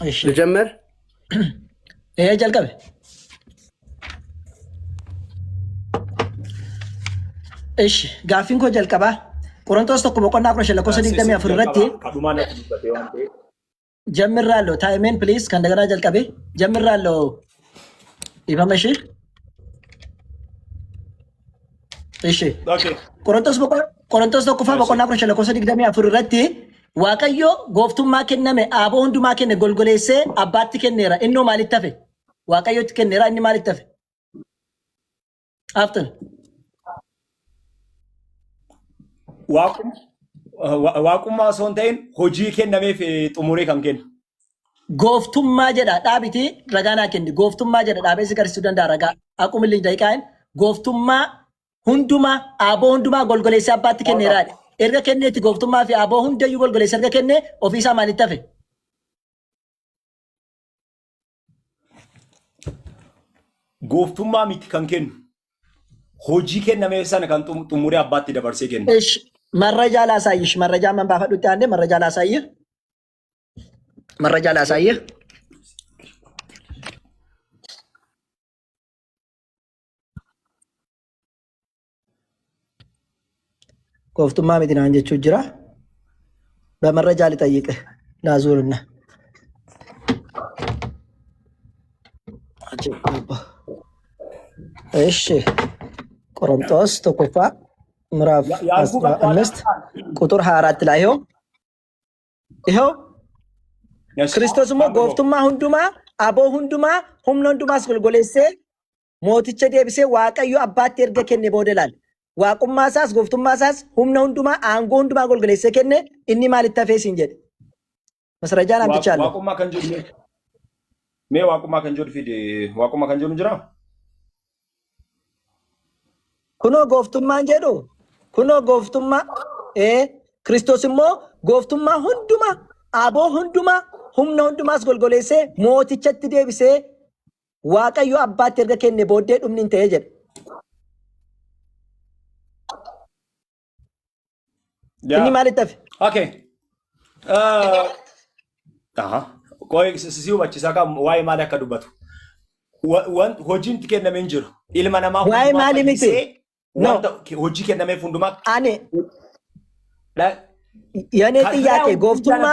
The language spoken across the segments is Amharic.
እሺ ልጀምር። ይሄ ጀልቀብ እሺ ጋፊን ኮ ጀልቀባ ቆሮንቶስ ተኮ በቆና ቁረሽ ለኮሰ ዲግደም ያፍረቲ ጀምራለሁ። ታይሜን ፕሊዝ ከእንደገና ጀልቀቤ ጀምራለሁ። ይፈመሽ እሺ ቆሮንቶስ ተኮ በቆና ቁረሽ ለኮሰ ዲግደም ያፍረቲ ዋቀዮ ጎፍቱማ ከነመ አቦ ሁንዱማ ከነ ጎልጎሌሴ አባት ከነራ እኖ ማሊተፈ ዋቀዮ ከነራ እኒ ማሊተፈ አፍተን ዋቁማ ሶንቴን ሆጂ ከነሜፍ ጥሙሬ ከምከን ጎፍቱማ ጀዳ ዳቢቲ ረጋና ከንዲ ጎፍቱማ ጀዳ ዳቤስ ገርሱ ደንዳ ረጋ አቁምልኝ ደቂቃን ጎፍቱማ ሁንዱማ አቦ ሁንዱማ ጎልጎሌሴ አባት ከነራ erga kenneeti gooftummaa fi aboo hundayyuu golgoleessa erga kenne ofiisaa maalitti hafe? Gooftummaa miti kan kennu hojii kenname sana kan xumuree abbaatti dabarsee kenna. መረጃ ላሳይሽ። መረጃ ምን ባፈዱት አንዴ መረጃ ላሳይህ። መረጃ ላሳይህ። ጎፍቱማ ሚቲና አንጀቹ ጅራ በመረጃ ልጠይቅህ ላዙርና እሺ ቆሮንቶስ ተኮፋ ምዕራፍ 15 ቁጥር 24 ላይ ይኸው ክርስቶስሞ ጎፍቱማ ሁንዱማ አቦ ሁንዱማ ሁምኖ ሁንዱማስ ጎልጎሌሴ ሞቲቸ ዴብሴ ዋቀዩ አባት ኤርገ ከኔ ቦደላል ዋቁማሳስ ጎፍቱማሳስ ሁምነ ሁንዱማ አንጎ ሁንዱማ ጎልጎሌሴ ከነ እኒ ማሊታ ፌሲን ጀድ መስረጃን አምጥቻለሁ። ዋቁማ ከንጆ ሜ ዋቁማ ከንጆ ፊድ ዋቁማ ከንጆ እንጅራ ኩኖ ጎፍቱማን ጀዶ ኩኖ ጎፍቱማ ክርስቶስሞ ጎፍቱማ ሁንዱማ አቦ ሁንዱማ ሁምነ ሁንዱማስ ጎልጎሌሴ ሞቲቸት ዴብሴ ዋቀዩ አባት ኤርገ ከነ ቦዴ ዱምኒን ተየ ጀድ ini maaliif okay ቆይ ሲሲው ባቺሳ ካ ዋይ ማለ ከዱበቱ ሆጂን ትከነመ እንጅሩ ኢልማ ነማ ዋይ ማሊ ሚቲ ኖ ሆጂ ከነመ ፉንዱማ አኔ የኔ ጥያቄ ጎፍቱማ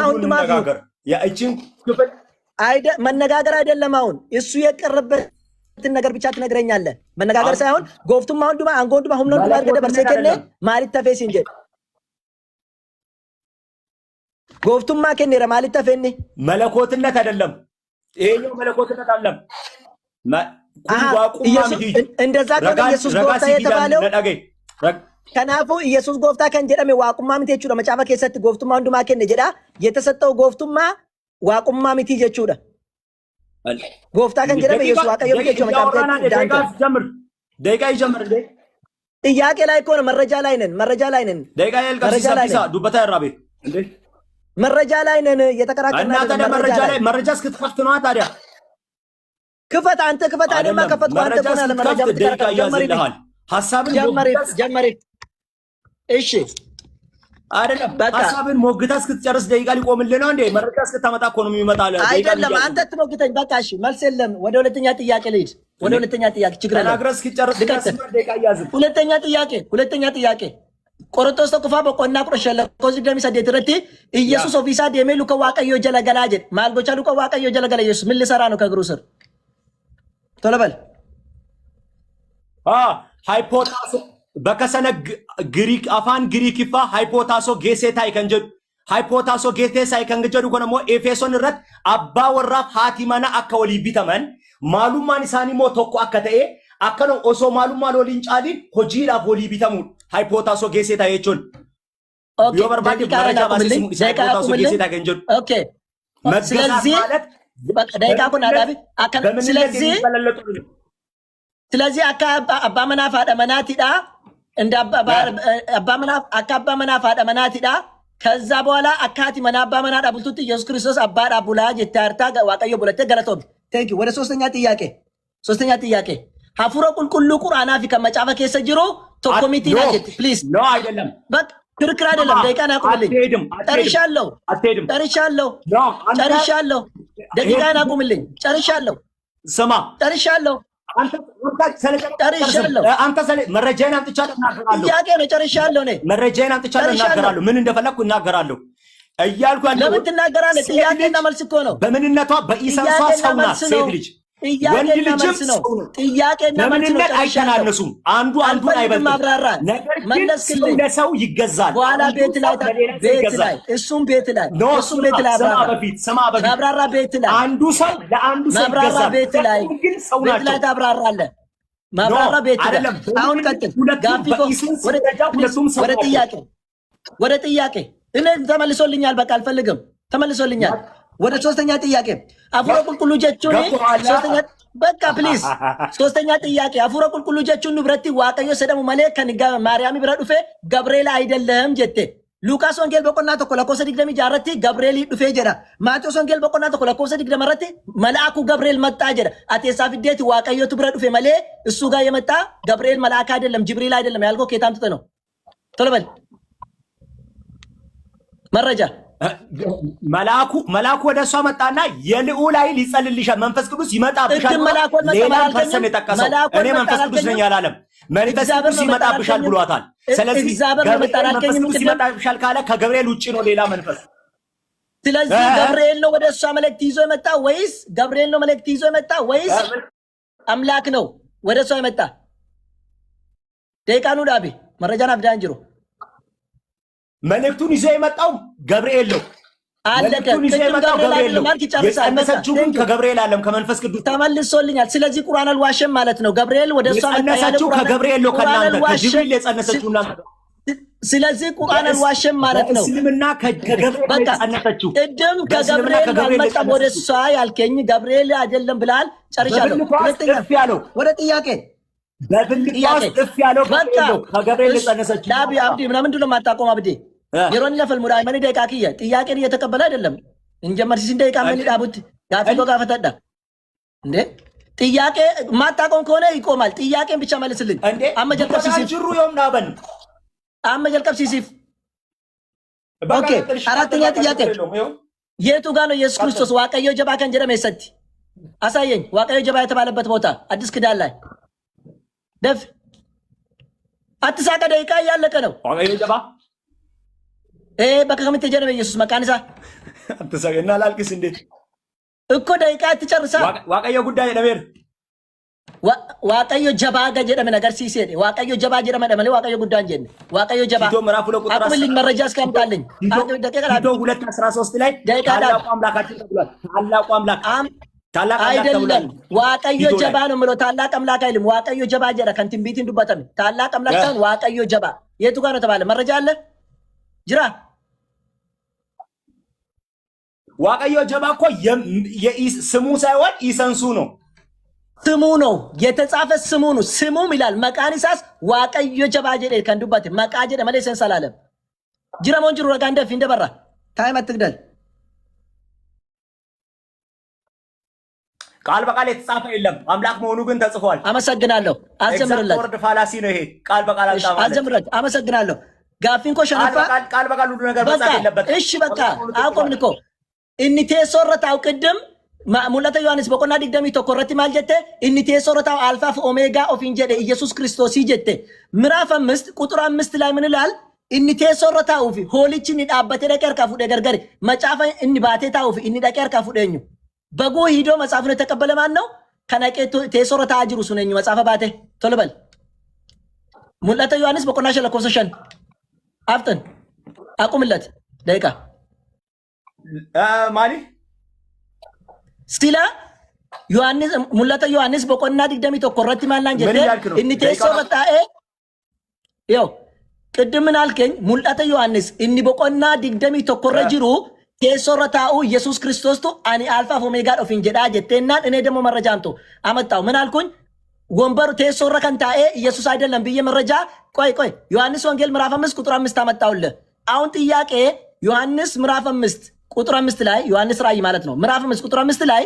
ሁንዱማ ፊ ያ እቺን ክፍል አይደ መነጋገር አይደለም። አሁን እሱ የቀረበት ነገር ብቻ ትነግረኛለህ። መነጋገር ሳይሆን ጎፍቱማ ሁንዱማ አንጎ ሁንዱማ ሁምኖ ሁንዱማ አርገደ በርሰከነ ማሊት ተፌስ እንጀ ጎፍቱማ ከነረ ማሊት ተፈኒ መለኮትነት አይደለም። ይሄኛው መለኮትነት አይደለም። እንደዛ ከሆነ ኢየሱስ ጎፍታ የተባለው ከናፉ ኢየሱስ ጎፍታ ከን ጀደሜ ዋቁማ ሚቲ ጀቹዳ መጫፋ ከሰት ጎፍቱማ ሁንዱማ ከነ ጀዳ የተሰጠው ጎፍቱማ ዋቁማ ሚቲ ጀቹዳ ጎፍታ ከን ጀደሜ ኢየሱስ ዋቀዮ ጀቹ መጫፋ ደቂቃ ይጀምር። ጥያቄ ላይ እኮ ነው። መረጃ ላይ ነን። ደቂቃ ያልቀሲሳ ዱበታ ያራቤ እንዴ መረጃ ላይ ነን። የተከራከረና መረጃ እስክትከፍት ነው ታዲያ። ክፈት አንተ ክፈት አይደማ ከፈት አንተ ሆነ ለመረጃ ይያዝልሃል። ሐሳብን ጀመሪ እሺ አይደለም ሐሳብን ሞግታ እስክትጨርስ ደቂቃ ሊቆምልህ ነው እንዴ? መረጃ እስክታመጣ እኮ ነው የሚመጣው። አይደለም አንተ ትሞግተኝ። በቃ እሺ መልስ የለም። ወደ ሁለተኛ ጥያቄ ልሂድ። ወደ ሁለተኛ ጥያቄ ችግር የለም። ተናግረህ እስክትጨርስ ደቂቃ ይያዝል። ሁለተኛ ጥያቄ ቆሮንቶስ ተኩፋ በቆና ቁረሸለ ኮዚ ደሚ ሰደት ረቲ ኢየሱስ ኦፊሳ ደሜ ሉከ ዋቀዮ ጀለገላ ጀድ ማልጎቻ ሉከ ዋቀዮ ጀለገላ ኢየሱስ ምን ሊሰራ ነው ከእግሩ ስር? ቶሎ በል ሃይፖታሶ በከሰነ ግሪክ አፋን ግሪክ ይፋ ሃይፖታሶ ጌሴታይ ከንጀዱ ሃይፖታሶ ጌቴሳይ ከንጀዱ ኮነሞ ኤፌሶን ረት አባ ወራፍ ሃቲማና አከወሊ ቢተመን ማሉማን ኢሳኒ ሞ ቶኮ አከተኤ አከኖ ኦሶ ማሉማ ሎሊን ጫሊ ሆጂላ ፎሊ ቢተሙ ሃይፖታሶ ጌሴታ የቾን ዮ በርባዲ መረጃ ባሲስ ሃይፖታሶ ጌሴታ ከንጀዱ ኦኬ ስለዚህ ደቂቃ ኩን አዳቢ አከ ስለዚህ አባ መናፍ አደመናቲዳ እንደ አባ መናፍ አደመናቲዳ ከዛ በኋላ አካቲ መና አባ መናዳ ቡልቱት ኢየሱስ ክርስቶስ አባዳ ቡላ ጀታርታ ዋቀዮ ቡለተ ገለቶም ቴንክ ዩ። ወደ ሶስተኛ ጥያቄ ሀፉረ ቁልቁሉ ቁርአና ፊ ከመጫፈ ከሰ ጅሮ ቶኮሚቲ ናጀት ፕሊዝ ኖ አይደለም። በቃ ክርክር አይደለም። ደቂቃን አቁምልኝ። ጨርሻለሁ። ደቂቃን አቁምልኝ። ጨርሻለሁ። ስማ፣ ጨርሻለሁ። አንተ መረጃዬን አምጥቻለሁ እናገራለሁ። ጥያቄ ነው። ጨርሻለሁ። እኔ መረጃዬን አምጥቻለሁ እናገራለሁ። ምን እንደፈለኩ እናገራለሁ እያልኩ ያለው ለምን ትናገራለህ? ጥያቄና መልስ እኮ ነው። በምንነቷ በኢሰንሷ ሰው ናት ሴት ልጅ። ወንድ ልጅም ሰው ነው። ጥያቄና መልስ ነው። አይተናነሱም። አንዱን አይበልጥም። ነገር ግን ሰው ለሰው ይገዛል። በኋላ ቤት ላይ እሱም ቤት ላይ ማብራራ ቤት ላይ አንዱ ሰው ለአንዱ ሰው ይገዛል። ቤት ላይ ታብራራለህ። ማብራራ ቤት ላይ አሁን ቀጥል። ጋፊኮ ወደ ጥያቄ እኔ ተመልሶልኛል። በቃ አልፈልግም። ተመልሶልኛል። ወደ ሶስተኛ ጥያቄ አፉረ ቁልቁሉ ጀቹን ሶስተኛ በቃ ፕሊዝ ሶስተኛ ጥያቄ አፉረ ቁልቁሉ ጀቹን ንብረቲ ዋቀዮ ሰደሙ ማለ ከንጋ ማርያም ብራ ዱፌ ገብርኤል አይደለም ጀቴ ሉቃስ ወንጌል በቆና ተኮ ለኮሰ ዲግደሚ ጃረቲ ገብርኤል ዱፌ ጀራ ማቴዎስ ወንጌል በቆና ተኮ ለኮሰ ዲግደም ረቲ መልአኩ ገብርኤል መጣ ጀራ አቴሳ ፊዴት ዋቀዮ ትብራ ዱፌ ማለ እሱ ጋር የመጣ ገብርኤል መልአክ አይደለም ጅብሪል አይደለም ያልከው ከታምጥተ ነው። ቶሎ በል መረጃ መልአኩ ወደ እሷ መጣና የልዑል ኃይል ይጸልልሻል፣ መንፈስ ቅዱስ ይመጣብሻል ብሎ ሌላ ፐርሰን የጠቀሰው እኔ መንፈስ ቅዱስ ነኝ አላለም። መንፈስ ቅዱስ ይመጣብሻል ብሏታል። ስለዚህ መንፈስ ቅዱስ ይመጣብሻል ካለ ከገብርኤል ውጭ ነው ሌላ መንፈስ። ስለዚህ ገብርኤል ነው ወደ እሷ መልእክት ይዞ የመጣ ወይስ ገብርኤል ነው መልእክት ይዞ የመጣ ወይስ አምላክ ነው ወደ እሷ የመጣ? ደቂቃኑ ዳቢ መረጃና ብዳንጅሮ መልእክቱን ይዞ የመጣው ገብርኤል ነው። መልእክቱን ይዞ የመጣው ገብርኤል ነው። የጸነሰችው ግን ከገብርኤል አለም ከመንፈስ ቅዱስ ተመልሶልኛል። ስለዚህ ቁርአን አልዋሸም ማለት ነው። ገብርኤል ወደ እሷ የጸነሰችው ከገብርኤል ነው ከናንተ ከጅብሪል የጸነሰችውና ስለዚህ ቁርአን አልዋሸም ማለት ነው። እስልምና ከገብርኤል የጸነሰችው ቅድም ከገብርኤል አልመጣም ወደ እሷ ያልከኝ ገብርኤል አይደለም ብላል። ጨርሻለሁ። ሁለተኛ ወደ ጥያቄ በብልጣስ ጥፍ ያለው ከገብርኤል የጸነሰችው ዳቢ አብዲ ምንድን ነው የማታቆም አብዲ የሮን ለፈል ሙዳይ ማን ደቂቃ ከየ ጥያቄን እየተቀበለ አይደለም እንጀመር ሲን ደቂቃ ምን ዳቡት ጋፊ ጋፈተዳ እንዴ ጥያቄ ማታቆም ከሆነ ይቆማል። ጥያቄን ብቻ መልስልኝ። አመጀልቀብ ሲሲፍ ጅሩ ይomናበን አመጀልቀብ ሲሲፍ ኦኬ። አራተኛ ጥያቄ የቱ ጋር ነው ኢየሱስ ክርስቶስ ዋቀዮ ጀባ ከን ጀረመ ይሰጥ አሳየኝ። ዋቀዮ ጀባ የተባለበት ቦታ አዲስ ክዳን ላይ ደፍ አትሳቀ። ደቂቃ እያለቀ ነው። ዋቀዮ ጀባ በከከምት ጀነበ ኢየሱስ መካንሳ አትሳቀና ላልቅስ እንዴት እኮ ደቂቃ አትጨርሳ። ዋቀዮ ጉዳይ ነበር ዋቀዮ ጀባ ገጀደመ ነገር ሲሴ ዋቀዮ ጀባ ጀደመ ደመለ ዋቀዮ ጉዳይ እንጀነ ዋቀዮ ጀባ ቲቶ ምዕራፍ 2 ቁጥር 10 አቁምልኝ መረጃ እስከምታልኝ ቲቶ 2:13 ላይ ታላቁ አምላካችን ተብሏል። ታላቁ አምላክ ታላቅ አይደለም ዋቀዮ ጀባ ነው ምሎ ታላቅ አምላክ አይልም። ዋቀዮ ጀባ ጀራ ከንቲም ቢቲን ዱባተም ታላቅ አምላክ ሳይሆን ዋቀዮ ጀባ የቱ ጋር ነው ተባለ? መረጃ አለ ጅራ ዋቀዮ ጀባ እኮ ስሙ ሳይሆን ኢሰንሱ ነው። ስሙ ነው የተጻፈ ስሙ ነው። ስሙም ይላል መቃኒሳስ ዋቀዮ ጀባ ጀደ ከንዱባት መቃ ጀደ መለ ኢሰንስ አላለም። ጅራ ሞንጅሩ ረጋንደ ፊንደበራ ታይም አትግደል። ቃል በቃል የተጻፈ የለም። አምላክ መሆኑ ግን ተጽፏል። አመሰግናለሁ። አልጀምርለት ወርድ ፋላሲ ነው ይሄ። ቃል በቃል አልጀምርለት። አመሰግናለሁ። ጋፊን ኮ ሸነፋ ቃል በቃል ሁሉ ነገር መጻፍ የለበትም። እሺ በቃ አቆምን እኮ እንቲ ሶረታው ቅድም ሙላተ ዮሐንስ በቆና ዲግደሚ ተኮረቲ ማልጀተ እንቲ ሶረታው አልፋ ኦሜጋ ኦፊን ጀደ ኢየሱስ ክርስቶስ ይጀተ ምዕራፍ 5 ቁጥር 5 ላይ ምን ይላል? እንቲ ሶረታው ፊ ሆሊችን ዳበተ ደቀር ካፉ ደገርገር መጫፈ እኒ ባቴ ታው ፊ እኒ ደቀር ካፉ ደኙ በጎ ሂዶ መጽሐፉን የተቀበለ ማን ነው? ከነቄ ቴሶረታ አጅሩ ሱነኝ መጽሐፈ ባቴ ቶሎ በል ሙላተ ዮሐንስ በቆና ሸለኮሰሸን አፍጥን አቁምለት ደቂቃ ማሊ ስቲላ ዮሐንስ ሙላተ ዮሐንስ በቆና ዲግደሚ ተኮረቲ ማላን ጀደ እኒ ቴሶረታ ዮ ቅድም ምን አልከኝ? ሙላተ ዮሐንስ እኒ በቆና ዲግደሚ ተኮረ ጅሩ ቴሶረታው ኢየሱስ ክርስቶስ ቱ አኒ አልፋ ኦሜጋ ኦፊን ጀዳ ጀቴናን እኔ ደግሞ መረጃ አምጡ አመጣው። ምን አልኩኝ? ወንበሩ ቴሶረ ከንታኤ ኢየሱስ አይደለም ብዬ መረጃ ቆይ ዮሐንስ ወንጌል ምዕራፍ 5 ቁጥር 5 አመጣውልህ። አሁን ጥያቄ ዮሐንስ ምዕራፍ 5 ቁጥር 5 ላይ ዮሐንስ ራእይ ማለት ነው። ምዕራፍ 5 ቁጥር 5 ላይ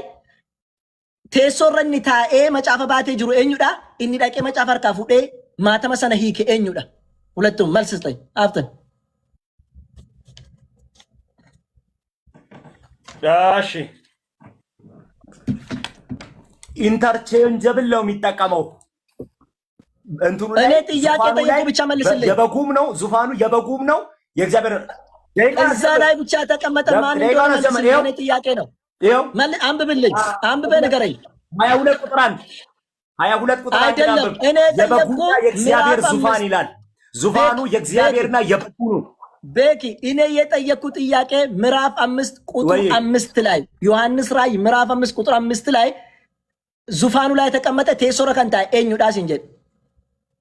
ቴሶረኒ ታኤ መጫፈ ባቴ ጅሩ ኤኙዳ እኒ ዳቄ መጫፈር ካፉዴ ማተመሰነ ሂከ ኤኙዳ ሁለቱም መልስ ስጠኝ አፍተን እሺ ኢንተርቼንጀብል ነው የሚጠቀመው እንትኑ ላይ እኔ ጥያቄ ጠይቁ ብቻ መልስልኝ። የበጉም ነው ዙፋኑ የበጉም ነው የእግዚአብሔር እዛ ላይ ብቻ ተቀመጠ። ማን እንደሆነ መልስልኝ። እኔ ጥያቄ ነው። አንብብልኝ፣ አንብበህ ንገረኝ። 22 ቁጥር 1 22 ቁጥር 1 አይደለም እኔ ጠየቅኩ። የእግዚአብሔር ዙፋን ይላል። ዙፋኑ የእግዚአብሔርና የበጉ ነው። ቤኪ እኔ የጠየቅኩ ጥያቄ ምዕራፍ 5 ቁጥር 5 ላይ ዮሐንስ ራእይ ምዕራፍ 5 ቁጥር 5 ላይ ዙፋኑ ላይ ተቀመጠ ቴሶረ ከንታ ኤኙ ዳስ እንጀ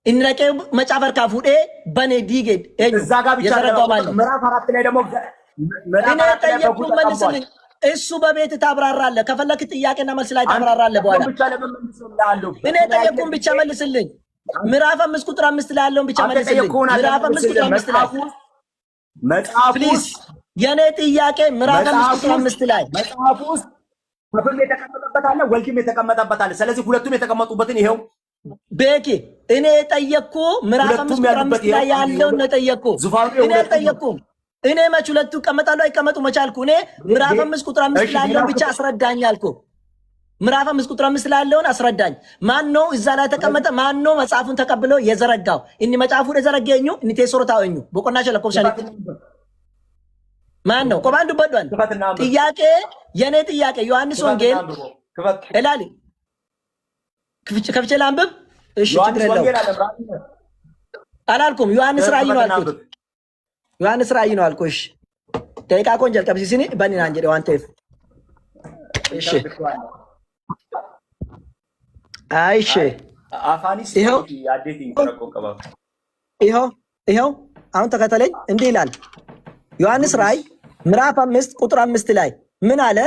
እንረቄ መጫፈር ካፉዴ በኔ ዲጌድ ኤኙ እዛ ጋር ብቻ ምዕራፍ 4 ላይ ደግሞ እኔ ጠየቅኩ መልስልኝ። እሱ በቤት ታብራራለህ። ከፈለክ ጥያቄና መልስ ላይ ታብራራለህ። በኋላ እኔ ጠየቅኩን ብቻ መልስልኝ። ምዕራፍ 5 ቁጥር 5 ላይ ያለውን ብቻ መልስልኝ። ምዕራፍ 5 ቁጥር 5 ላይ ፕሊዝ የኔ ጥያቄ ምዕራፍ 5 ቁጥር 5 ላይ መጽሐፉ ውስጥ ከፍም የተቀመጠበት አለ፣ ወልድም የተቀመጠበት አለ። ስለዚህ ሁለቱም የተቀመጡበትን ይሄው ቤኪ እኔ የጠየቅኩ ምዕራፍ 5 ቁጥር 5 ላይ ያለውን ነው የጠየቅኩ። እኔ አልጠየቅኩም። እኔ መች ሁለቱ ይቀመጣሉ አይቀመጡ መቻልኩ። እኔ ምዕራፍ 5 ቁጥር 5 ላይ ያለውን ብቻ አስረዳኝ አልኩ። ምዕራፍ 5 ቁጥር 5 ላይ ያለውን አስረዳኝ። ማን ነው እዛ ላይ ተቀመጠ? ማን ነው መጽሐፉን ተቀብሎ የዘረጋው? እኒ መጽሐፉን የዘረገኙ እኒ ቴሶሮታውኙ በቆናቸው ለኮብሻለ ማን ነው? ቆባንዱ በዷል። ጥያቄ የኔ ጥያቄ ዮሐንስ ወንጌል እላል ከፍቼ ላንብብ። እሺ ችግር የለውም አላልኩም። ዮሐንስ ራእይ ነው አልኩት። ዮሐንስ ራእይ ነው አልኩ። እሺ ደቂቃ ቆንጀል ቀብሲሲኒ በኒና እንጀ ዋንቴፍ እሺ አይሽ ይኸው አሁን ተከተለኝ። እንዲህ ይላል ዮሐንስ ራእይ ምዕራፍ 5 ቁጥር 5 ላይ ምን አለ?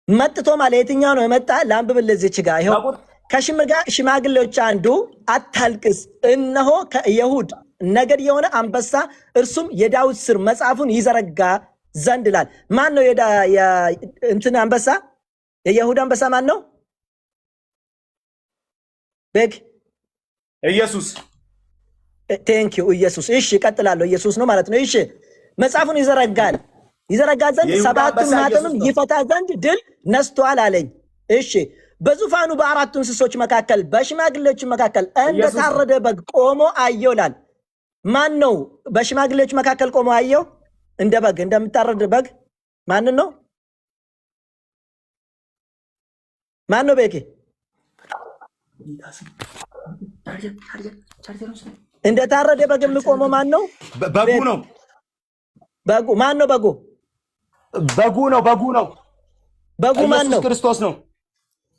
መጥቶ ማለት የትኛው ነው የመጣ? ላንብብልህ እዚች ጋር ይኸው ከሽማግሌዎች አንዱ አታልቅስ፣ እነሆ ከይሁዳ ነገድ የሆነ አንበሳ እርሱም የዳዊት ሥር መጽሐፉን ይዘረጋ ዘንድ ይላል። ማን ነው እንትን አንበሳ? የይሁዳ አንበሳ ማን ነው? ቤግ ኢየሱስ። ቴንክ ዩ ኢየሱስ። እሺ እቀጥላለሁ። ኢየሱስ ነው ማለት ነው። እሺ መጽሐፉን ይዘረጋ ዘንድ ሰባቱን ማኅተምም ይፈታ ዘንድ ድል ነስቷል አለኝ። እሺ በዙፋኑ በአራቱ እንስሶች መካከል በሽማግሌዎች መካከል እንደታረደ በግ ቆሞ አየሁ ይላል። ማን ነው በሽማግሌዎች መካከል ቆሞ አየሁ? እንደ በግ እንደምታረድ በግ ማንን ነው? ማን ነው? ቤኪ እንደታረደ በግ የሚቆመው ማን ነው? በጉ ነው። በጉ ማን ነው? በጉ ነው። በጉ ማን ነው? ኢየሱስ ክርስቶስ ነው።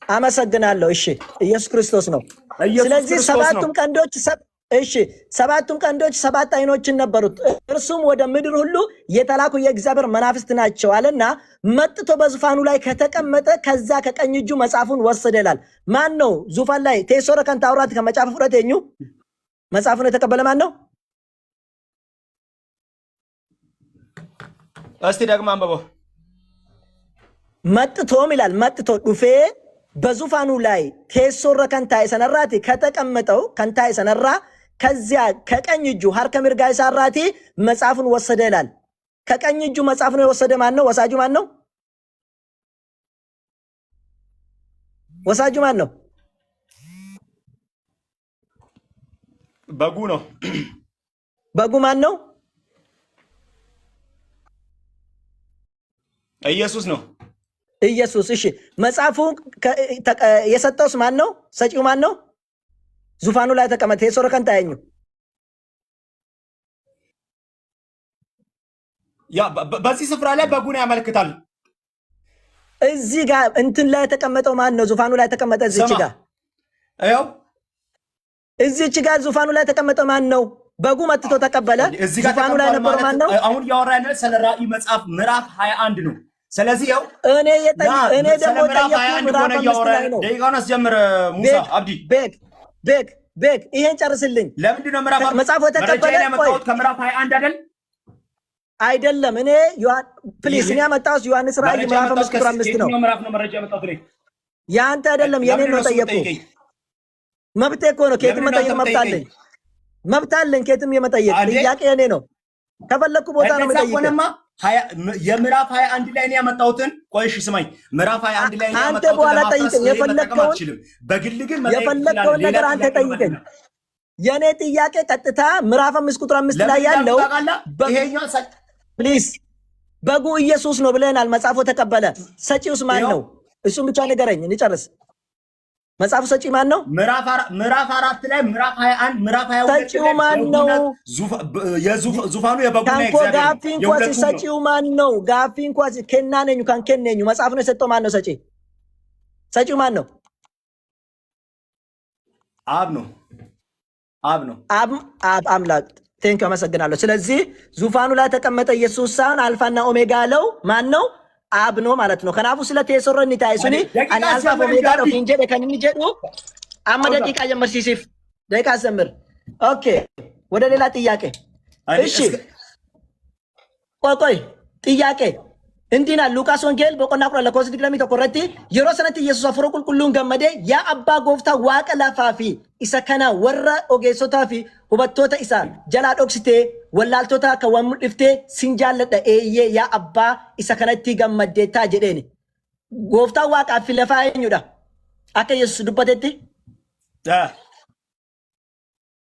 አመሰግናለሁ። እሺ ኢየሱስ ክርስቶስ ነው። ስለዚህ ሰባቱም ቀንዶች ሰባት አይኖችን ነበሩት። እርሱም ወደ ምድር ሁሉ የተላኩ የእግዚአብሔር መናፍስት ናቸው አለና መጥቶ በዙፋኑ ላይ ከተቀመጠ ከዛ ከቀኝ እጁ መጽሐፉን ወሰደ ይላል። ማን ነው ዙፋን ላይ ቴሶረ ከንታውራት ከመጽሐፍ ፍረተኙ መጽሐፉን የተቀበለ ማን ነው? እስቲ ደግሞ አንብበው። መጥቶም ይላል መጥቶ ዱፌ በዙፋኑ ላይ ቴሶረ ከንታይ ሰነራቲ ከተቀመጠው ከንታይ ሰነራ ከዚያ ከቀኝ እጁ ሀርከ ምርጋይ ሳራቲ መጽሐፉን ወሰደ ይላል። ከቀኝ እጁ መጽሐፉን የወሰደ ማን ነው? ወሳጁ ማን ነው? ወሳጁ ማን ነው? በጉ ነው። በጉ ማን ነው? ኢየሱስ ነው። ኢየሱስ። እሺ መጽሐፉ የሰጠውስ ማን ነው? ሰጪው ማን ነው? ዙፋኑ ላይ ተቀመጠ ቴሶረ ከንታየኙ ያ በዚህ ስፍራ ላይ በጉን ያመልክታል። እዚህ ጋር እንትን ላይ ተቀመጠው ማን ነው? ዙፋኑ ላይ ተቀመጠ። እዚች ጋር አዮ እዚች ጋር ዙፋኑ ላይ ተቀመጠው ማን ነው? በጉ መጥቶ ተቀበለ። ዙፋኑ ላይ ነበረው ማን ነው? አሁን ያወራን ስለ ራእይ መጽሐፍ ምዕራፍ 21 ነው። ስለዚህ ያው እኔ ደግሞ ጠየቅኩ ምዕራፍ 5 ላይ ነው። ደቂቃውን አስጀምር ሙሳ አብዲ ቤግ ይሄን ጨርስልኝ። ለምንድን ነው መጽሐፉ የተቀበለ? ከምዕራፍ 21 አይደለም። እኔ ፕሊስ እኔ ያመጣሁት ዮሐንስ ራእይ ምዕራፍ 5 ቁጥር 5 ነው። ምዕራፍ ነው መረጃ ያመጣሁት እኔ። ያንተ አይደለም የኔን ነው ጠየቅኩ። መብቴ እኮ ነው። ከየትም መጠየቅ መብት አለኝ። ከየትም የመጠየቅ ጥያቄ የኔ ነው። ከፈለኩ ቦታ ነው የምጠይቀው። የምዕራፍ 21 ላይ ነው ያመጣሁትን። ቆይ እሺ ስማኝ፣ ምዕራፍ 21 ላይ ነው ያመጣሁትን። አንተ በኋላ ጠይቀኝ፣ በግል ግን የፈለከውን ነገር አንተ ጠይቀኝ። የኔ ጥያቄ ቀጥታ ምዕራፍ 5 ቁጥር 5 ላይ ያለው ፕሊዝ በጉ ኢየሱስ ነው ብለናል። መጽሐፉ ተቀበለ። ሰጪውስ ማን ነው? እሱም ብቻ ንገረኝ እንጨርስ። መጽሐፉ ሰጪ ማን ነው? ምዕራፍ 4 ላይ ምዕራፍ 21 ምዕራፍ 22 ሰጪው ማን ነው? ዙፋኑ የበጉ ነው። እግዚአብሔር ጋፊን ኳሲ ሰጪው ማን ነው? ጋፊን ኳሲ ከናነኙ ካን ከነኙ መጽሐፍ ነው የሰጠው ማን ነው? ሰጪው ማን ነው? አብ ነው። አብ አምላክ። ቴንክ አመሰግናለሁ። ስለዚህ ዙፋኑ ላይ ተቀመጠ ኢየሱስ ሳን አልፋና ኦሜጋ ያለው ማን ነው? አብ ነው ማለት ነው። ከናፉ ስለተሰረን ታይሱኒ አን አልፋ ኦሜጋ ነው እንጀ ከነኝ ጀዱ አማ ደቂቃ ጀመር ሲሲፍ ደቂቃ ዘምር። ኦኬ ወደ ሌላ ጥያቄ። እሺ ቆይ ጥያቄ እንዲና ሉቃስ ወንጌል በቆና ቁራ ለኮስ ዲግራሚ ተቆረቲ የሮሰነት ኢየሱስ አፍሮ ቁልቁሉን ገመደ ያ አባ ጎፍታ ዋቀ ላፋፊ ኢሰከና ወረ ኦጌሶታፊ ሁበቶታ ኢሳ ጀላ ዶክሲቴ ወላልቶታ ከወሙ ድፍቴ ሲንጃለደ ኤየ ያ አባ ኢሰከነቲ ገመደታ ጀዴኒ ጎፍታ ዋቃ ፊለፋኝዳ አከ ኢየሱስ ዱበቴቲ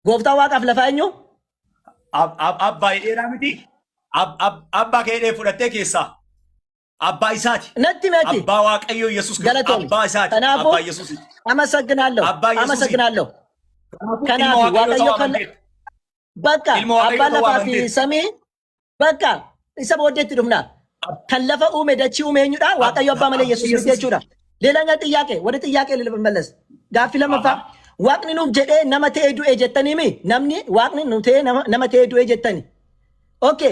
ጎፍታ ዋቃ ፊለፋኙ አባ ኤራሚቲ አባ ከሄደ ፍለቴ ኬሳ አባ ኢሳት ነቲ መቲ አባ ዋቀዮ ኢየሱስ ክርስቶስ አባ ኢሳት አባ ኢየሱስ አመሰግናለሁ። ከናፊ ዋቀዮ በቃ አባ ለፋፊ ሰሚ በቃ ኢሰብ ወደት ዱምና ከለፈ ኡሜ ደቺ ኡሜኙዳ ዋቀዮ አባ መለ ኢየሱስ ክርስቶስ ዳ ሌላኛ ጥያቄ ወደ ጥያቄ ልመለስ ጋፊ ለመፋ ዋቅኒ ኑ ጀዴ ነመቴ ዱ ኤጀተኒ ሚ ነምኒ ዋቅኒ ኑ ቴ ነመቴ ዱ ኤጀተኒ ኦኬ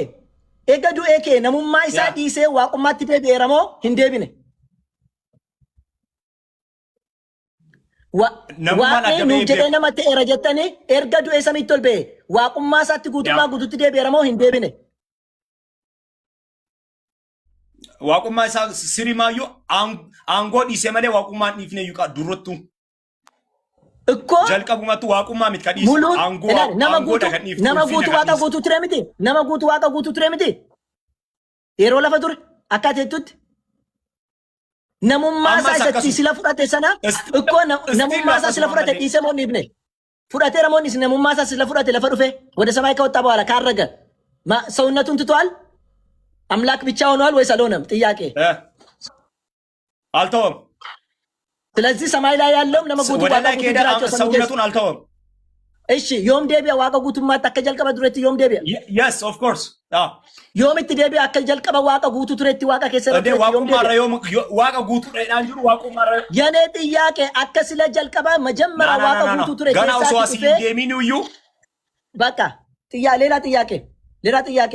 ኤገዱ ኤኬ ነሙማ ኢሳ ዲሴ ዋቁማት ደቤረሞ ሂንዴቢነ ዋቅኒ ኑ ጀዴ ነመቴ ኤረጀተኒ ኤርገዱ ኤሰሚቶል ቤ ዋቁማ ሳት ጉቱማ ጉቱት ደቤረሞ ሂንዴቢነ ዋቁማ ኢሳ ሲሪማዩ አንጎ ዲሴ መለ ዋቁማ ኒፍነ ይቃ ዱሮቱ እኮ ጀልቀቡማቱ ዋቁማ ሚትከዲስ አንጎ ነመጉቱ ዋቃ ጉቱ ትረሚቲ ነመጉቱ ዋቃ ጉቱ ትረሚቲ የሮ ለፈቱር አካቴቱት ነሙማ ሳይሰቲ ስለፍራተ ሰና እኮ ነሙማ ሳ ስለፍራተ ዲሰሞን ይብነ ፍራተ ረሞኒስ ነሙማ ሳ ስለፍራተ ለፈዱፌ ወደ ሰማይ ከወጣ በኋላ ካረገ ሰውነቱን ትቷል። አምላክ ብቻ ሆኗል ወይስ አልሆነም? ጥያቄ አልተወም። ስለዚህ ሰማይ ላይ ያለው ነመጉቱ ዋቃ ጉቱ ሰውነቱን አልተወም። እሺ ዮም ደቢያ ዋቃ ጉቱማ ተከጀልቀበ ዱረቲ ዮም ደቢያ yes of course ዮም እቲ ደቢያ አከጀልቀበ ዋቃ ጉቱ ቱረቲ ዋቃ ከሰረ ዋቃ ጉቱ ዳንጁ ዋቁ ማረ የኔ ጥያቄ አከስለ ጀልቀበ መጀመሪያ ዋቃ ጉቱ ቱረቲ ገና ወስዋሲ የሚኒዩ በቃ ሌላ ጥያቄ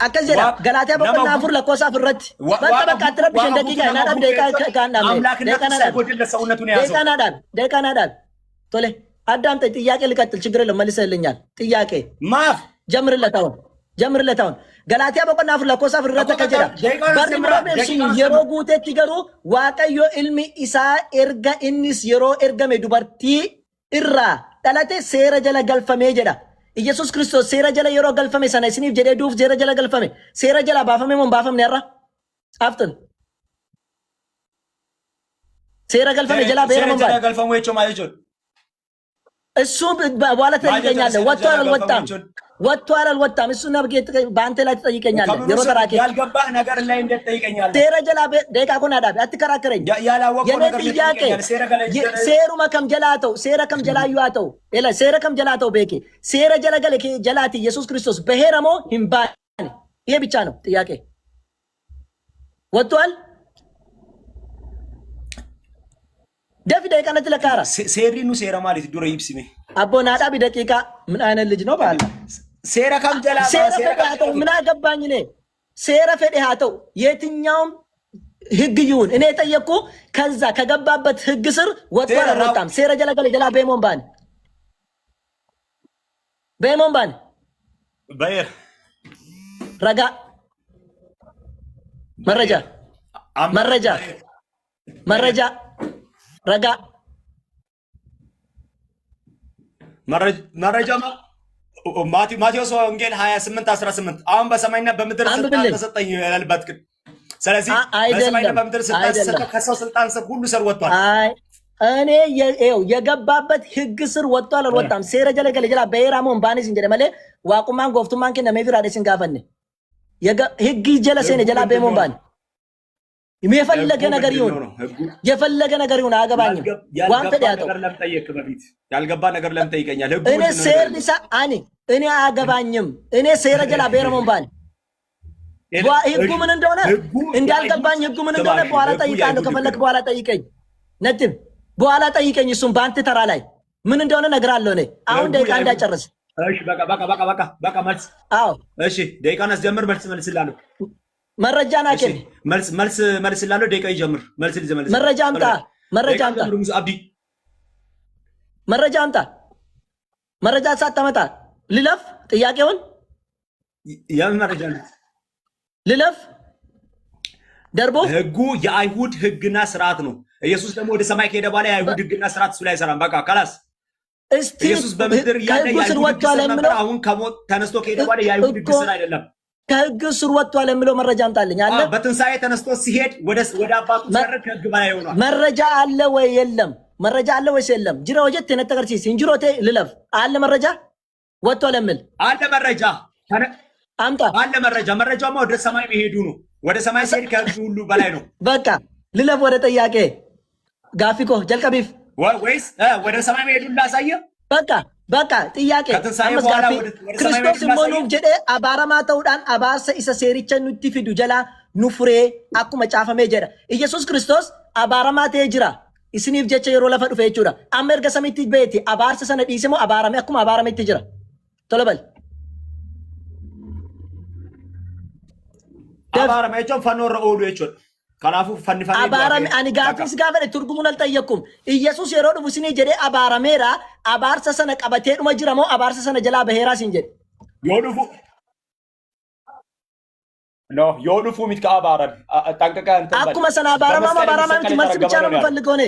አከዘራ ገላታ በቆና ፍር ለኮሳ ፍረት በቃ አትረብሽ ደቂቃ ናዳም ደቂቃ ካናዳል ቶሌ አዳምጠ ጥያቄ ልቀጥል፣ ችግር የለም መልሰልኛል። ጥያቄ ማፍ ጀምርለታውን ገላቲያ በቆና ፍር ለኮሳ ፍረት ከጀራ በርምራምሲ የሮ ጉቴት ይገሩ ዋቀዮ ኢልሚ ኢሳ ኤርጋ ኢኒስ የሮ ኤርገሜ ዱበርቲ ኢራ ዳላቴ ሴረ ጀለ ገልፈሜ ጀዳ ኢየሱስ ክርስቶስ ሴረ ጀለ የሮ ገልፈሜ ሰና ስኒፍ ጀደ ዱፍ ሴረ ጀለ ገልፈሜ ሴረ ጀላ ባፈሜ ሞን ባፈም ነራ አፍጥን ሴረ ገልፈሜ ጀላ ቤረ ሞን ሴረ ገልፈሜ ወቾ ማይጆ እሱ በኋላ ትጠይቀኛለህ። ወጥቷል አልወጣም? እሱ ነብጌት በአንተ ላይ ትጠይቀኛለህ። የሮተራኬ ያልገባህ ነገር ላይ እንዴት ትጠይቀኛለህ? ቴረጀላ ደቂቃ ኮና ዳብ አትከራከረኝ። ያላወቀው ነገር ጥያቄ ሴሩ መከም ጀላተው ሴረ ከም ጀላዩአተው ኤላ ሴረ ከም ጀላተው ቤኬ ሴረ ጀለገለ ጀላቲ ኢየሱስ ክርስቶስ በሄረሞ ሂምባን ይሄ ብቻ ነው ጥያቄ። ወጥቷል ደፊ ደቂቃ ነት ለካራ ሴሪኑ ሴራ ማለት ዱረ ይብስሜ አቦና ዳቢ ደቂቃ ምን አይነት ልጅ ነው ባላ ሴራ ከም ጀላ ሴራ ምን አገባኝ እኔ ሴራ ፈዲሃተው የትኛውም ህግ ይሁን እኔ ጠየቅኩ ከዛ ከገባበት ህግ ስር ወጥቷል አልወጣም? ሴራ ጀለገለ ጀላ በሞን ባን በየር ረጋ መረጃ ረጋ መረጃ ማቴዎስ ወንጌል 28:18 አሁን በሰማይና በምድር ስልጣን ተሰጠኝ ያለበት ግን ስለዚህ በሰማይና በምድር ስልጣን ተሰጠው ከሰው ስልጣን ስር ሁሉ ስር ወጥቷል። እኔ የገባበት ህግ ስር ወጥቷል አልወጣም? ሴረ ጀለገለ ጀላ በየራሞን ባኔስ እንጀደ ማለ ዋቁማን ጎፍቱማን ከነ ሜቪራዴስን ጋፈነ ህግ ጀለሰነ ጀላ በየሞን ባኔ የፈለገ ነገር ይሁን የፈለገ ነገር ይሁን አያገባኝም። ዋንተ ዳያተው ያልገባ ነገር ለምን ጠይቀኛል? እኔ ሴር ዲሳ እኔ አያገባኝም። እኔ ሴረ ጀላ በየራሞን ባኔ ህጉ ምን እንደሆነ እንዳልገባኝ ህጉ ምን እንደሆነ በኋላ ጠይቃለሁ። ከፈለክ በኋላ ጠይቀኝ ነጥብ በኋላ ጠይቀኝ። እሱም በአንተ ተራ ላይ ምን እንደሆነ እነግርሃለሁ። እኔ አሁን ደቂቃ እንዳጨርስ። እሺ በቃ መልስ። አዎ እሺ ደቂቃን አስጀምር። መልስላለሁ። መረጃ ናከኝ መልስላለሁ። ደቂቃ ይጀምር። መረጃ አምጣ። አብዲ መረጃ አምጣ። መረጃ ሳታመጣ ልለፍ ጥያቄውን። የምን መረጃ ነው? ልለፍ ደርቦ ህጉ የአይሁድ ህግና ስርዓት ነው። ኢየሱስ ደግሞ ወደ ሰማይ ከሄደ በኋላ የአይሁድ ህግና ስርዓት እሱ ላይ አይሰራም። በቃ ካላስ ኢየሱስ በምድር ያለ የአይሁድ ህግ ስር ነበር። አሁን ከሞት ተነስቶ ከሄደ በኋላ የአይሁድ ህግ ስር አይደለም። ከህግ ስር ወጥቷል የሚለው መረጃ አምጣልኝ። አለ በትንሳኤ ተነስቶ ሲሄድ ወደ አባቱ ሲያርግ ከህግ በላይ ሆኗል። መረጃ አለ ወይ የለም? መረጃ አለ ወይስ የለም? ጅራ ወጀት ተነጠቀር ሲስ እንጅሮቴ ልለፍ አለ መረጃ ወጥቷል የሚል አለ መረጃ አምጣ። አለ መረጃማ ወደ ሰማይ መሄዱ ነው። ወደ ሰማይ ሲሄድ ከህግ ሁሉ በላይ ነው። በቃ ልለፍ ወደ ጥያቄ ጋፊኮ ጀልቀቢፍ ወይስ ወደ ሰማይ መሄዱን ላሳየ። በቃ ጥያቄ አመስጋፊ ክርስቶስ ሞኑፍ ጀዴ አባራማ ተውዳን አባሰ ኢሰ ሴሪቸ ኑቲ ፊዱ ጀላ ኑፍሬ አኩመ ጫፈሜ ጀዳ ኢየሱስ ክርስቶስ አባራማ ተጅራ ኢስኒፍ ጀቸ የሮ ለፈ ዱፈ ጀቹዳ አመርገ ሰሚቲ ቤቲ አባርሰ ሰነ ዲሲሞ አባራሜ አኩመ አባራሜ ተጅራ ቶለበል አባራሜ ጆን ፈኖረ ኦዱ የቾን ከናፉ ፈንፋኒ አባራሜ አኒ ጋፊስ ጋፈለ ትርጉሙን አልጠየኩም። ኢየሱስ የሮ ዱፉ ሲኒ ጀዴ አባራሜራ አባርሰ ሰነ ቀበቴ ዱመ ጅራሞ አባርሰ ሰነ ጀላ በሄራ ሲንጀ ዮዱፉ ኖ ዮዱፉ ሚት ከአባራን ታንቀቀ እንተባለ አኩመ ሰና አባራማ መልስ ብቻ ነው የምፈልገው እኔ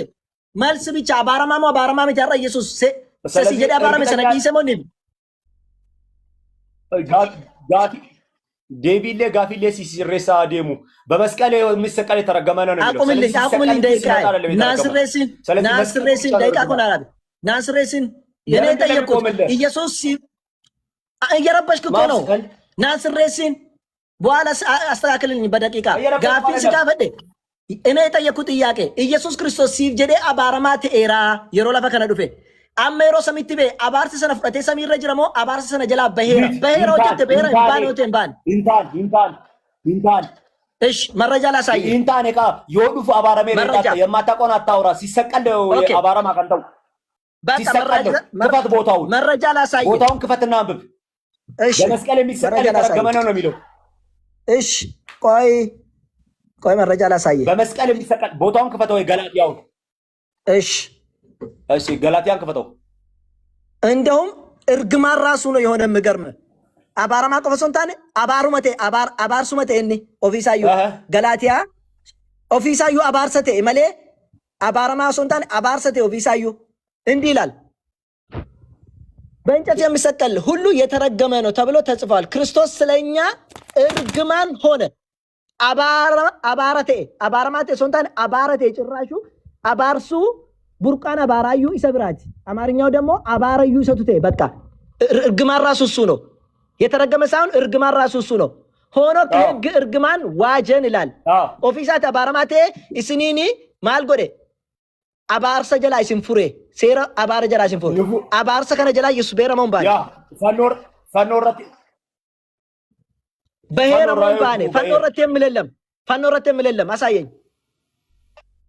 መልስ ብቻ አባራማ ያራ ኢየሱስ ሰሲ ጀዴ አባራሜ ሰነ ዲሰሞኒ ጋቲ ዴቪሌ ጋፊሌ ሲሬሳ ደሙ በመስቀል የሚሰቀል የተረገመ ነው ነው። አቁምልኝ ደቂቃ ናስሬሲን ደቂቃ ኮን አላቢ ናስሬሲን የኔ ጠየቁት ኢየሱስ እየረበሽክ እኮ ነው። ናስሬሲን በኋላ አስተካክልልኝ በደቂቃ ጋፊን ስጋፈደ እኔ የጠየቁት ጥያቄ ኢየሱስ ክርስቶስ ሲፍ ጀዴ አባራማ ተኤራ የሮ ለፈ ከነ ዱፌ አሜሮ ሰሚቲ ቤ አባርስ ሰነ ፍረቴ ሰሚረ ጅረሞ አባርስ ሰነ ጀላ በሄራ ወጀት በሄራ ባን ወቴን ባን ኢንታን እሺ መረጃ ላሳይ። ኢንታን እቃ የወዱፉ አባራሜ ረዳታ የማታቆን አታውራ ሲሰቀል አባራማ ካንተው ሲሰቀል ክፈት ቦታውን መረጃ ላሳይ። ቦታውን ክፈትና አንብብ። እሺ በመስቀል የሚሰቀል የተረገመ ነው ነው የሚለው። እሺ ቆይ መረጃ ላሳይ። በመስቀል የሚሰቀል ቦታውን ክፈተው ወይ ገላትያው። እሺ ገላትያን ክፈተው። እንደውም እርግማን ራሱ ነው የሆነ ምገርም አባራማ ቆፈሶንታኔ አባሩመቴ አባርሱመቴ እኒ ኦፊሳዩ ገላትያ ኦፊሳዩ አባርሰቴ መሌ አባራማ ሶንታኔ አባርሰቴ ኦፊሳዩ እንዲህ ይላል። በእንጨት የሚሰቀል ሁሉ የተረገመ ነው ተብሎ ተጽፏል። ክርስቶስ ስለኛ እርግማን ሆነ። አባራማቴ ሶንታኔ አባረቴ ጭራሹ አባርሱ ቡርቃን አባራዩ ይሰብራች አማርኛው ደግሞ አባራዩ ይሰቱቴ በቃ እርግማን ራሱ እሱ ነው። የተረገመ ሳይሆን እርግማን ራሱ እሱ ነው። ሆኖ ከህግ እርግማን ዋጀን ይላል። ኦፊሳት አባራማቴ እስኒኒ ማልጎዴ አባርሰ ጀላ ይስንፉሬ ሴራ አባረ ጀላ ይስንፉሬ አባርሰ ከነ ጀላ ኢየሱስ በሄረሞን ባኔ ፈኖረት በሄረሞን ባኔ ፈኖረት የምለለም አሳየኝ።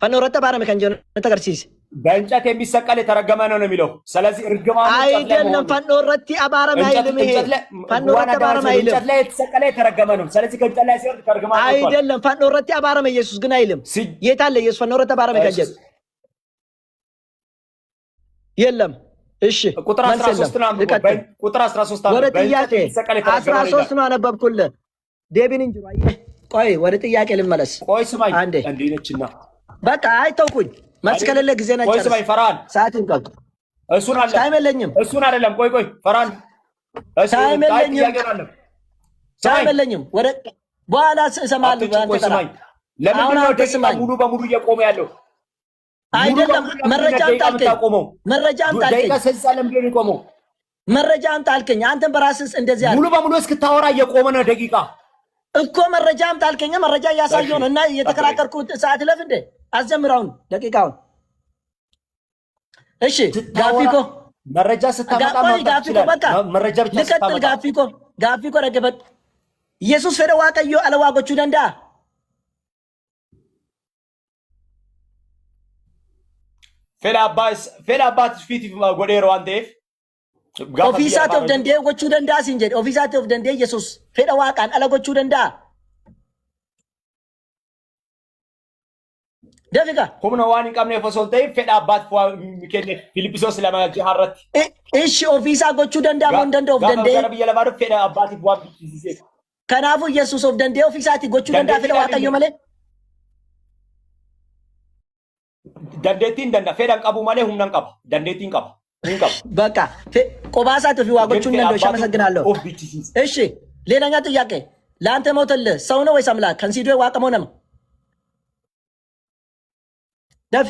ፈኖረት ባረመ ከንጀነ ተቀርሲስ በእንጨት የሚሰቀል የተረገመ ነው የሚለው። ስለዚህ እርግማን አይደለም። ፈኖረት አባረመ አይልም። ይሄ ፈኖረት አባረመ አይልም። እንጨት ላይ የተሰቀለ የተረገመ ነው። ስለዚህ ከእንጨት ላይ ሲወርድ ተረገመ አይደለም። ፈኖረት አባረመ ኢየሱስ ግን አይልም። የት አለ ኢየሱስ ፈኖረት አባረመ ከንጀነ የለም። እሺ ቁጥር 13 ነው አንብቦ ቁጥር 13 ወደ ጥያቄ 13 ነው አነበብኩልህ። ዴቪን እንጂ ቆይ ወደ ጥያቄ ልመለስ። ቆይ ስማኝ እንዴ ነችና በቃ አይተውኩኝ መልስ ከሌለ ጊዜ ነች። ቆይ ስማኝ ፈራን ሰዓትን ቀጥ እሱን አለ አይመለኝም። እሱን አይደለም ቆይ ፈራን ታይም የለኝም። ወደ በኋላ እሰማለሁ። ለምን ነው ደቂቃ ሙሉ በሙሉ እየቆመ ያለው? አይደለም መረጃ አምጣልከኝ። ደቂቃ ስልሳ ለምንድን ነው የቆመው? መረጃ አምጣልከኝ። አንተም በራስህ እንደዚህ ሙሉ በሙሉ እስክታወራ እየቆመ ነው ደቂቃ እኮ። መረጃ አምጣልከኝ። መረጃ እያሳየሁ ነው እና እየተከራከርኩት ሰዓት ለፍ እንደ አስጀምራውን ደቂቃውን። እሺ ጋፊኮ መረጃ ስታመጣ መረጃ ብቻ ልቀጥል። ጋፊኮ ረገበት ኢየሱስ ፈደ ዋቀዮ አለዋጎቹ ደንዳ fedha abbaatis fiiti godheera waan ta'eef ofiisaati of danda'e gochuu danda'a siin jedhe. Ofiisaati of danda'e Yesuus fedha waaqaan ala gochuu danda'a. Dafika humna waan hin qabneef osoo hin ta'in fedha abbaatti kenne Filiippisoos 2:6 ishi ofiisaa gochuu danda'a moo hin danda'u? Of danda'e gara biyya lafaa fedha abbaatiif waan bichisiisee. Kanaafuu Yesuus of danda'e ofiisaati gochuu danda'a fedha waaqayyo malee. Dandeettiin danda'a fedhan qabu malee humna hin qaba. Dandeettiin qaba. Hin qaba. በቃ ቆባሳት ፊ ዋጎቹን እንደው ሸመሰግናለሁ። እሺ ሌላኛ ጥያቄ ለአንተ ሞተልህ ሰው ነው ወይስ አምላክ? ከንሲዶ ዋቀሞ ነው ደፍ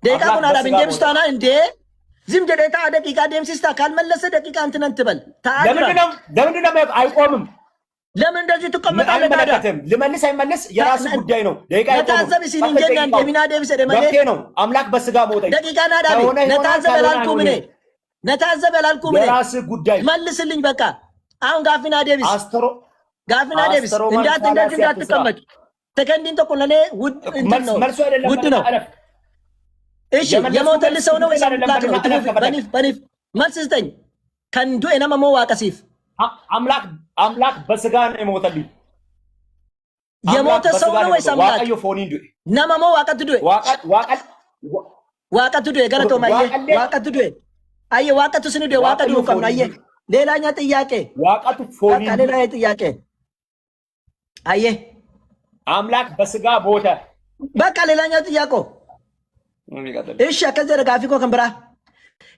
ደቂቃ ኩን አዳብ እንደምስታና እንዴ ዝም ደቂቃ ደቂቃ ደምሲስታ ካልመለሰ ደቂቃ እንትን እንትበል ለምንድን ነው አይቆምም? ለምን እንደዚህ ትቀመጣለህ? ልመልስ አይመለስ የራስ ጉዳይ ነው። ደቂቃ ነታዘብ ሲኒ እንጀና እንደሚና ደብሰ ደመለ ነው አምላክ በስጋ ሞተ። ደቂቃ ናዳቢ ነታዘብ አላልኩም እኔ ነታዘብ አላልኩም እኔ የራስ ጉዳይ መልስልኝ። በቃ አሁን ጋፊና ደብስ ጋፊና ደብስ እንዳትቀመጥ ተከንዲን ተቆለኔ ውድ ነው ውድ ነው። እሺ የሞተልህ ሰው ነው ወይስ አምላክ ነው? በኒፍ መልስ ስጠኝ። ከንዱ እነመሞ ዋቀሲፍ አምላክ በስጋ ነው የሞተልኝ። የሞተ ሰው ነው ወይስ አምላክ? ነመሞ ዋቀት ዱኤ ዋቀት ዱኤ ገለቶ ማየ ዋቀት ዱኤ አየ ዋቀቱ ስን ዱኤ ዋቀቱ ነው አየ። ሌላኛ ጥያቄ ዋቀቱ ፎኒ ሌላኛ ጥያቄ አየ አምላክ በስጋ ሞተ። በቃ ሌላኛ ጥያቄ እሺ ከዘረ ጋፊኮ ከንብራ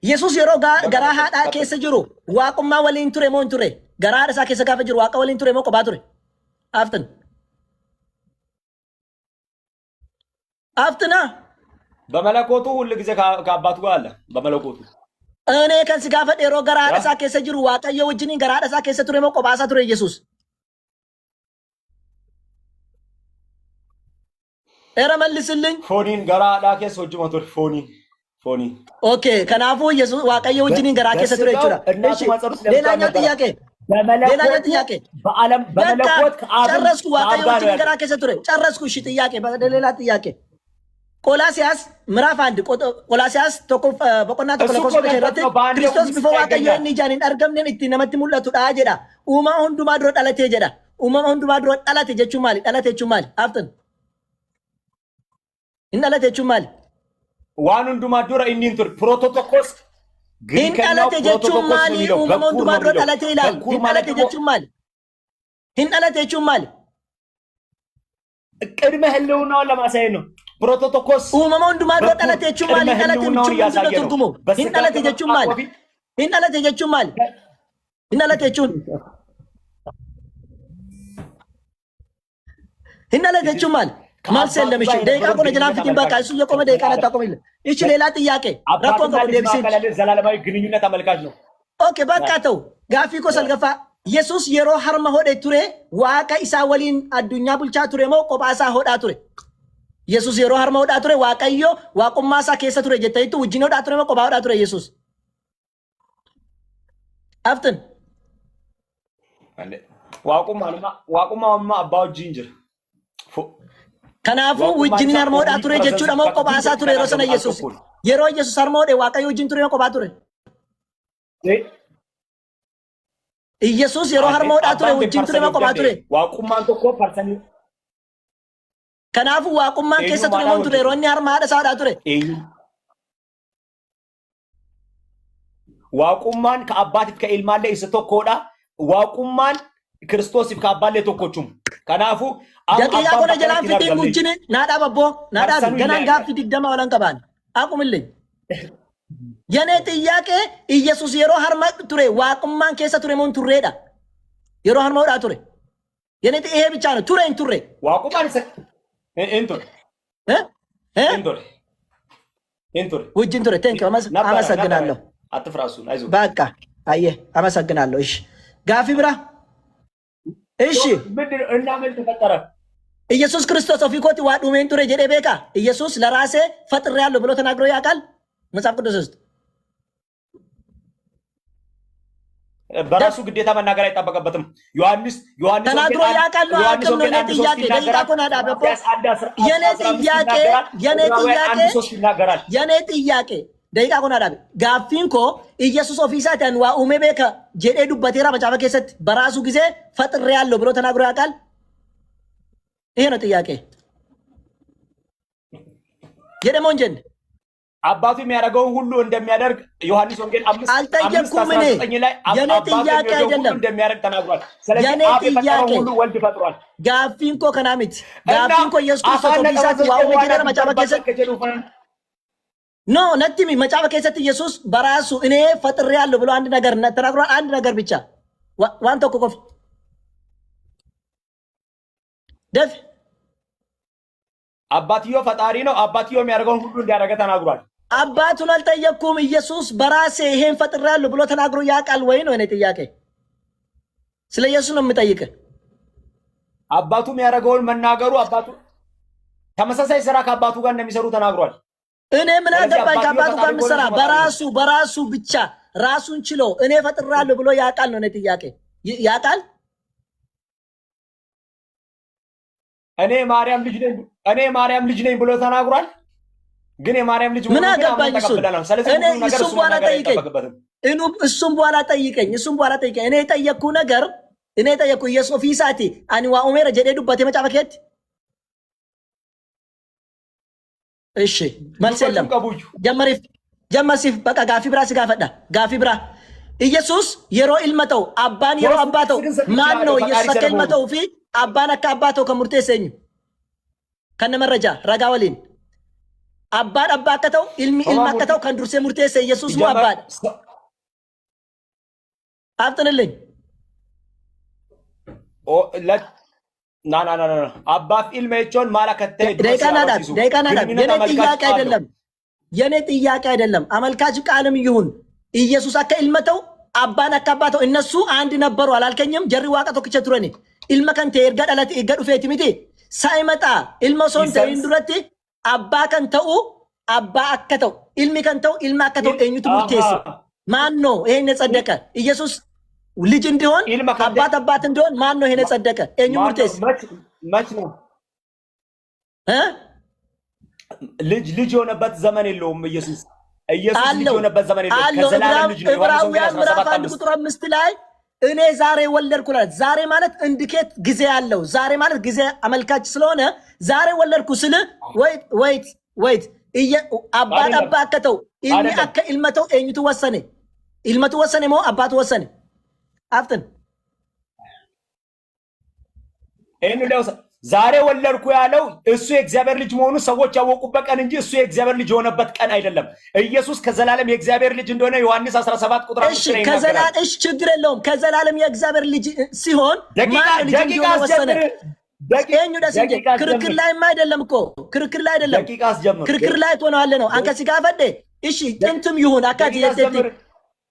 ኢየሱስ የሮ ገራ ሃዳ ኬሰ ጅሩ ዋቁማ ወሊን ቱሬ ሞን ቱሬ ገራ ደሳ ኬሰ ጋፈ ጅሩ ዋቃ ወሊን ቱሬ ሞ ቆባ ቱሬ አፍትና በመለኮቱ ሁሉ ጊዜ ከአባቱ ጋር አለ። በመለኮቱ እኔ ከንስ ጋፈ ዴሮ ገራ ደሳ ኬሰ ጅሩ ዋቃየ ወጅኒ ገራ ደሳ ኬሰ ቱሬ ሞ ቆባሳ ቱሬ ኢየሱስ ኤረ መልስልኝ። ፎኒን ገራ ዳ ኬሰ ወጅ ሞቶር ፎኒ ኦኬ ከናፉ ኢየሱስ ዋቀየ ወጅኒ ገራ ኬሰ ቱሬ ይችላ። እሺ ሌላኛ ጥያቄ በዓለም በመለኮት ጨረስኩ። ዋቀየ ወጅኒ ገራ ኬሰ ቱሬ ጨረስኩ። እሺ ጥያቄ ሌላ ጥያቄ ቆላሲያስ ምዕራፍ 1 ቆላሲያስ ተቆፍ በቆና ተቆለቆስ በጀራት ክርስቶስ ቢፎ ዋቀየ ንጃኒን አርገምነን እቲ ነመት ሙለቱ ዳ ጀዳ ኡማ ሁንዱማ ድሮ ዳለቴ ጀዳ ኡማ ሁንዱማ ድሮ ዳለቴ ጀቹ ማሊ ዳለቴ ቹ ማሊ አፍተን እንዳለቴ ቹ ማሊ ዋን ሁንዱማ ድሮ ኢኒን ቱር ፕሮቶቶኮስ ሂንዳለቴ ጀቹ ማሊ ኡማ ሁንዱማ ድሮ ዳለቴ ይላል። ሂንዳለቴ ጀቹ ማሊ ሂንዳለቴ ቹ ማሊ ቅድመ ህልውናውን ለማሳየት ነው። ፕሮቶቶኮስ ኡማ ሁንዱማ ድሮ ዳለቴ ቹ ማሊ ዳለቴ ቹ ማሊ ትርጉሙ ሂንዳለቴ ጀቹ ማሊ ሂንዳለቴ ጀቹ ማሊ ሂንዳለቴ ቹ ሂንዳለቴ ቹ ማሊ መልስ የለም። እሺ ደቂቃ ቆነ ጀናን ፍቲን በቃ እሱ የቆመ ደቂቃ ነው ታቆምልህ። እሺ ሌላ ጥያቄ ረኮን ቆም ደብሲ ዘላለማዊ ግንኙነት አመልካች ነው። ኦኬ በቃ ተው ጋፊ ኮ ሰልገፋ ኢየሱስ የሮ ሀርማ ሆደ ቱሬ ዋቀ ኢሳ ወሊን አዱኛ ቡልቻ ቱሬ ሞ ቆባሳ ሆዳ ቱሬ ኢየሱስ የሮ ሀርማ ሆዳ ቱሬ ዋቀዮ ዋቁማሳ ኬሰ ቱሬ ጀተይቱ ውጂኖ ሆዳ ቱሬ ሞ ቆባ ሆዳ ቱሬ ኢየሱስ አፍተን ዋቁማማ አባው ጂንጅር ከናፉ ውጂኒ ሀርማ ሆዳ ቱሬ ጀቹ ደሞ ቆባሳ ቱሬ ሮሰነ ኢየሱስ የሮ ኢየሱስ ሀርማ ሆደ ዋቀዮ ውጂን ቱሬ ሞ ቆባ ቱሬ ኢየሱስ የሮ ሀርማ ሆዳ ቱሬ ውጂን ቱሬ ሞ ቆባ ቱሬ ዋቁማን ተኮ ፐርሰኒ ከናፉ ዋቁማን ኬሰ ቱሬ ሞን ቱሬ ሮኒ ሀርማ ሀዳ ሳዳ ቱሬ ዋቁማን ከአባቲፍ ከኢልማለ ይስተኮዳ ዋቁማን ክርስቶስ ከአባለ ተኮቹም ከናፉ ደቂቃ ቆነ ጀላን ፍቲን ውጂኒ ናዳ በቦ ናዳ ገናን ጋፍ ዲደማ ወላን ቀባን አቁምልኝ የኔ ጥያቄ ኢየሱስ የሮ ሀርማ ቱሬ ዋቅማን ከሰ ቱሬ ሞን ቱሬዳ የሮ ሀርማ ወዳ ቱሬ የኔ ይሄ ብቻ ነው ቱሬን ቱሬ ዋቁማን እንቱሬ እንቱሬ ውጅን ቱሬ ቴንክ አመሰግናለሁ። አትፍራሱ አይዞ በቃ አየህ አመሰግናለሁ። እሺ ጋፊ ብራ እሺ ምንድን እና ምን ተፈጠረ? ኢየሱስ ክርስቶስ ኦፊኮቲ ዋዱሜን ቱሬ ጀዴ ቤካ ኢየሱስ ለራሴ ፈጥሬያለሁ ብሎ ተናግሮ ያውቃል መጽሐፍ ቅዱስ ውስጥ? በራሱ ግዴታ መናገር አይጠበቅበትም። ዮሐንስ ተናግሮ ያውቃል ነው አቅም ነው። ጥያቄ ደቂቃ ኮና ዳበቆ የኔ ጥያቄ ደቂቃ ኮና ዳበ ጋፊንኮ ኢየሱስ ኦፊሳቲያን ዋ ኡሜ ቤከ ጀዴ ዱበቴራ መጽሐፈ ከሰት በራሱ ጊዜ ፈጥሬያለሁ ብሎ ተናግሮ ያውቃል? ይሄ ነው ጥያቄ። የደሞንጀን አባቱ የሚያደርገውን ሁሉ እንደሚያደርግ ዮሐንስ ወንጌል 5:19 ላይ የኔ ጥያቄ አይደለም እንደሚያደርግ ተናግሯል። ስለዚህ አብ የፈጠረውን ሁሉ ወልድ ፈጥሯል። ጋፊንኮ ከናሚት ጋፊንኮ ኢየሱስ ክርስቶስ ኦፊሳቲ ዋው ወጀራ መጫወ ከሰት ኖ ነጥሚ መጫወ ከሰት ኢየሱስ በራሱ እኔ ፈጥሬያለሁ ብሎ አንድ ነገር ተናግሯል። አንድ ነገር ብቻ ዋንቶ ኮኮፍ ደፍ አባትዮ ፈጣሪ ነው። አባትዮ የሚያደርገውን ሁሉ እንዲያደርገ ተናግሯል። አባቱን አልጠየቅኩም። ኢየሱስ በራሴ ይሄን ፈጥሬያለሁ ብሎ ተናግሮ ያውቃል ወይ ነው እኔ ጥያቄ። ስለ ኢየሱስ ነው የምጠይቅህ። አባቱ የሚያደርገውን መናገሩ አባቱ ተመሳሳይ ስራ ከአባቱ ጋር እንደሚሰሩ ተናግሯል። እኔ ምን አገባኝ ከአባቱ ጋር የምሰራ? በራሱ ብቻ ራሱን ችሎ እኔ ፈጥሬያለሁ ብሎ ያውቃል ነው እኔ ጥያቄ። ያውቃል እኔ ማርያም ልጅ ነኝ ብሎ ተናግሯል። ግን የማርያም ልጅ ምን አገባኝ እሱ? እኔ እሱም በኋላ ጠይቀኝ። እኔ የጠየቅኩ ነገር ኢየሱስ ኦፊሳቲ አኒ ዋ ኡሜረ ጀዴ ዱባቴ መጫፈከት እሺ መልስ የለም። ጀመሪፍ በቃ ጋፊ ብራ ሲጋፈዳ ጋፊ ብራ ኢየሱስ የሮ ኢልመተው አባን የሮ አባተው ማን ነው? ኢየሱስ ከኢልመተው ፊ አባን አካ አባተው ከሙርቴ ሰኝ ከነ መረጃ ረጋ ወሊን አባን አባከተው ኢልማከተው ከንዱርሴ ሙርቴ ሰ ኢየሱስ ሙ አባን አጥንልኝ ኦ ለት ና አባፍ ኢልሜቾን ማላከተ ደቂቃናዳ የኔ ጥያቄ አይደለም። አመልካች ቃልም ይሁን ኢየሱስ አካ ኢልመተው አባን አካ አባተው እነሱ አንድ ነበሩ አላልከኝም? ጀሪ ዋቀቶ ከቸትሮኒ ኢልመ ከንቴ ኤርጋ ዳላት ኤገዱ ፌቲ ሚቲ ሳይመጣ ኢልመ ሶንተ ኢንዱረቲ አባ ከንተው አባ አከተው ኢልሚ ከንተው ኢልማ አከተው ኤኙቱ ሙርቴስ ማን ነው ይሄን የጸደቀ? ኢየሱስ ልጅ እንዲሆን አባት እንዲሆን ማን ነው ይሄን የጸደቀ? ኤኙ ሙርቴስ መች ነው ልጅ የሆነበት ዘመን የለውም። ኢየሱስ ልጅ የሆነበት ዘመን የለውም። ከዘላለም ልጅ ነው። ዕብራውያን ምዕራፍ 1:5 ላይ እኔ ዛሬ ወለድኩ ማለት ዛሬ ማለት እንዲኬት ጊዜ ያለው ዛሬ ማለት ጊዜ አመልካች ስለሆነ ዛሬ ወለድኩ ስል ወይት አባት አባከተው ኢልሚ አከ ኢልመተው ኤኝቱ ወሰነ ኢልመቱ ወሰነ ሞ አባቱ ወሰነ አፍተን ይሄን ነው ዛሬ ወለድኩ ያለው እሱ የእግዚአብሔር ልጅ መሆኑ ሰዎች ያወቁበት ቀን እንጂ እሱ የእግዚአብሔር ልጅ የሆነበት ቀን አይደለም። ኢየሱስ ከዘላለም የእግዚአብሔር ልጅ እንደሆነ ዮሐንስ 17:5 ላይ ከዘላለም ችግር የለውም። ከዘላለም የእግዚአብሔር ልጅ ሲሆን ደቂቃ ወሰነ ክርክር ላይም አይደለም እኮ ክርክር ላይ አይደለም። ክርክር ላይ ሆነዋል ነው አንከሲ ጋፈደ እሺ ጥንትም ይሁን አካቲ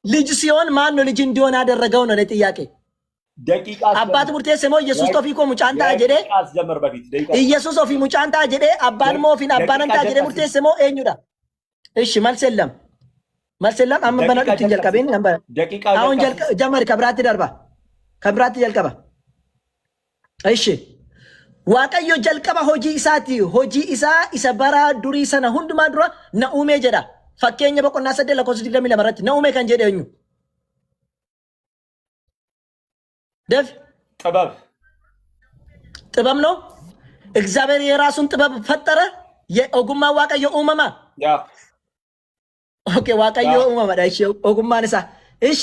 ልጅ ሲሆን ማን ነው ልጅ እንዲሆን ያደረገው ነው ጥያቄ። አባት ሙርቴ ሰሞ ኢየሱስ ቶፊኮ ሙጫንታ ጀዴ ኢየሱስ ኦፊ ሙጫንታ ጀዴ አባን ሞፊን አባንንታ ጀዴ ሙርቴ ሰሞ ኤኙዳ እሺ መልስ የለም አመን በናዱ ትንጀልቀበኝ ነበር አሁን ጀመር ከብራት ጀልቀባ እሺ ዋቀዮ ጀልቀባ ሆጂ ኢሳ ኢሰበራ ዱሪ ሰነ ሁንዱማ ዱራ ነኡሜ ጀዳ ፈኬኘ በቆና ሰደ ለኮስ ዲግደሚ ለመረት ነኡሜ ከን ጀዴኙ ደፍ ጥበብ ነው። እግዚአብሔር የራሱን ጥበብ ፈጠረ። የኦጉማ ዋቀዮ ኡመማ ኦኬ ዋቀዮ ኡመማ ዳይሽ ኦጉማ ነሳ እሺ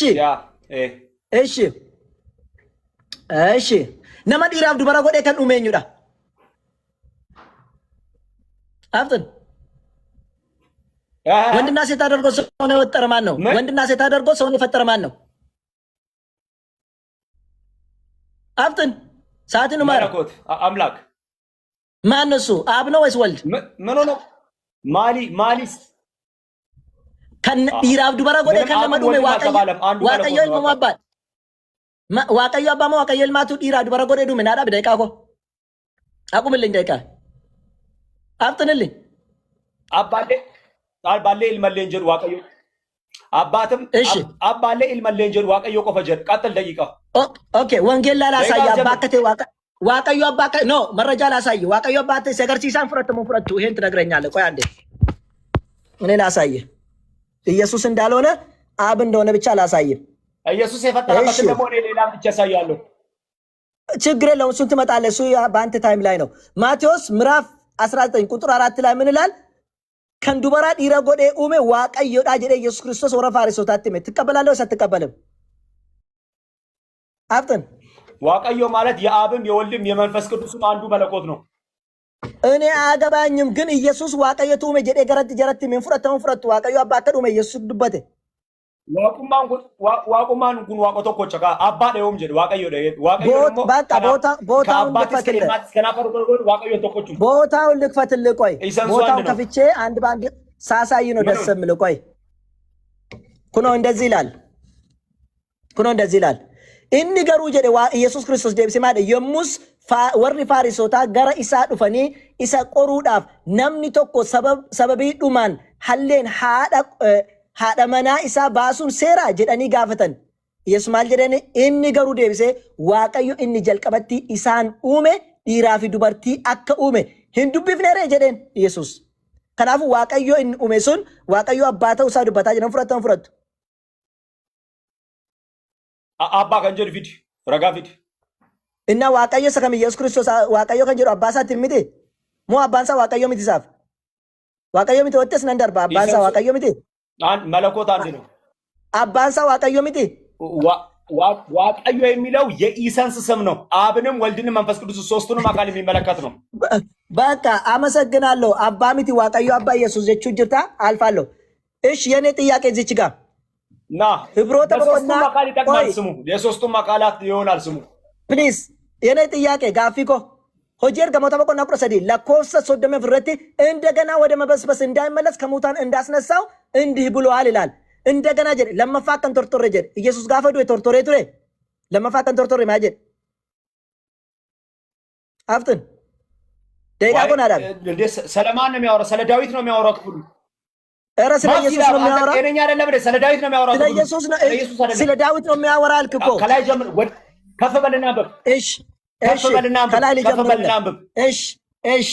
ነማ ዲራፍ ዱበራ ጎዴ ከን ኡሜኙዳ አፍተን ወንድና ሴት አድርጎ ሰውን የፈጠረ ማን ነው? ወንድና ሴት አድርጎ ሰውን የፈጠረ ማን ነው? አፍጥን ሰዓትን ማራ መለኮት አምላክ ማን ነው? እሱ አብ ነው ወይስ ወልድ? ምን ሆነ? ማሊስ ከን ዲራብ ዱበራ ጎዴ ከለመዱ ዋቀዮ ኢልሙ አባት ዋቀዮ አባማ ዋቀዮ ኢልማቱ ዲራ ዱበራ ጎዴ ዱሜ ናዳ በደቂቃ እኮ አቁምልኝ ደቂቃ አፍጥንልኝ አባሌ ኢልመሌን ጀድ ዋቀዮ አባትም አባሌ ኢልመሌን ጀድ ዋቀዮ ቆፈ ጀድ ቀጥል ደቂቃ ኦኬ ወንጌል ላሳይ አባከቴ ዋቀዮ አባከ ኖ መረጃ ላሳይ ዋቀዮ አባቴ ሰገርሲሳን ፍረተሙ ፍረቱ ይሄን ትነግረኛለህ ቆይ አንዴ እኔ ላሳይ ኢየሱስ እንዳልሆነ አብ እንደሆነ ብቻ ላሳይ ኢየሱስ የፈጠረበት ደግሞ እኔ ሌላ ብቻ ያሳያለሁ ችግር የለውም እሱን ትመጣለህ እሱ በአንተ ታይም ላይ ነው ማቴዎስ ምዕራፍ 19 ቁጥር 4 ላይ ምን ይላል ከንዱበራ ዲራ ጎዴ ኡሜ ዋቀዮ ዳ ጀደ ኢየሱስ ክርስቶስ ወረ ፋሪሶታት ትቀበላለህ ወይስ አትቀበልም አፍጥን ዋቀዮ ማለት የአብም የወልድም የመንፈስ ቅዱስም አንዱ መለኮት ነው እኔ አገባኝም ግን ኢየሱስ ዋቀዮ ቱሜ ጀደ ገረት ጀረት ምን ፍረተሙ ፍረቱ ዋቀዮ አባከ ዱሜ ኢየሱስ ዱበቴ ዋቁማን ጉን ዋቆቶ ኮቸካ አባ ደውም ጀደ ዋቀዮ ደ ዋቀዮ ደግሞ ቦታውን ልክፈትልህ ቆይ ቦታው ከፍቼ አንድ ባንድ ሳሳይ ነው ደስ የምልህ ቆይ ኩኖ እንደዚህ ይላል inni garuu jedhe waa Yesus Kristos deebisee maadhe yommus warri Faarisotaa gara isaa dhufanii isa qoruudhaaf namni tokko sababii dhumaan halleen haadha manaa isaa baasuun seeraa jedhanii gaafatan. Yesus maal jedhani inni garuu deebisee Waaqayyo inni jalqabatti isaan uume dhiiraa fi dubartii akka uume hin dubbifneeree jedheen Yesus. Kanaafuu Waaqayyo inni uume sun Waaqayyo abbaa ta'uu isaa dubbataa jedhan fudhattu. Abba kan jedhu fidi ragaa fidi inna waaqayyo isa kam Yesus Kristos waaqayyo kan jedhu abbaa isaatti miti moo abbaan isaa waaqayyo miti isaaf waaqayyo miti ወጥተስ ነን ደርባ አባን isaa waaqayyo miti መለኮት አንድ ነው አባን isaa waaqayyo miti ዋቀዮ የሚለው የኢሳንስ ስም ነው አብንም ወልድንም መንፈስ ቅዱስ ሶስቱንም አካል የሚመለከት ነው በቃ አመሰግናለሁ አባ miti waaqayyo አባ ኢየሱስ ጀቹ ጅርታ አልፋለሁ እሺ የኔ ጥያቄ እዚች ጋር ና ህብሮተ በቆና አካል ይጠቅማል ስሙ የሶስቱም አካላት ይሆናል ስሙ ፕሊዝ የኔ ጥያቄ ጋፊኮ ሆጀር ገሞታ በቆና ቁረሰዲ ለኮፍሰ ሶደመ ፍረቲ እንደገና ወደ መበስበስ እንዳይመለስ ከሙታን እንዳስነሳው እንዲህ ብሎአል ይላል እንደገና ጀ ለመፋቀን ቶርቶሬ ጀ ኢየሱስ ጋፈዱ የቶርቶሬ ቱሬ ለመፋቀን ቶርቶሬ ማጀ አፍጥን ደቂቃ ቆናዳ እንዴ ሰለማን ነው የሚያወራው ስለ ዳዊት ነው የሚያወራው ክፍሉ እረ ስለ ኢየሱስ ነው የሚያወራ እኔኛ አይደለም እንዴ ስለ ዳዊት ነው የሚያወራ ስለ ኢየሱስ ነው ስለ ዳዊት ነው የሚያወራ አልክ እኮ ከላይ ጀምር ከፍ በልና አንብብ እሺ ከላይ ልጀምር እሺ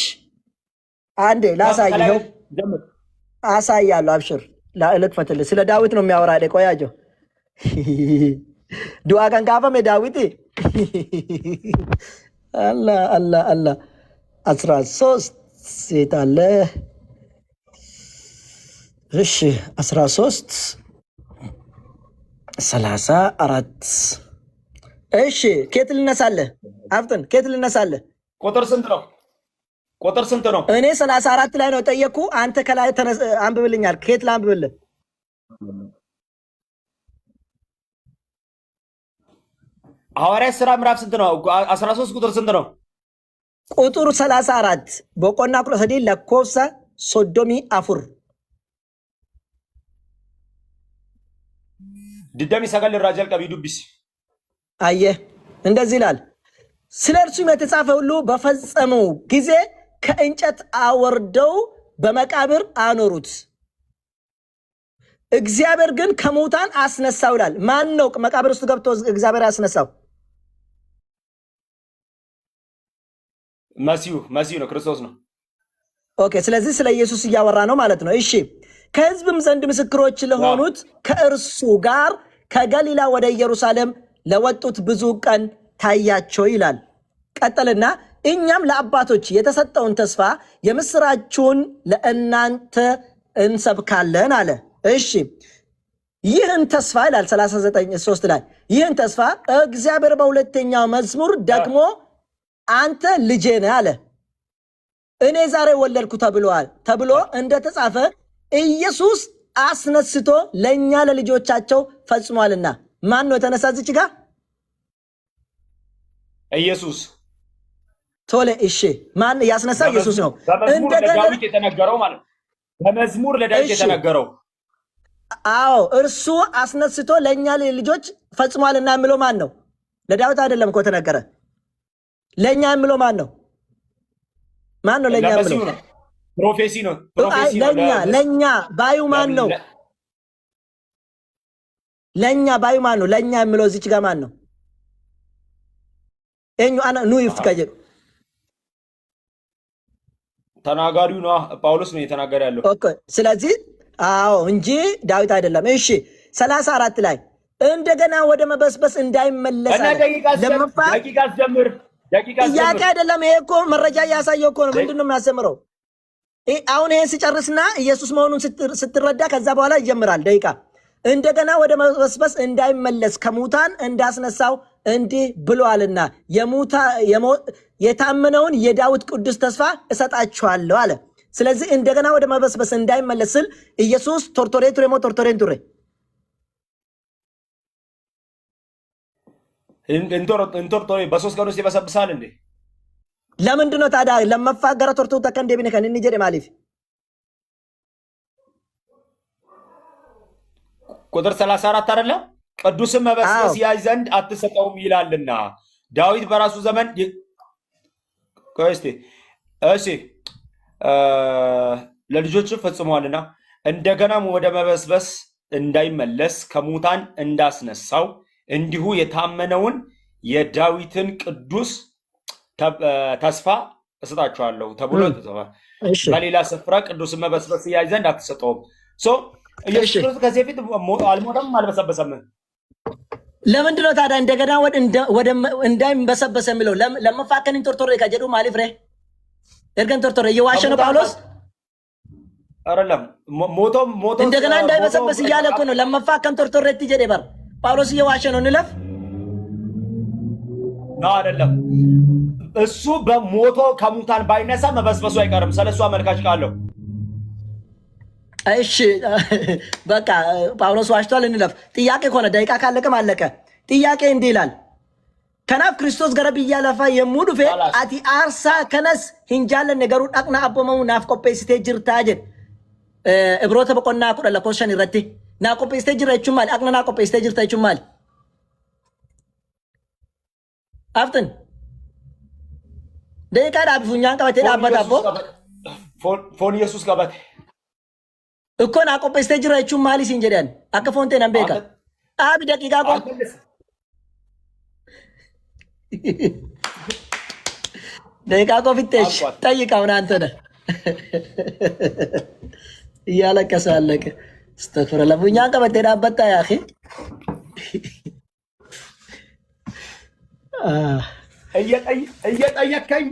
አንዴ ላሳይህ አሳያለሁ አብሽር ልክፈትልህ ስለ ዳዊት ነው የሚያወራ አይደል ቆያጆ ዱዓ kan gaafame ዳዊት አላ 13 ሴት አለ እሺ 13 34 እሺ ከየት ልነሳለህ አፍጥን ከየት ልነሳለህ ቁጥር ስንት ነው እኔ 34 ላይ ነው ጠየቅኩ አንተ ከላይ አንብብልኛል ከየት ላንብብልህ ሐዋርያት ሥራ ምዕራፍ ስንት ነው 13 ቁጥር ስንት ነው ቁጥር 34 በቆና ቁረሰዲ ለኮፍሳ ሶዶሚ አፉር ድዳሚ ሰገል ራጀል ቀቢ ዱብስ አየህ እንደዚህ ይላል ስለ እርሱም የተጻፈ ሁሉ በፈጸመው ጊዜ ከእንጨት አወርደው በመቃብር አኖሩት እግዚአብሔር ግን ከሙታን አስነሳው ይላል ማን ነው መቃብር ውስጥ ገብቶ እግዚአብሔር ያስነሳው መሲሁ ነው ክርስቶስ ነው ኦኬ ስለዚህ ስለ ኢየሱስ እያወራ ነው ማለት ነው እሺ ከሕዝብም ዘንድ ምስክሮች ለሆኑት ከእርሱ ጋር ከገሊላ ወደ ኢየሩሳሌም ለወጡት ብዙ ቀን ታያቸው ይላል ቀጠልና እኛም ለአባቶች የተሰጠውን ተስፋ የምስራቹን ለእናንተ እንሰብካለን አለ እሺ ይህን ተስፋ ይላል 39:3 ላይ ይህን ተስፋ እግዚአብሔር በሁለተኛው መዝሙር ደግሞ አንተ ልጄ ነህ አለ እኔ ዛሬ ወለድኩ ተብሎ እንደተጻፈ ኢየሱስ አስነስቶ ለኛ ለልጆቻቸው ፈጽሟልና ማን ነው የተነሳ እዚች ጋር ኢየሱስ ቶሌ እሺ ማን ያስነሳ ኢየሱስ ነው እንደገና ዳዊት የተነገረው ማለት በመዝሙር ለዳዊት የተነገረው አዎ እርሱ አስነስቶ ለኛ ልጆች ፈጽሟልና የሚለው ማን ነው ለዳዊት አይደለም እኮ ተነገረ ለኛ የሚለው ማን ነው ለኛ የሚለው ፕሮፌሲ ነው ለኛ ባዩ ማን ነው ለኛ ባዩ ማን ነው ለኛ የሚለው እዚች ጋር ማን ነው እኙ አና ኑ ይፍከጀ ተናጋሪው ነው ጳውሎስ ነው የተናገረ ያለው ኦኬ ስለዚህ አዎ እንጂ ዳዊት አይደለም እሺ 34 ላይ እንደገና ወደ መበስበስ እንዳይመለስ ደቂቃ ጀምር ያቂ አይደለም ይሄ እኮ መረጃ ያሳየው እኮ ነው ምንድነው የሚያስተምረው አሁን ይሄን ሲጨርስና ኢየሱስ መሆኑን ስትረዳ ከዛ በኋላ ይጀምራል ደቂቃ እንደገና ወደ መበስበስ እንዳይመለስ ከሙታን እንዳስነሳው እንዲህ ብሏልና የታመነውን የዳዊት ቅዱስ ተስፋ እሰጣችኋለሁ አለ ስለዚህ እንደገና ወደ መበስበስ እንዳይመለስ ኢየሱስ ቶርቶሬንቱሬ እንቶርቶሬ በሶስት ቀን ውስጥ ይበሰብሳል እንዴ ለምንድን ነው ታዲያ ለመፋገረ ቶርቶ ተከንዴ ቢነከን እንጀደ ማሊፍ ቁጥር 34 አይደለ ቅዱስም መበስበስ ያይ ዘንድ አትሰጠውም ይላልና ዳዊት በራሱ ዘመን እሺ ለልጆቹ ፈጽሟልና እንደገናም ወደ መበስበስ እንዳይመለስ ከሙታን እንዳስነሳው እንዲሁ የታመነውን የዳዊትን ቅዱስ ተስፋ እሰጣችኋለሁ ተብሎ ተጽፏል በሌላ ስፍራ ቅዱስ መበስበስ ያይ ዘንድ አትሰጠውም ኢየሱስ ክርስቶስ ከዚህ በፊት አልሞተም አልበሰበሰም ለምንድን ነው ታዲያ እንደገና ወደ እንዳይበሰበስ የሚለው ለመፋከን እንቶርቶሬ ከጀዱ ማሊፍሬ እርገን ቶርቶሬ እየዋሸ ነው ጳውሎስ አይደለም ሞቶ እንደገና እንዳይበሰበስ እያለ እኮ ነው ለመፋከን ቶርቶሬ ትጀደ በር ጳውሎስ እየዋሸ ነው እንለፍ ነው አይደለም እሱ በሞቶ ከሙታን ባይነሳ መበስበሱ አይቀርም ስለሱ አመልካች ካለው እሺ በቃ ጳውሎስ ዋሽቷል እንለፍ ጥያቄ ከሆነ ደቂቃ ካለቀም አለቀ ጥያቄ እንዲህ ይላል ከናፍ ክርስቶስ ገረብ እያለፋ የሙዱፌ አቲ አርሳ ከነስ ሂንጃለ ነገሩ ዳቅና አቦመሙ ናፍ ቆጴስቴ ጅርታ ጀድ እብሮተ በቆና ኩደ ለኮሽን ይረቲ ና ቆጴስቴ ጅረቹ ማል አቅና ቆጴስቴ ጅርታቹ ማል አፍጥን ደቂቃ ዳብፉኛን ቀበቴ ዳባዳቦ ፎን ኢየሱስ ቀበቴ እኮ ና ቆጴስቴ ጅረቹ ማል ሲንጀዳን አከፎንቴ ነምቤካ አብ ደቂቃ ቆ ደቂቃ ቆፍቴሽ ጠይቃውን አንተ ነህ እያለቀሰ አለቀ استغفر الله ቡኛ ቀበቴ ዳበጣ ያኺ እየጠየከኝ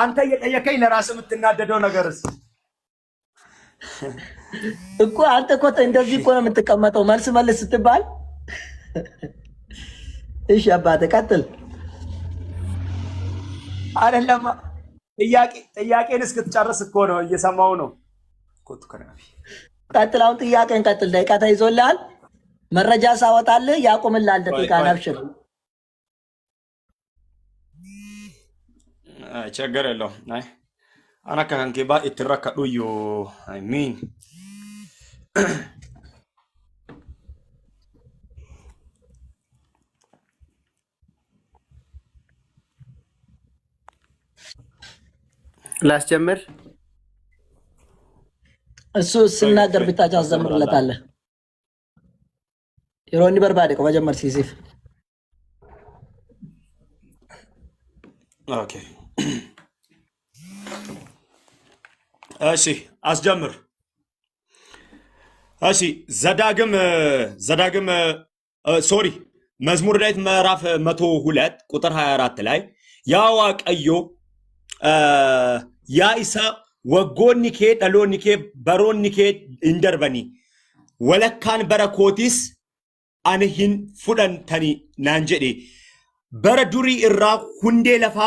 አንተ እየጠየከኝ ለራስህ የምትናደደው ነገርስ እኮ አንተ እኮ እንደዚህ እኮ ነው የምትቀመጠው መልስ ስትባል እሺ አባቴ ቀጥል አይደለም ጥያቄን እስክትጨርስ እኮ ነው እየሰማው ነው ኮቱ ከናፊ ቀጥል አሁን ጥያቄን ቀጥል ደቂቃ ተይዞልሃል መረጃ ሳወጣልህ ያቆምልሃል ደቂቃ ናብሽር ችግር የለውም አይ አና ከንኬባ እትረከዱዩ አይ ሚን ላስጀምር እሱ ስናገር ብታጫ አዘምርለታለህ ይሮኒ በርባዴ ቆ መጀመር ሲሲፍ ኦኬ እሺ አስጀምር እሺ ዘዳግም ሶሪ መዝሙር ዳዊት ምዕራፍ 102 ቁጥር 24 ላይ ያዋቀዮ ያኢሳ ወጎኒኬ ዳሎኒኬ በሮኒኬ እንደርበኒ ወለካን በረኮቲስ አንሂን ፉደንተኒ ናንጀዴ በረዱሪ እራ ሁንዴ ለፋ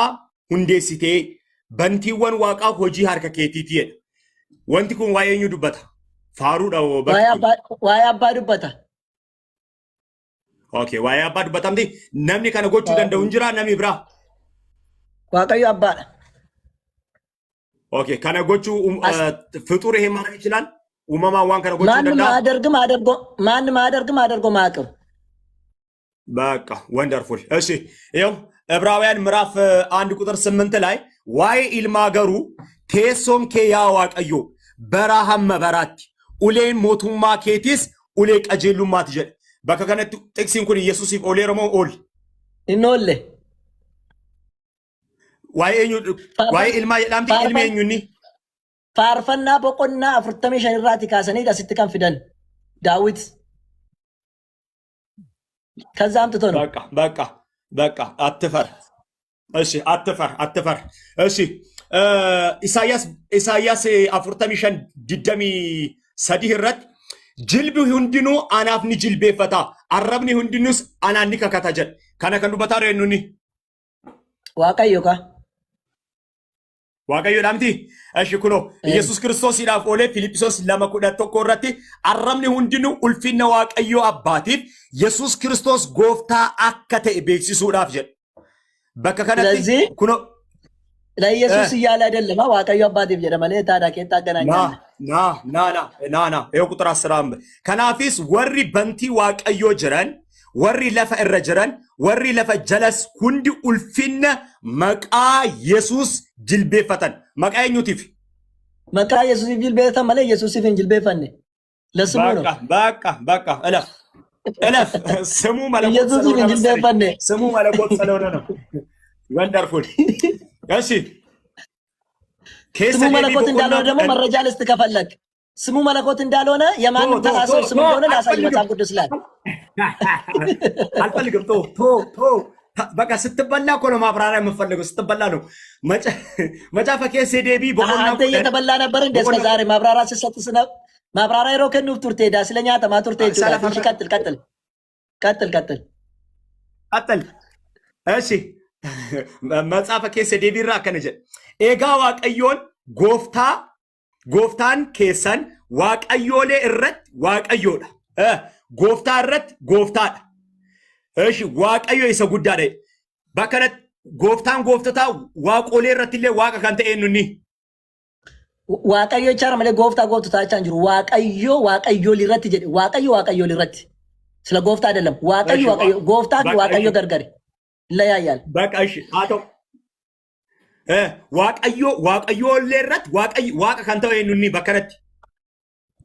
ሁንዴ ሲቴ በንቲወን ዋቃ ሆጂ ሃርከ ኬቲቲ ወንቲ ኩን ዋየኙ ዱበታ Faaruudha Waa'ee abbaa dubbata. Okay, waa'ee abbaa dubbatamti. Namni kana gochuu danda'u hin jira namni biraa. Waaqayyo abbaadha. Okay, kana gochuu ፍጡር ይሄ ማድረግ ይችላል? uumamaan waan kana gochuu danda'a? ማንም አያደርግም ማያውቅም። በቃ ወንደርፉል። እሺ ይኸው ዕብራውያን ምዕራፍ 1 ቁጥር 8 ላይ ዋይ ኢልማገሩ ቴሶን ኬ ያ ዋቀዮ በራሃም መበራት ኡሌን ሞቱማ ኬቲስ ኡሌ ቀጀሉማ ትጀል bakka kanatti xiqsiin kun Yesuusiif oolee Oromoo ool. Inni oolle. Waa'ee ilmaa jedhamti ilmi eenyunni? Faarfannaa boqonnaa 45 irraati kaasanii asitti kan fidan Daawit. ከዛ አምጥቶ ነው። በቃ አትፈር። እሺ አትፈር። እሺ ኢሳያስ 45 ድደሚ ሰዲህ ረት jilbi hundinuu anaaf ni jilbeeffata arrabni hundinus anaan ni kakata jedha kana kan dubbataa jiru eenyuuni? Waaqayyo dhaamti. Ashi kuno Yesuus Kiristoosiidhaaf oolee Filiippisoos 2:11 irratti arrabni hundinuu ulfinna Waaqayyo abbaatiif Yesuus Kiristoos gooftaa akka ta'e beeksisuudhaaf jedha. Bakka kanatti kuno ለኢየሱስ እያለ አይደለም waaqayyo abbaatiif jedha malee taadhaa keetti aganaanya yoo ቁጥር 10 kanaafis warri bantii waaqayyo jiran warri lafa irra jiran warri lafa jalas hundi ulfinna maqaa Yesuus jilbeeffatan maqaa eenyutiif maqaa Yesuusiif jilbeeffatan malee Yesuusiif hin jilbeeffanne ለስሙ ነው በቃ እለፍ ስሙ መለኮት ስለሆነ ነው ወንደርፉል እሺ ስሙ መለኮት እንዳልሆነ ደግሞ መረጃ ልስጥ ከፈለክ ስሙ መለኮት እንዳልሆነ የማንም ተራ ሰው ስሙ እንደሆነ ላሳይ መጽሐፍ ቅዱስ ላይ አልፈልግም ቶ በቃ ስትበላ እኮ ነው ማብራሪያ የምፈልገው ስትበላ ነው መጽሐፈ ኬስ ዴቢ በቆና አንተ እየተበላ ነበር እንደ እስከ ዛሬ ማብራሪያ ሲሰጥ ስነ ማብራሪያ ሮ ከኑፍ ቱርቴ ዳ ስለኛ ተማቱርቴ ይችላል ቀጥል እሺ መጽሐፈ ኬስ ዴቢራ ከነጀ ኤጋ ዋቀዮን ጎፍታን ኬሰን ዋቀዮሌ እረት ዋቀዮዳ ጎፍታ እረት ጎፍታዳ እሺ ዋቀዮ ይሰ ጉዳደ በከነት ጎፍታን ጎፍተታ ዋቆሌ እረትለ ዋቀ ካንተ ኤኑኒ ዋቀዮ ቻር ማለ ጎፍታ ጎፍታ ቻንጅሩ ዋቀዮ ሊረት ጀዲ ዋቀዮ ሊረት ስለ ጎፍታ አይደለም ዋቀዮ ጎፍታ ዋቀዮ ገርገሪ ለያያል በቃ እሺ አቶ ዋቀዮ ለረት ዋቀ ካንተ ኤኑኒ በከነት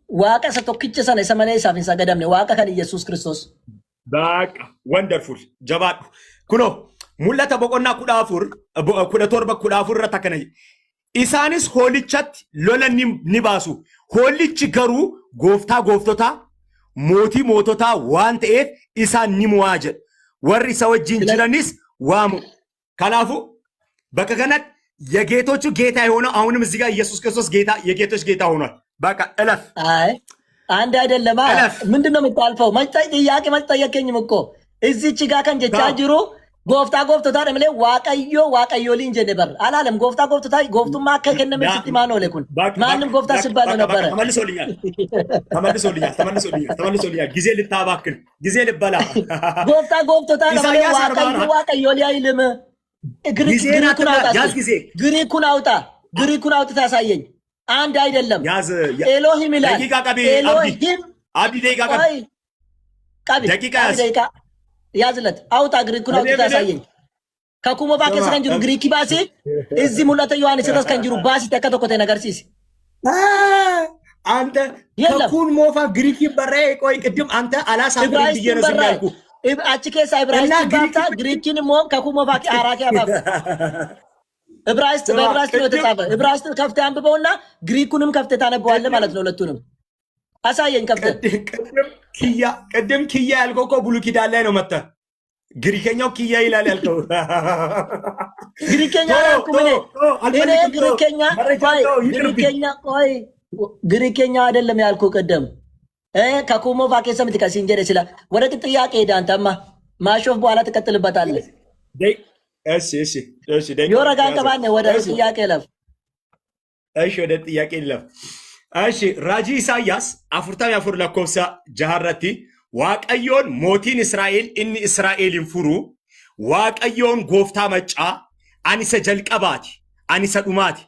ዋቀ ሰቶክቸ ሰነ ሰመኔ ሳፊን ሰገደምኔ ዋቀ ከን ኢየሱስ ክርስቶስ በቃ ወንደርፉል ጀባዱ ኩኖ ሙለተ በቆና ኩዳፉር ረተከነ ኢሳንስ ሆልቸት ሎለን ኒባሱ ሆልች ገሩ ጎፍቶታ ሞቶታ ዋንተ ኢሳን ኒሙዋጀ ወሪ ሰወጅን ጅረኒስ ዋሙ ካላፉ በከከነት የጌቶቹ ጌታ የሆነው አሁንም እዚህ ጋር ኢየሱስ ክርስቶስ ጌታ የጌቶች ጌታ ሆኗል። በቃ እለፍ። አይ አንድ አይደለም። ምንድነው የምታልፈው? ጥያቄ መጠየቀኝም እኮ እዚች ጋር ከንጀቻ ጅሩ ጎፍቶታ ደምለ ዋቀዮ ሊንጀ ነበር አላለም። ጎፍቶታ ጎፍቱማ ከከነም ሲቲማ ነው ለኩን ማንም ጎፍታ ሲባል ነበር። ተመልሶልኛል። ጊዜ ልታባክን ጊዜ ልበላ ጎፍቶታ ደምለ ዋቀዮ ሊያይልም ግሪኩን አውጣ ታሳየኝ። አንድ አይደለም። ኤሎሂም ይላል። ደቂቃ ያዝለት አውጣ ግሪኩን አውጣ ታሳየኝ። ከኩሞ ባከስ ከንጅሩ ግሪኪ ባሲ እዚህ ሙላተ ዮሐንስ ተስ ከንጅሩ ባሲ ተከተኮተ ነገር ሲስ አንተ ከኩን ሞፋ ግሪኪ በረ ቆይ ቅድም አንተ አላሳብረኝ ብዬ ነው ዝም ያልኩ አቺ ኬስ ዕብራይስጥ ባታ ግሪኪን ሞም ከኩሞ ባኪ አራኪ አባብ ዕብራይስጥ በዕብራይስጥ ነው የተጻፈ። ዕብራይስጥ ከፍተህ አንብበውና ግሪኩንም ከፍተህ ታነበዋለህ ማለት ነው። ሁለቱንም አሳየኝ ከፍተህ። ቅድም ኪያ ያልከው እኮ ብሉይ ኪዳን ላይ ነው መጣ። ግሪከኛው ኪያ ይላል ያልከው ግሪከኛ ያልኩህ እኔ ግሪከኛ አይደለም ያልኩህ ቅድም ከኩሞ ባኬ ሰምት ከሲንጀር ይችላል። ወደ ጥያቄ ሄዳ አንተማ ማሾፍ በኋላ ትቀጥልበታለህ። እሺ ዮረጋን ቀባነ ወደ ጥያቄ ለፍ። እሺ ወደ ጥያቄ ለፍ። እሺ ራጂ ኢሳያስ አፍርታም ያፍር ለኮብሳ ጃሃረቲ ዋቀዮን ሞቲን እስራኤል እኒ እስራኤልን ፍሩ ዋቀዮን ጎፍታ መጫ አኒሰ ጀልቀባቲ አኒሰ ዱማቲ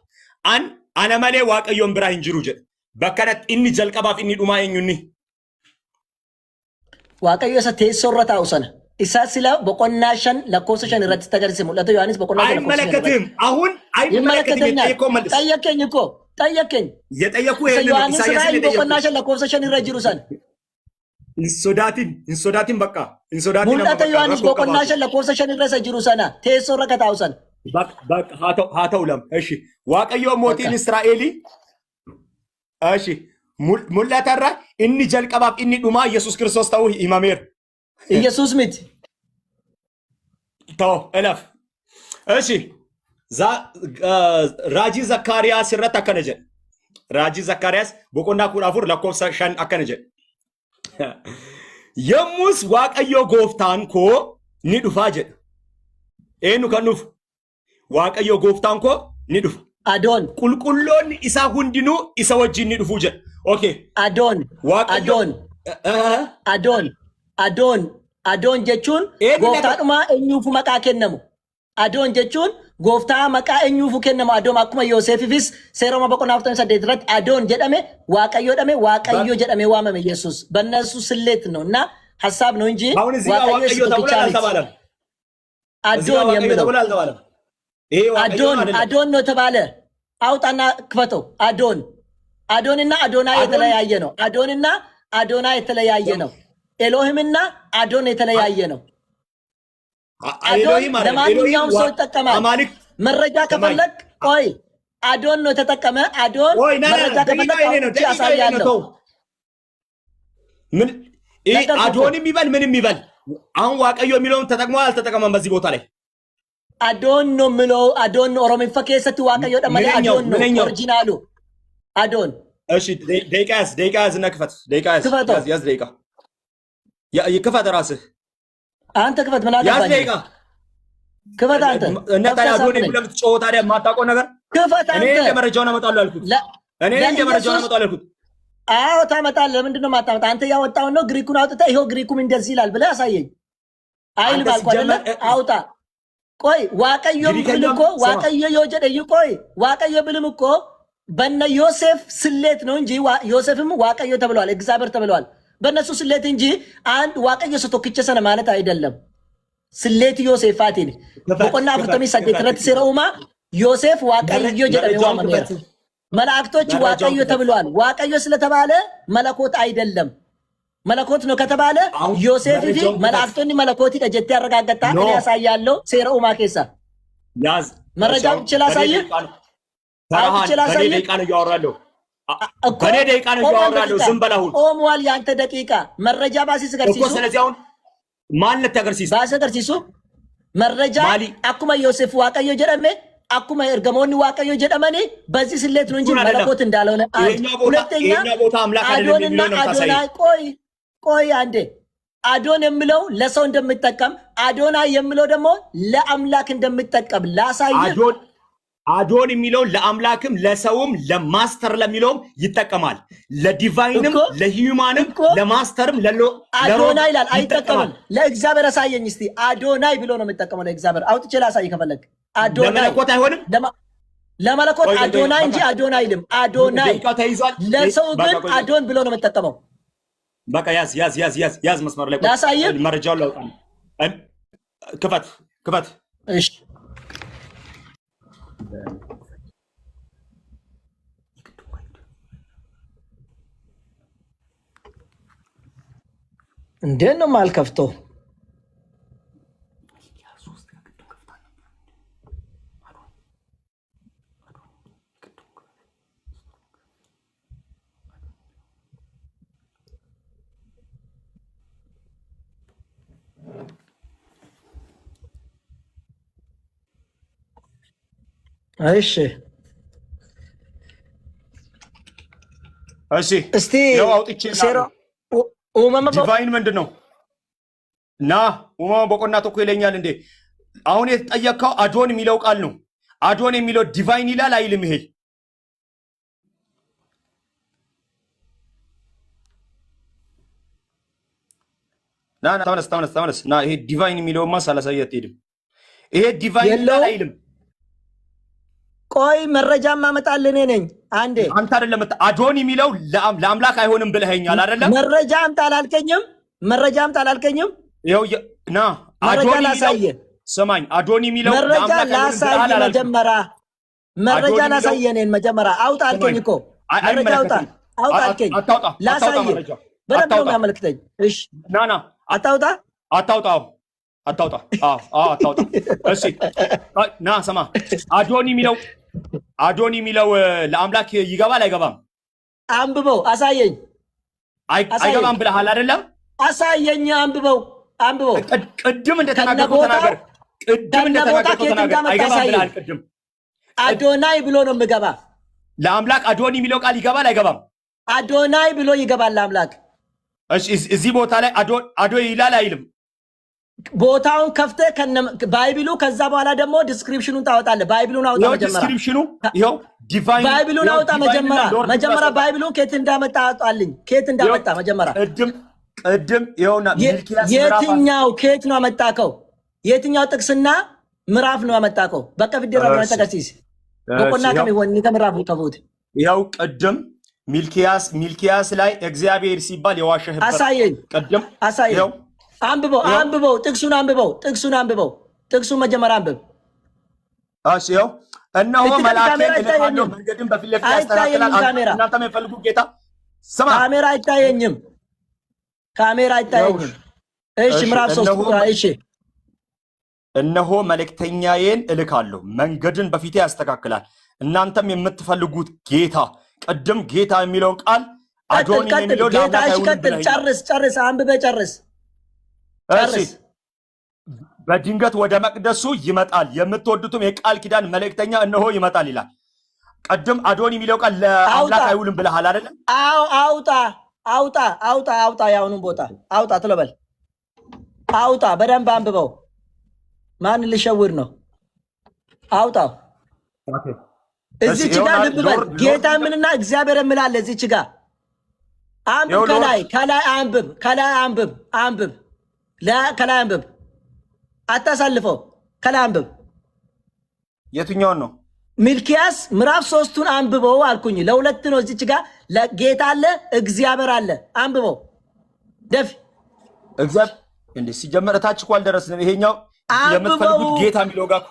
አነመሌ ዋቀዮን ብራ እንጅሩ ጀ በከነት እኒ ጀልቀባፍ እኒ ዱማ የኙኒ ዋቀዮ ሰቴሶረታ ውሰነ ኢሳስላ በቆናሸን ለኮብሰሽን ረት ተገርሲ ሙለቶ ዮሐንስ በቆናሸን አይመለከትም አሁን አይመለከትም የጠየቀው መልስ ጠየቀኝ እኮ ጠየቀኝ የጠየቁ ይሄንን ኢሳያስ በቆናሸን ለኮብሰሽን ይረጅሩሰን እንሶዳቲን በቃ እንሶዳቲን ሙለቶ ዮሐንስ በቆናሸን ለኮብሰሽን ይረሰጅሩሰና ቴሶረከታ ውሰን በቃ ሃተው ለም እሺ ዋቀዮ ሞቲን እስራኤሊ እሺ ሙለተራ እኒ ጀልቀባፍ እኒ ዱማ ኢየሱስ ክርስቶስ ተው ኢማሜር ኢየሱስ ምት ተው እለፍ እሺ ራጂ ዘካርያስ ሲረት አከነጀ ራጂ ዘካርያስ በቆና ኩራፉር ለኮብሳ ሻን አከነጀ የሙስ ዋቀዮ ጎፍታን ኮ ኒዱፋ ጀ ኤኑ ከኑፍ ዋቀዮ ጎፍታን ኮ ኒዱፋ አዶን ቁልቁሎን ኢሳ ሁንዲኑ ኢሳ ወጂ ኒዱፉ ጀ ኦኬ አዶን አዶን ጀቹን ጎፍታድማ እኙፉ መቃ ከነሙ አዶን ጀቹን ጎፍታ መቃ እኙፉ ከነሙ አዶም አኩመ ዮሴፍፊስ ሴሮማ በቆናፍተን ሰደትረት አዶን ጀደሜ ዋቀዮ ጀደሜ ዋመመ ኢየሱስ በእነሱ ስሌት ነውና ሐሳብ ነው እንጂ ዋቀዮ ተብሏል አልተባለም አዶን የሚለው አዶን ነው ተባለ አውጣና ክፈተው አዶንና አዶና የተለያየ ነው አዶንና አዶና የተለያየ ነው ኤሎሂምና አዶን የተለያየ ነው አዶን ለማንኛውም ሰው ይጠቀማል መረጃ ከፈለክ ቆይ አዶን ነው ተጠቀመ አዶን መረጃ ከፈለክ ያሳያለሁ ምን አዶን የሚበል ምንም ይበል አሁን ዋቀዮ የሚለውን ተጠቅሟል አልተጠቀመም በዚህ ቦታ ላይ አዶን ነው ምለው አዶን ኦሮሚን ፈከሰት ዋቀዮ ደመለ አዶን ነው ኦሪጂናሉ አዶን እሺ ደቂቃ ነክፈት ደቂቃ ያዝ ደቂቃ ይክፈት ራስህ አንተ ክፈት ምን አገባኝ ያዝ ደቂቃ ክፈት አንተ እና ታዲያ አዶን የሚለው የምትጮኸው ታዲያ የማታውቀው ነገር ክፈት አንተ እኔ ለመረጃውን አመጣለሁ አልኩት እኔ ለመረጃውን አመጣለሁ አልኩት አዎ ታመጣለህ ለምንድን ነው የማታመጣ አንተ ያወጣው ነው ግሪኩን አውጥተህ ይሄው ግሪኩም እንደዚህ ይላል ብለህ አሳየኝ አይል ባልኩ አይደለ አውጣ ቆይ ዋቀዮ ብልም እኮ ዋቀዮ የወጀደኝ ቆይ ዋቀዮ ብልም እኮ በነ ዮሴፍ ስሌት ነው እንጂ ዮሴፍም ዋቀዮ ተብሏል እግዚአብሔር ተብሏል በነሱ ስሌት እንጂ አንድ ዋቀዮ ሰቶክቸሰነ ማለት አይደለም ስሌት ዮሴፍ አቲን በቆና ፍርተሚ ሰደትረት ሲረውማ ዮሴፍ ዋቀዮ ጀደው ማመር መላእክቶች ዋቀዮ ተብሏል ዋቀዮ ስለተባለ መለኮት አይደለም መለኮት ነው ከተባለ ዮሴፍ ፊ መላእክቶኒ መለኮት ይደጀት ያረጋገጣ እኔ ያሳያለሁ ሲረውማ ከሳ ያዝ መረጃው ይችላል ከኔ ደቂቃ ነው እያወራለሁ ከኔ ደቂቃ ነው እያወራለሁ ዝም በላሁን ቆሟል ያንተ ደቂቃ መረጃ ባሲስ ገርሲሱ እኮ ስለዚህ አሁን ማለት ተገርሲሱ ባሰ ገርሲሱ መረጃ አኩማ ዮሴፍ ዋቀዮ ጀደመ አኩማ እርገሞኒ ዋቀዮ ጀደመኒ በዚህ ስሌት ነው እንጂ መለኮት እንዳልሆነ ሁለተኛ አዶንና አዶና ቆይ አንዴ አዶን የሚለው ለሰው እንደምትጠቀም አዶና የሚለው ደግሞ ለአምላክ እንደምትጠቀም ላሳየ አዶን የሚለው ለአምላክም ለሰውም ለማስተር ለሚለውም ይጠቀማል ለዲቫይንም ለሂዩማንም ለማስተርም አዶናይ ይላል አይጠቀምም ለእግዚአብሔር አሳየኝ እስቲ አዶናይ ብሎ ነው የሚጠቀመው ለእግዚአብሔር አውጥቼ ላሳይ ከፈለክ አዶናይ ለመለኮት አይሆንም ለመለኮት አዶናይ እንጂ አዶናይ አይልም አዶናይ ለሰው ግን አዶን ብሎ ነው የሚጠቀመው በቃ ያዝ መስመር ላይ ላሳይ መረጃውን ላውጣ ክፈት እሺ እንዴት ነው የማልከፍተው? እሺ እስቲ ያው አውጥቼ ዲቫይን ምንድን ነው እና በቆና ተኮ ይለኛል እንዴ አሁን የተጠየቀው አዶን የሚለው ቃል ነው አዶን የሚለው ዲቫይን ይላል አይልም ይሄ ና ተመለስ ና ይሄ ዲቫይን የሚለውማ ሳላሳየህ አትሄድም። ይሄ ዲቫይን ይላል አይልም። ቆይ መረጃም ማመጣልህ እኔ ነኝ። አንዴ አንተ አይደለም አዶን የሚለው ለአምላክ አይሆንም ብለኸኛል አይደለም? መረጃ አምጣ አላልከኝም? ይኸው ና መረጃ ላሳየህ። ስማኝ አዶን የሚለው መረጃ ላሳየህ። መረጃ ላሳየህ። እኔን መጀመሪያ አውጣ አልከኝ እኮ መረጃ አውጣ አልከኝ። ላሳየህ በደንብ ነው የሚያመልክተኝ። እሺ ና አታውጣ። እሺ ና ስማ አዶን የሚለው ለአምላክ ይገባል አይገባም? አንብበው አሳየኝ። አይገባም ብለሃል አይደለም? አሳየኝ። አንብበው ቅድም እንደተናገርኩ ተናገር። አይገባም ብለሃል ቅድም። አዶናይ ብሎ ነው የምገባ። ለአምላክ አዶን የሚለው ቃል ይገባል አይገባም? አዶናይ ብሎ ይገባል ለአምላክ። እሺ እዚህ ቦታ ላይ አዶ ይላል አይልም? ቦታውን ከፍተህ ባይብሉ ከዛ በኋላ ደግሞ ዲስክሪፕሽኑን ታወጣለህ። ባይብሉን አውጣ መጀመሪያ። ዲስክሪፕሽኑ ይኸው ዲቫይን ባይብሉን አውጣ መጀመሪያ ባይብሉ ከየት እንዳመጣ አውጣልኝ። ከየት እንዳመጣ መጀመሪያ ቅድም ይኸውና የትኛው ከየት ነው አመጣከው? የትኛው ጥቅስና ምዕራፍ ነው አመጣከው? በቃ ቪዲዮ ነው ተቀሲስ በቆና ከሚሆን ከምዕራፉ ከቦት ይኸው ቅድም ሚልኪያስ ላይ እግዚአብሔር ሲባል የዋሸህበት አሳየኝ። ቅድም አሳየኝ። አንብበው ጥቅሱን ጥቅሱን መጀመሪያ አንብብ። እሺ ይኸው እነሆ መልአኬን እልካለሁ መንገድን በፊት ለፊት ያስተካክላል። እናንተ የምትፈልጉት ጌታ ስማ። ካሜራ አይታየኝም። እሺ ምዕራፍ 3 እሺ እነሆ መልእክተኛዬን እልካለሁ መንገድን በፊት ያስተካክላል። እናንተም የምትፈልጉት ጌታ ቅድም ጌታ የሚለውን ቃል አዶን የሚለው ለአምላክ አይሆንም። ጨርስ አንብበህ ጨርስ። በድንገት ወደ መቅደሱ ይመጣል፣ የምትወዱትም የቃል ኪዳን መልእክተኛ እነሆ ይመጣል ይላል። ቅድም አዶን የሚለው ቃል ለአምላክ አይውልም ብለሃል አይደለም? አውጣ ያውኑን ቦታ አውጣ ትለበል። አውጣ በደንብ አንብበው። ማን ልሸውር ነው? አውጣው። እዚች ጋር ልብ በል። ጌታ ምንና እግዚአብሔር ምላለ እዚች ጋር አንብብ። ከላይ አንብብ። አታሳልፈው። ከላይ አንብብ። የትኛውን ነው? ሚልኪያስ ምዕራፍ 3ቱን አንብበው አልኩኝ። ለሁለት ነው። እዚች ጋር ጌታ አለ፣ እግዚአብሔር አለ። አንብበው ደፍ እግዚአብሔር እንዴ ሲጀመር ታች እኮ አልደረስንም። ይሄኛው የምትፈልጉት ጌታ የሚለው ጋር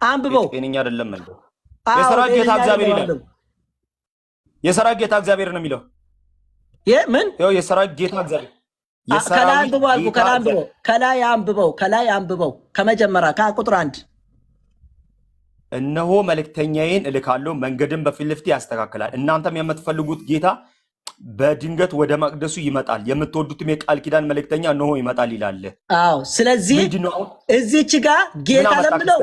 አንብበው። ጤነኛ አይደለም እንዴ? የሰራዊት ጌታ እግዚአብሔር ይላል። የሰራዊት ጌታ እግዚአብሔር ነው የሚለው። ምን ይኸው የሰራዊት ጌታ እግዚአብሔር ከላይ አንብበው ከመጀመሪያ ከቁጥር 1 እነሆ መልእክተኛዬን እልካለሁ መንገድን በፊት ለፊት ያስተካክላል። እናንተም የምትፈልጉት ጌታ በድንገት ወደ መቅደሱ ይመጣል፣ የምትወዱትም የቃል ኪዳን መልእክተኛ እነሆ ይመጣል ይላል። አዎ ስለዚህ እዚች ጋር ጌታ ለምለው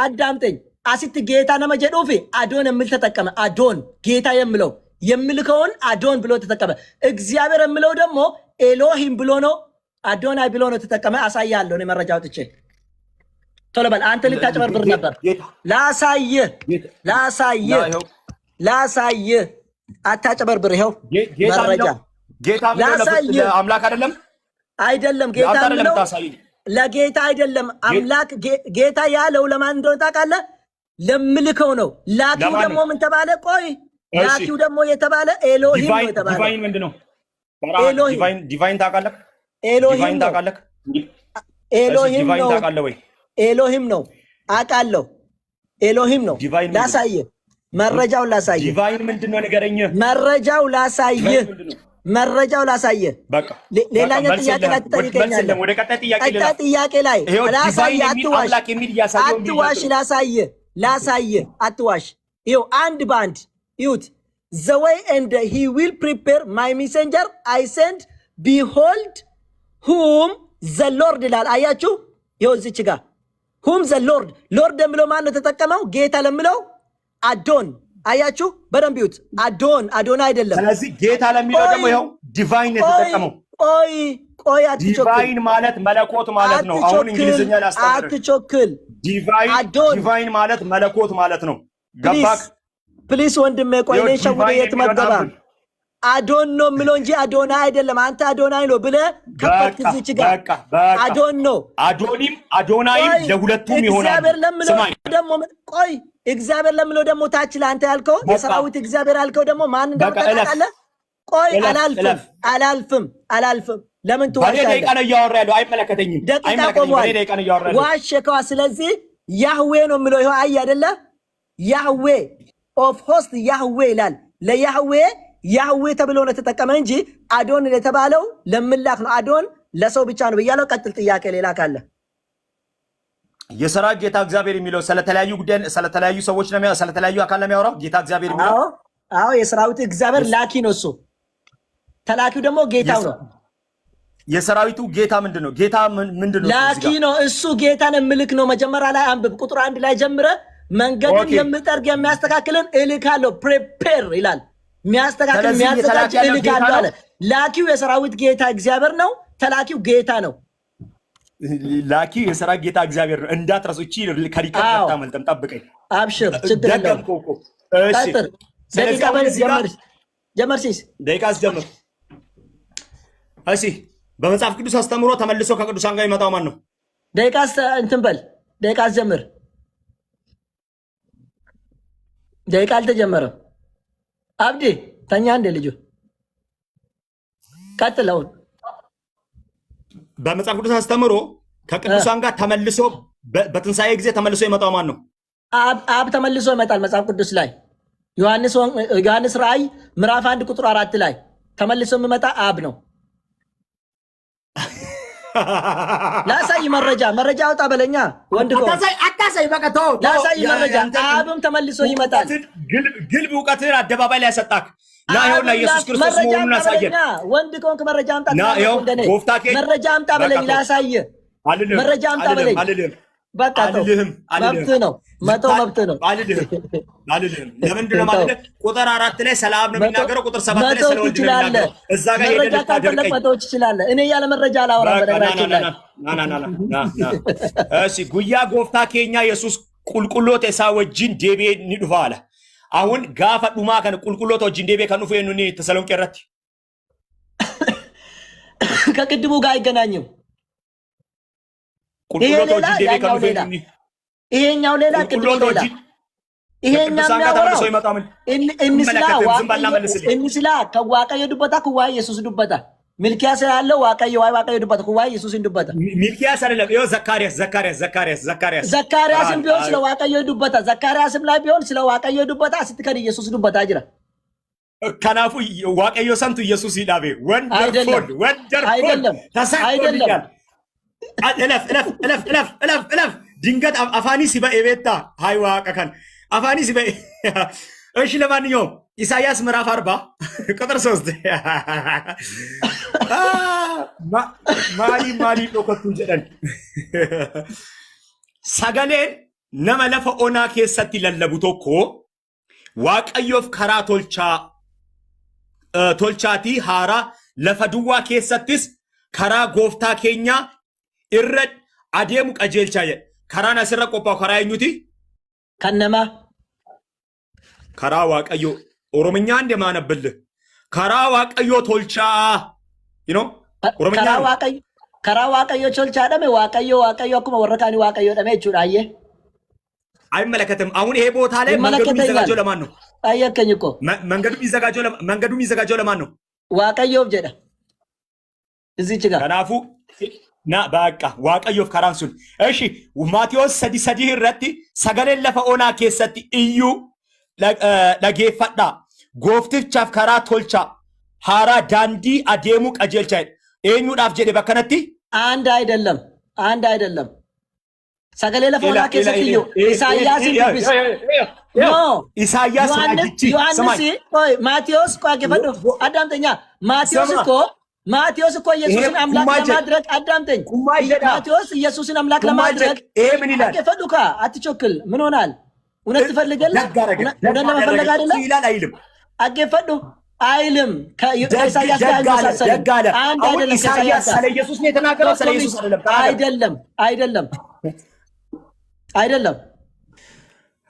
አዳምጠኝ። አሲት ጌታ ነመጀዶፊ አዶን የሚል ተጠቀመ። አዶን ጌታ የምለው የምልከውን አዶን ብሎ ተጠቀመ። እግዚአብሔር የምለው ደግሞ ኤሎሂም ብሎ ነው፣ አዶናይ ብሎ ነው ተጠቀመ። አሳያለሁ ነው መረጃ አውጥቼ። ቶሎ በል አንተ ልታጭበርብር ነበር። ላሳየ አታጭበርብር። ይኸው መረጃ ጌታ የሚለው አምላክ አይደለም። ጌታ የሚለው ለጌታ አይደለም። አምላክ ጌታ ያለው ለማን እንደሆነ ታውቃለህ? ለምልከው ነው። ላኪው ደግሞ ምን ተባለ? ቆይ ላኪው ደግሞ የተባለ ኤሎሂም ነው የተባለ። ዲቫይን ምንድነው? ዲቫይን ታውቃለህ? ኤሎሂም ታውቃለህ? ኤሎሂም ነው። ታውቃለህ ወይ? ኤሎሂም ነው አውቃለሁ። ኤሎሂም ነው። ላሳየ መረጃውን ላሳየ። ዲቫይን ምንድነው ንገረኝ። መረጃው ላሳየ። በቃ ሌላኛው ጥያቄ ላይ ትጠይቀኛለህ። ወደ ቀጣይ ጥያቄ ላይ ላሳየ። አትዋሽ። ላሳየ አትዋሽ። ይኸው አንድ ባንድ ይሁት the way and he will prepare my messenger I send behold whom the Lord ይላል። አያችሁ? ይኸው እዚች ጋር whom the Lord የሚለው ማን ነው ተጠቀመው? ጌታ ለሚለው አዶን። አያችሁ? በደንብ ይሁት። አዶን አይደለም። ስለዚህ ጌታ ለሚለው ደግሞ ይኸው ዲቫይን የተጠቀመው። ቆይ አትቾክል። ዲቫይን ማለት መለኮት ማለት ነው። አሁን እንግሊዝኛ ላስተምር። አትቾክል። ዲቫይን ማለት መለኮት ማለት ነው። ገባክ? ፕሊስ ወንድሜ ቆይ ነኝ ሸውደ የት መገባ አዶን ነው የምለው እንጂ አዶናይ አይደለም። አንተ አዶናይ ነው ብለህ ከፈት እዚች ጋር አዶን ነው አዶኒም አዶናይም ለሁለቱም ይሆናል። እግዚአብሔር ለምለው ደግሞ ቆይ እግዚአብሔር ለምለው ደግሞ ታች ለአንተ ያልከው የሰራዊት እግዚአብሔር ያልከው ደግሞ ማን እንደምታውቃለህ? ቆይ አላልፍም ለምን ትዋሻለህ? ደቂቃ ነው እያወራ ያለው አይመለከተኝም። ደቂቃ ቆሟል። ዋሸከዋ። ስለዚህ ያህዌ ነው የምለው ይኸው አይ አይደለ ያህዌ ኦፍ ሆስት ያህዌ ይላል። ለያህዌ ያህዌ ተብሎ ነው ተጠቀመ እንጂ አዶን የተባለው ለምላክ ነው። አዶን ለሰው ብቻ ነው ብያለው። ቀጥል። ጥያቄ ሌላ ካለ የሰራዊት ጌታ እግዚአብሔር የሚለው ስለተለያዩ ጉዳይ ስለተለያዩ ሰዎች ነው የሚያወራው፣ ስለተለያዩ አካል ነው የሚያወራው ጌታ እግዚአብሔር የሚለው። አዎ የሰራዊት እግዚአብሔር ላኪ ነው እሱ። ተላኪው ደግሞ ጌታው ነው። የሰራዊቱ ጌታ ምንድነው? ጌታ ምንድነው? ላኪ ነው እሱ። ጌታን ምልክ ነው። መጀመሪያ ላይ አንብብ። ቁጥር 1 ላይ ጀምረ መንገድን የምጠርግ የሚያስተካክልን እልካለሁ። ፕሪፔር ይላል። የሚያስተካክል የሚያዘጋጅ እልካለሁ አለ። ላኪው የሰራዊት ጌታ እግዚአብሔር ነው። ተላኪው ጌታ ነው። ላኪው የሰራዊት ጌታ እግዚአብሔር ነው። እንዳትረሱ። እቺ ከሪካ ታመልጠም ጠብቀኝ። አብሽር ችግር የለም። እሺ ደቂቃ ጀመር ሲስ ደቂቃ ጀመር። እሺ በመጽሐፍ ቅዱስ አስተምሮ ተመልሶ ከቅዱሳን ጋር ይመጣው ማን ነው? ደቂቃስ እንትን በል። ደቂቃስ ጀምር። ደቂቃ አልተጀመረም። አብዲ ተኛ እንደ ልጁ ቀጥለው። በመጽሐፍ ቅዱስ አስተምሮ ከቅዱሳን ጋር ተመልሶ በትንሳኤ ጊዜ ተመልሶ ይመጣው ማን ነው? አብ ተመልሶ ይመጣል። መጽሐፍ ቅዱስ ላይ ዮሐንስ ራእይ ምዕራፍ 1 ቁጥር 4 ላይ ተመልሶ የሚመጣ አብ ነው። ላሳይ መረጃ አውጣ በለኛ ወንድ ኮ አታሳይ በቃ ተው። ላሳይ መረጃ። አብም ተመልሶ ይመጣል። ግልብ እውቀትን አደባባይ ላይ ያሰጣክ ና ይኸውና ኢየሱስ ክርስቶስ መሆኑን አሳየን። ወንድ ኮንክ መረጃ አምጣ። መረጃ አምጣ በለኝ ላሳይ። መረጃ አምጣ በለኝ። በቃ መብት ነው። መብት ነው። አልልህም። ለምንድን ነው ማለት? ቁጥር 4 ላይ ስለ አብ ነው የሚናገረው፣ ቁጥር 7 ላይ ስለ ወልድ ነው የሚናገረው። እዛ ጋር መረጃ ካልፈለግ መተው ትችላለህ። እኔ ያለ መረጃ አላወራም። በነገራችን ላይ እሺ ጉያ ጎፍታ ኬኛ ኢየሱስ ቁልቁሎት ኤሳ ወጂን ዴቤ ንዱፋ አለ። አሁን ጋፋ ዱማ ከን ቁልቁሎት ወጂን ዴቤ ከንፉ የኑኒ ተሰሎንቄ ረት ከቅድሙ ጋር አይገናኝም። ቁልቁሎት ወጂን ዴቤ ከንፉ የኑኒ ይሄኛው ሌላ ቅድሙ ሌላ ይሄኛው የሚያወራው እንስላ ከዋቀዮ ዱበታ ኩዋ ኢየሱስ ዱበታ ሚልኪያስ ያለው ዋቀዮ ዱበታ ኩዋ ኢየሱስ ዱበታ ሚልኪያስ አይደለም። ይኸው ዘካርያስም ቢሆን ስለ ዋቀዮ ዱበታ ዘካርያስም ላይ ቢሆን ስለ ዋቀዮ ዱበታ ስትከድ ኢየሱስ ዱበታ ጅራ ከናፉ ዋቀዮ ሰምቱ ኢየሱስ ይዳቤ ወንደርፉል ተሳክቶልኛል። እለፍ ድንገት አፋኒ ሲበኤ ቤታ ሃይ ዋቀከን አፋኒ ሲበኤ። እሺ ለማንኛውም ኢሳያስ ምዕራፍ 40 ቁጥር 3 ማሊ ዶከቱ ጀደን ሰገሌን ነመ ለፈ ኦና ኬሰቲ ለለቡ ቶኮ ዋቀዮፍ ከራ ቶልቻቲ ሃራ ለፈዱዋ ኬሰትስ ከራ ጎፍታ ኬኛ ኢረድ አዴሙ ቀጀልቻየ ከራን አስረ ቆጳው ከራ ይኙቲ ከነማ ከራ ዋቀዮ ኦሮምኛ እንደማነብልህ ከራ ዋቀዮ ቶልቻ ኦሮምኛ ከራ ዋቀዮ ቶልቻ ደሜ ዋቀዮ አኩመ ወረካኒ ዋቀዮ ደሜ ቹዳየ አይመለከትም። አሁን ይሄ ቦታ ላይ መንገዱ የሚዘጋጀው ለማን ነው? ጠየቀኝ እኮ መንገዱ የሚዘጋጀው ለማን ነው? ዋቀዮ ጀዳ እዚች ጋር ከናፉ ና በቃ ዋቀዮፍ ከራንሱን። እሺ ማቴዎስ ሰዲ ሂረቲ ሰገሌን ለፈ ኦና ኬሰቲ እዩ ለጌፈዳ ጎፍትቻፍ ከራ ቶልቻ ሃራ ዳንዲ አዴሙ ቀጀልቻ ኤኙዳፍ ጀዴ በከነቲ አንድ አይደለም። ሰገሌ ለፈ ኦና ኬሰቲ እዩ ኢሳያስ ቢስ ኖ ኢሳያስ አጅቺ ዮሐንስ ቆይ ማቴዎስ ቆይ ገፈዶ አዳምጠኛ ማቴዎስ እኮ ኢየሱስን አምላክ ለማድረግ አዳምጠኝ። ማቴዎስ ኢየሱስን አምላክ ለማድረግ ይሄ ምን ይላል? አገፈዱካ አትቾክል። ምን ሆናል? እውነት ትፈልጋለህ? እውነት ለመፈለግ አይደለም ይላል አይልም። አገፈዱ አይልም። ከኢሳያስ ጋር ደጋለ አንድ አይደለም። ኢሳያስ ስለ ኢየሱስ ነው የተናገረው። ስለ ኢየሱስ አይደለም።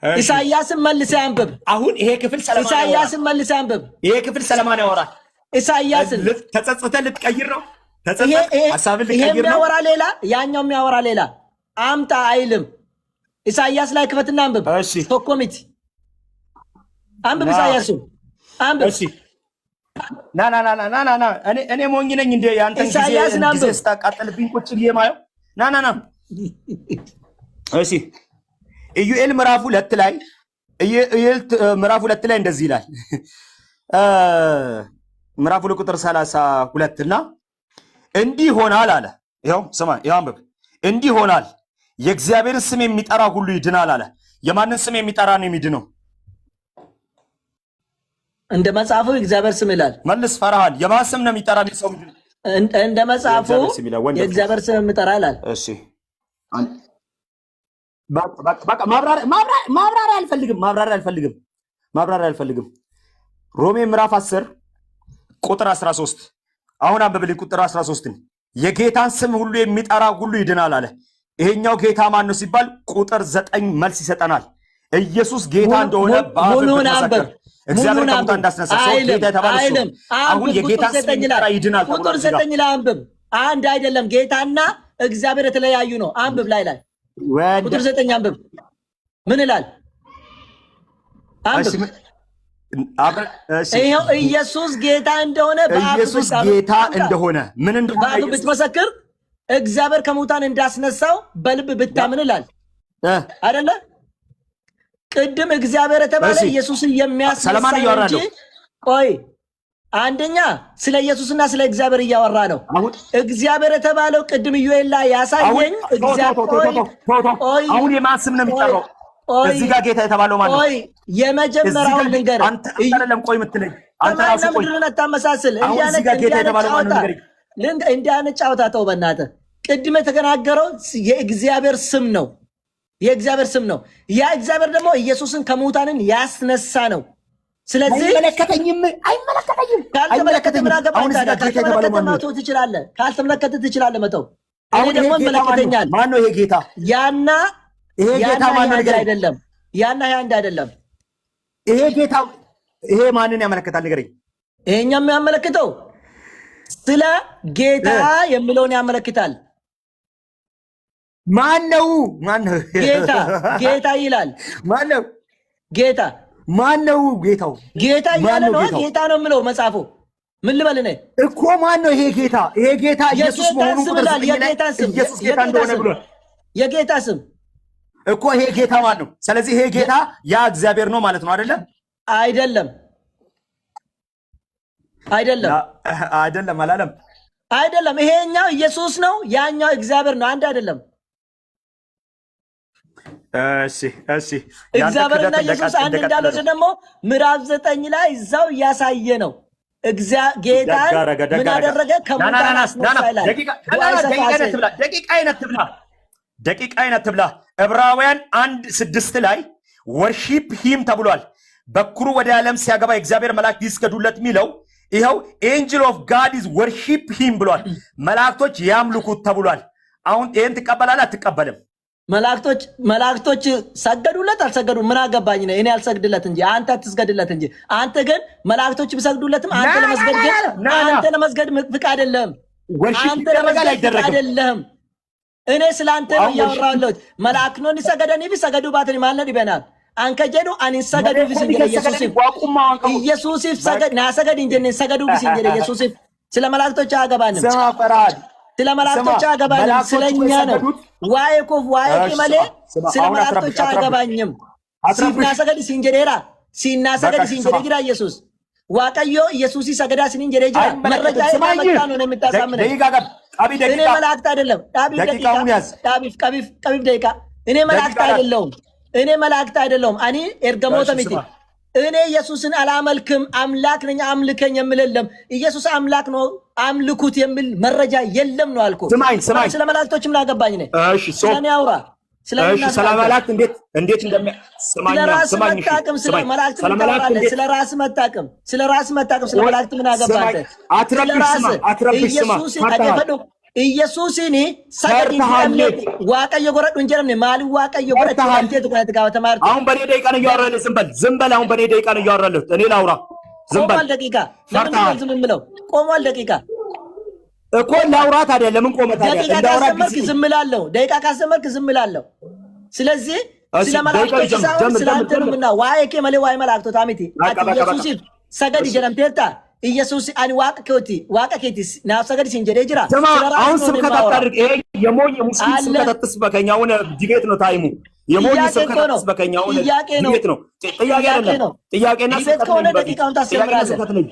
ኢሳያስን መልሰህ አንብብ። አሁን ይሄ ክፍል ሰለማን ኢሳያስን መልሰህ አንብብ። ይሄ ክፍል ሰለማን ያወራል። ኢሳይያስን ተጸጽተህ ልትቀይር ነው። ተጸጸት ሐሳብን ልትቀይር ነው። የሚያወራ ሌላ ያኛው የሚያወራ ሌላ አምጣ አይልም። ኢሳይያስ ላይ ክፈትና አንብብ። እሺ ኮሚቴ አንብብ። ኢሳይያስ አንብብ። እሺ ና እኔ ሞኝ ነኝ እንደ ያንተን ጊዜ ስታቃጥልብኝ ቁጭ ብዬ ማየው። ና እሺ ኢዩኤል ምዕራፍ 2 ላይ ምዕራፍ 2 ላይ እንደዚህ ይላል። ምዕራፍ 2 ቁጥር 32 እና እንዲህ ይሆናል አለ። ይኸው ስማ፣ ይኸው አንብብ። እንዲህ ይሆናል የእግዚአብሔርን ስም የሚጠራ ሁሉ ይድናል አለ። የማንን ስም የሚጠራ ነው የሚድነው? እንደ መጽሐፉ የእግዚአብሔር ስም ይላል። መልስ ፈራሃል። የማን ስም ነው የሚጠራ? ሰው እንደ መጽሐፉ የእግዚአብሔር ስም የሚጠራ ይላል። እሺ በቃ ማብራሪያ አልፈልግም። ሮሜ ምዕራፍ 10 ቁጥር 13 አሁን አንብብልኝ። ቁጥር 13ን የጌታን ስም ሁሉ የሚጠራ ሁሉ ይድናል አለ። ይሄኛው ጌታ ማን ነው ሲባል ቁጥር 9 መልስ ይሰጠናል። ኢየሱስ ጌታ እንደሆነ በአፍህ ብትመሰክር እግዚአብሔር ከሙታን እንዳስነሳ ሰው ጌታ የተባለ እሱ አሁን የጌታን ስም የሚጠራ ይድናል። ቁጥር 9 ላይ አንብብ። አንድ አይደለም፣ ጌታና እግዚአብሔር የተለያዩ ነው። አንብብ ላይ ቁጥር 9 አንብብ። ምን ይላል? አንብብ። ይኸው ኢየሱስ ጌታ እንደሆነ ኢየሱስ ጌታ እንደሆነ ምን እንደሆነ ብትመሰክር እግዚአብሔር ከሙታን እንዳስነሳው በልብ ብታምን ይላል አይደለ? ቅድም እግዚአብሔር የተባለ ኢየሱስን የሚያስነሳ እንጂ ቆይ፣ አንደኛ ስለ ኢየሱስና ስለ እግዚአብሔር እያወራ ነው። እግዚአብሔር የተባለው ቅድም ኢዩኤል ላይ ያሳየኝ አሁን የማን ስም ነው የሚጠራው? እዚህ ጋር ጌታ የተባለው ማለት ነው። ቆይ የመጀመሪያውን ልንገር። አንተ አይደለም ቆይ የምትለኝ አንተ ራሱ ቆይ አታመሳስል። እዚህ ጋር ጌታ የተባለው ማለት ነው። እንዲያነጭ ጫወታ ተው በእናትህ። ቅድም የተናገረው የእግዚአብሔር ስም ነው። የእግዚአብሔር ስም ነው። ያ እግዚአብሔር ደግሞ ኢየሱስን ከሙታንን ያስነሳ ነው። ስለዚህ አይመለከተኝም። ካልተመለከተ ምን አገባኝ ታዲያ? ካልተመለከተ መተው ትችላለህ። ካልተመለከተ ትችላለህ መተው። እኔ ደግሞ ይመለከተኛል። ማን ነው ይሄ ጌታ? ያና ይሄ ጌታ ማን ነው? አይደለም ያና ያ አንድ አይደለም። ይሄ ጌታ ይሄ ማንን ያመለክታል? ንገረኝ። ይሄኛው የሚያመለክተው ስለ ጌታ የሚለውን ያመለክታል። ማን ነው? ጌታ ይላል። ማን ነው ጌታ? ማን ነው ጌታው? ጌታ እያለ ነው። ጌታ ነው የምለው መጽሐፉ። ምን ልበል እኔ እኮ ማን ነው ይሄ ጌታ? ይሄ ጌታ ኢየሱስ መሆኑን ኢየሱስ ጌታ እንደሆነ ብሏል። የጌታ ስም እኮ ይሄ ጌታ ማን ነው? ስለዚህ ይሄ ጌታ ያ እግዚአብሔር ነው ማለት ነው አይደለም? አይደለም አላለም። አይደለም። ይሄኛው ኢየሱስ ነው፣ ያኛው እግዚአብሔር ነው። አንድ አይደለም። እሺ እግዚአብሔርና ኢየሱስ አንድ እንዳልሆነ ደግሞ ምዕራፍ 9 ላይ እዛው እያሳየ ነው። ጌታን ምን አደረገ? ከሙታን አስነሳ ይላል። ደቂቃ አይነት ትብላ። ዕብራውያን 1:6 ላይ ወርሺፕ ሂም ተብሏል። በኩሩ ወደ ዓለም ሲያገባ የእግዚአብሔር መላእክት ይስገዱለት የሚለው ይኸው ኤንጅል ኦፍ ጋድ ኢዝ ወርሺፕ ሂም ብሏል። መላእክቶች ያምልኩት ተብሏል። አሁን ይህን ትቀበላለህ አትቀበልም? መላእክቶች ሰገዱለት አልሰገዱም ምን አገባኝ ነው? እኔ አልሰግድለት እንጂ አንተ አትስገድለት እንጂ። አንተ ግን መላእክቶች ቢሰግዱለትም አንተ ለመስገድ ፍቃድ የለህም። አንተ ለመስገድ ፍቃድ የለህም። እኔ ስለ አንተ ነው እያወራሁ ያለሁት። መላእክ ነው ሰገደኒ ቢሰገዱ ባትኒ ማለት ይበናል አንከ ጀዱ አን ሰገዱ ቢስንጀ ኢየሱስ ሰገድ ና ሰገድ እንጀ ሰገዱ ቢስንጀ ኢየሱስ ስለ መላእክቶች አያገባንም። ስለ መላእክቶች አያገባንም። ስለኛ ነው። ዋይ ኮፍ ዋይ ከመለ ስለ መላእክቶች አያገባኝም። ሲናሰገድ ሲንጀራ ሲንጀራ ጅራ ኢየሱስ ዋቀዮ ኢየሱስ ሰገዳ ሲንጀራ ጅራ መረጃ የማመጣ ነው የምታሳምነው። እኔ መላእክት አይደለም። ቀቢፍ ደቂቃ እኔ መላእክት አይደለሁም። እኔ ኤርገሞተ ሚቲ እኔ ኢየሱስን አላመልክም። አምላክ ነኝ አምልከኝ የሚል የለም። ኢየሱስ አምላክ ነው አምልኩት የሚል መረጃ የለም ነው አልኩ። ስለ መላእክቶች ምን አገባኝ ነኝ? ስለኔ አውራ። ስለ መላእክት እንዴት ስለ ራስ መጣቅም ስለ መላእክት ስለ ራስ መጣቅም ስለ መላእክት ምን አገባኝ? ኢየሱስን ሰገድ ዋቀየ ጎረዱ እንጀረም ማል ዋቀየ ጎረዱ አንተ ተቀጣ ተማር። አሁን በኔ ደቂቃ ነው እያወራለሁ። ዝም በል። አሁን በኔ ደቂቃ ነው እያወራለሁ። እኔ ላውራ ቆሟል ደቂቃ ለምን ዝም ብለው ቆሟል ደቂቃ እኮ ላውራት አይደለም ለምን ቆመ ታዲያ እንዳውራት ዝም እላለሁ ደቂቃ ካሰመርክ ዝም እላለሁ ስለዚህ ስለማላክቶች ሳይሆን ስላንተምና ዋይኬ መለ ዋይ መላክቶ ታሚቲ ኢየሱስ ሰገድ ጀረምቴታ ኢየሱስ አን ዋቀኬቲ ና ሰገድ ሲንጀደ ጅራ አሁን ስብከት አታድርግ ይሄ የሞኝ ሙስሊም ስብከት አትስበከኛውን ዲቤት ነው ታይሙ የሞኝ ስብከት አትስበከኛውን ዲቤት ነው ጥያቄ አይደለም ጥያቄና ስብከት ነው